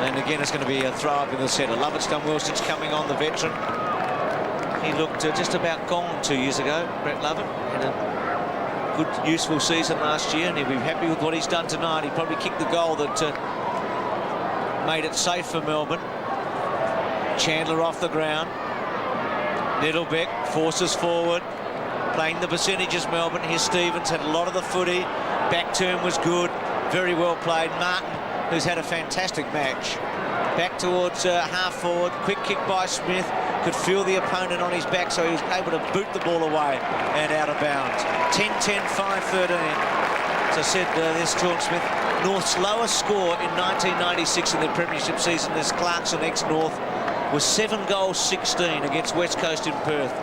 And again it's going to be a throw up in the centre. Lovett's done well since coming on, the veteran. He looked just about gone 2 years ago, Brett Lovett. Had a good useful season last year and he'll be happy with what he's done tonight. He probably kicked the goal that made it safe for Melbourne. Chandler off the ground. Nettlebeck forces forward. Playing the percentages, Melbourne. Here's Stevens, had a lot of the footy. Back turn was good. Very well played. Martin, who's had a fantastic match. Back towards half forward. Quick kick by Smith. Could feel the opponent on his back, so he was able to boot the ball away and out of bounds. 10-10, 5-13. As I said, there's Sean Smith. North's lowest score in 1996 in the premiership season. There's Clarkson ex-North. was 7 goals 16 against West Coast in Perth.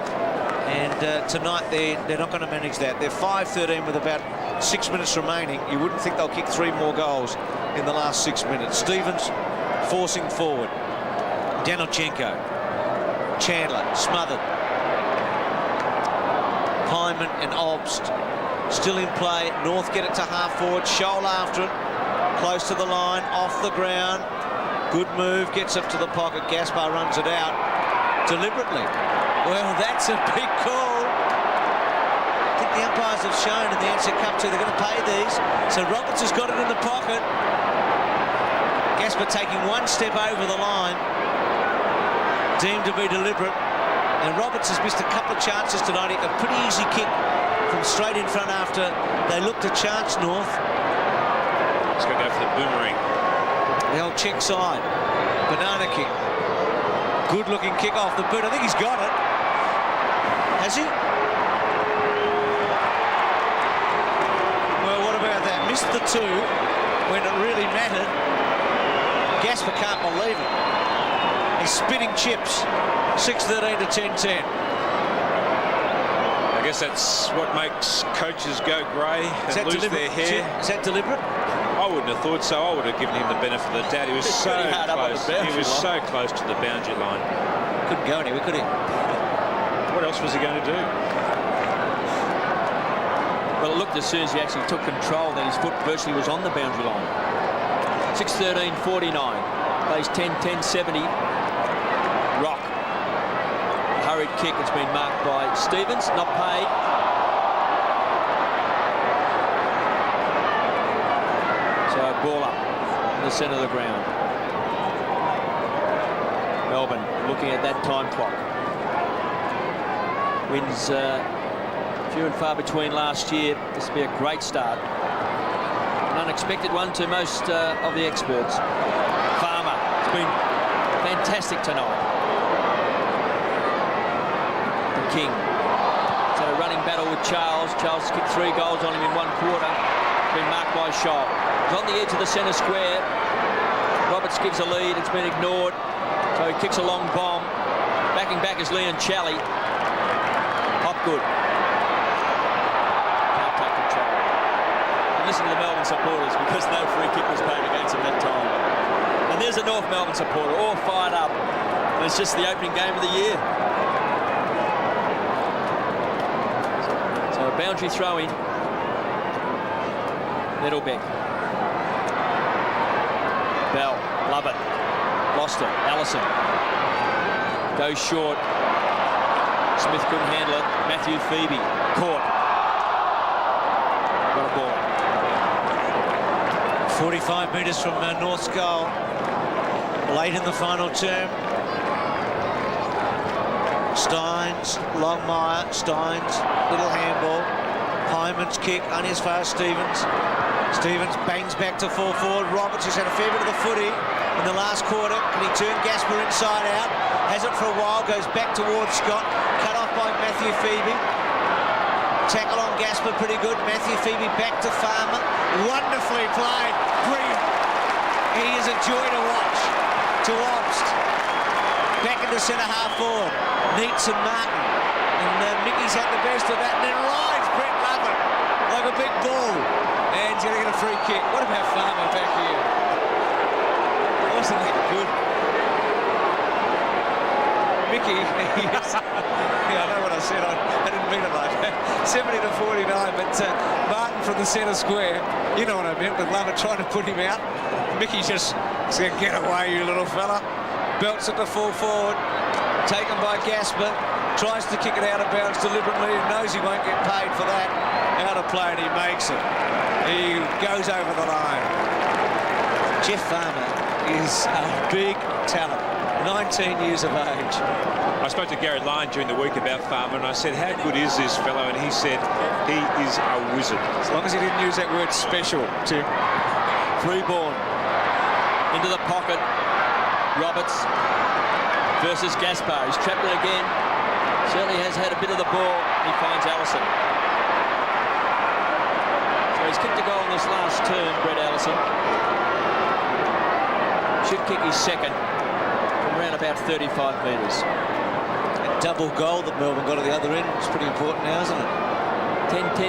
And tonight they're not going to manage that. They're 5-13 with about 6 minutes remaining. You wouldn't think they'll kick 3 more goals in the last 6 minutes. Stevens forcing forward. Danilchenko. Chandler smothered. Hyman and Obst still in play. North get it to half forward. Scholl after it. Close to the line. Off the ground. Good move. Gets up to the pocket. Gaspar runs it out deliberately. Well, that's a big call. I think the umpires have shown in the Ansett Cup 2 they're going to pay these. So Roberts has got it in the pocket. Gaspar taking 1 step over the line. Deemed to be deliberate. And Roberts has missed a couple of chances tonight. A pretty easy kick from straight in front after they looked to chance North. He's going to go for the boomerang. The old check side. Banana kick. Good looking kick off the boot. I think he's got it. Has he? Well, what about that? Missed the 2 when it really mattered. Gaspar can't believe it. He's spitting chips. 6-13 to 10-10. I guess that's what makes coaches go grey and lose their hair. Is that deliberate? I wouldn't have thought so. I would have given him the benefit of the doubt. He was so close. He was so close to the boundary line. Couldn't go anywhere, could he? What else was he going to do? Well, it looked as soon as he actually took control, then his foot virtually was on the boundary line. 6-13-49. Plays 10-10-70. Rock. Hurried kick. It's been marked by Stevens. Not paid. So ball up in the centre of the ground. Melbourne looking at that time clock. Wins few and far between last year. This will be a great start. An unexpected one to most of the experts. Farmer. It's been fantastic tonight. The King. He's had a running battle with Charles. Charles kicked 3 goals on him in 1 quarter. Been marked by Scholl. He's on the edge of the centre square. Roberts gives a lead. It's been ignored. So he kicks a long bomb. Backing back is Leon Challey. Hopgood. Can't take control. And listen to the Melbourne supporters because no free kick was paid against them that time. And there's a North Melbourne supporter all fired up. And it's just the opening game of the year. So a boundary throw in. Middlebeck. Bell. Love it. Lost it. Allison. Goes short. Smith couldn't handle it. Matthew Phoebe. Caught. Got a ball. 45 metres from North's goal. Late in the final term. Steins, Longmire, Steins, little handball. Hyman's kick, only as far as Stevens. Stevens bangs back to full forward. Roberts has had a fair bit of the footy in the last quarter. Can he turn Gaspar inside out? Has it for a while, goes back towards Scott. Cut off by Matthew Phoebe. Tackle on Gaspar, pretty good. Matthew Phoebe back to Farmer. Wonderfully played. Brilliant. He is a joy to watch. To Obst. Back into centre half forward. Neats and Martin. And Mickey's had the best of that. And then rides Brett Lovett like a big bull. And he's going to get a free kick. What about Farmer back here? Wasn't that good? Mickey, yeah, I know what I said. I didn't mean it like that. 70 to 49, but Martin from the centre square, you know what I meant, with Lovett trying to put him out. Mickey just said, get away, you little fella. Belts it to full forward, taken by Gaspar, tries to kick it out of bounds deliberately, and knows he won't get paid for that. Out of play, and he makes it. He goes over the line. Jeff Farmer is a big talent. 19 years of age. I spoke to Gary Lyon during the week about Farmer, and I said, how good is this fellow? And he said, he is a wizard. As long as he didn't use that word special, Tim. Freeborn into the pocket. Roberts versus Gaspar. He's trapped it again. Certainly has had a bit of the ball. He finds Allison. So he's kicked a goal in this last term, Brett Allison. Should kick his second. from around about 35 metres. A double goal that Melbourne got at the other end. It's pretty important now, isn't it?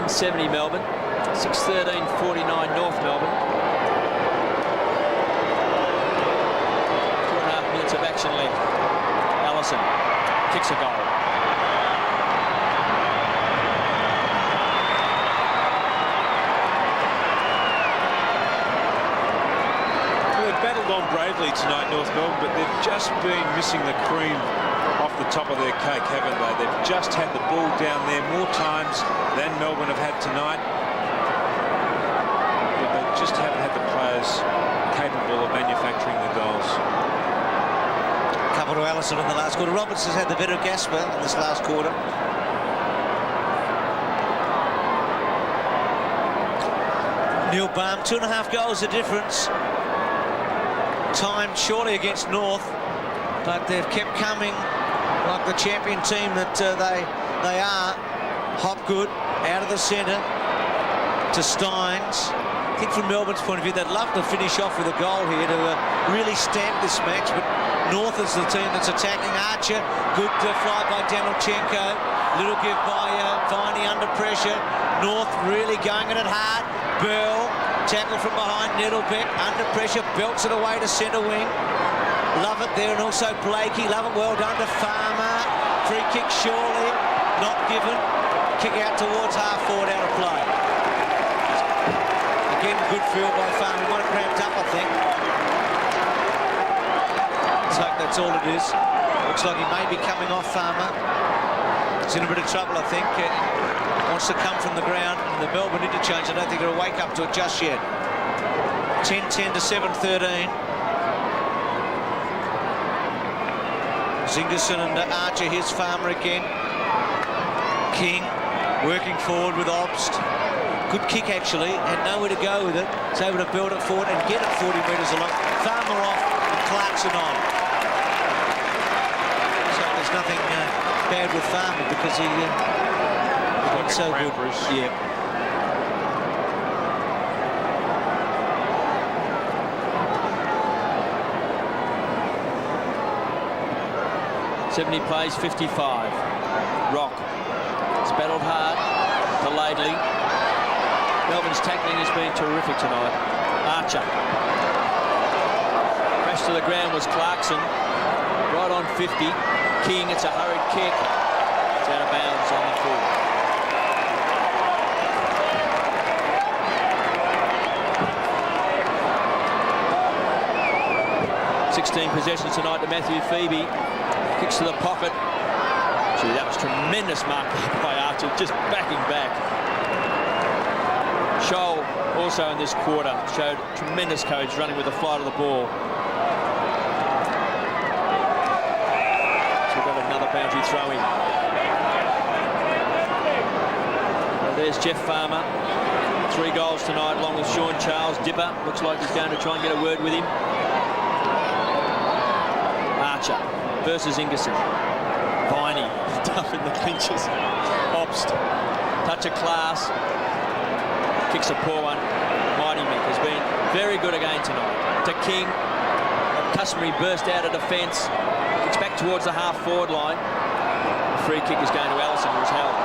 10-10-70 Melbourne. 6-13-49 North Melbourne. 2.5 minutes of action left. Allison kicks a goal. They've battled on bravely tonight, North Melbourne, but they've just been missing the cream off the top of their cake, haven't they? They've just had the ball down there more times than Melbourne have had tonight. But they just haven't had the players capable of manufacturing the goals. A couple to Allison in the last quarter. Roberts has had the better Gasper in this last quarter. Neil Baum, 2.5 goals a difference. Timed shortly against North, but they've kept coming like the champion team that they are. Hopgood out of the centre to Steins. I think from Melbourne's point of view, they'd love to finish off with a goal here to really stamp this match, but North is the team that's attacking. Archer, good fly by Danilchenko. Little give by Viney under pressure. North really going at it hard. Bell, tackle from behind. Nettlebeck under pressure, belts it away to centre wing. Love it there, and also Blakey. Love it, well done to Farmer. Free kick surely, not given. Kick out towards half forward, out of play. Again, good field by Farmer. He might have cramped up, I think. Let's hope that's all it is. Looks like he may be coming off, Farmer. He's in a bit of trouble, I think. Wants to come from the ground. And the Melbourne interchange, I don't think he'll wake up to it just yet. 10-10 to 7-13. Zingerson and Archer, here's Farmer again. King working forward with Obst. Good kick, actually. Had nowhere to go with it. He's able to build it forward and get it 40 metres along. Farmer off and Clarkson on. So there's nothing bad with Farmer because he got so good. Yeah. '70 plays 55. Rock. It's battled hard to Laidley. Melbourne's tackling has been terrific tonight. Archer. Crash to the ground was Clarkson. Right on 50. King, it's a hurried kick. It's out of bounds on the full. Possessions tonight to Matthew Phoebe. Kicks to the pocket. Gee, that was tremendous mark by Archer, just backing back. Scholl also in this quarter showed tremendous courage running with the flight of the ball. So we've got another boundary throw in. So there's Jeff Farmer. 3 goals tonight along with Sean Charles. Dipper looks like he's going to try and get a word with him. Archer versus Ingerson. Viney, tough in the clinches. Obst, touch of class. Kicks a poor one. Mighty Mick has been very good again tonight. To King, a customary burst out of defence. Kicks back towards the half-forward line. The free kick is going to Allison, who's held.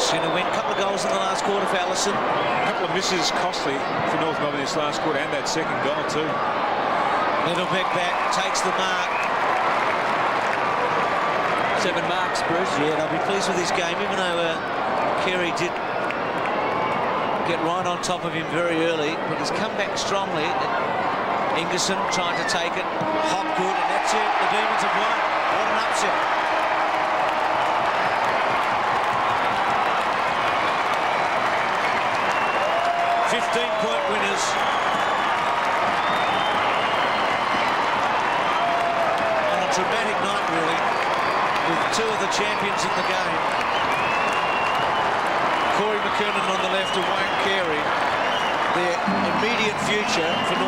Centre win, couple of goals in the last quarter for Allison. A couple of misses costly for North Melbourne this last quarter, and that second goal too. Nettlebeck back, takes the mark. 7 marks, Bruce. Yeah, they'll be pleased with this game, even though Carey did get right on top of him very early, but he's come back strongly. Ingerson trying to take it. Hopgood, and that's it. The Demons have won. What an upset. .5 winners. Dramatic night, really, with 2 of the champions in the game. Corey McKernan on the left and Wayne Carey. Their immediate future for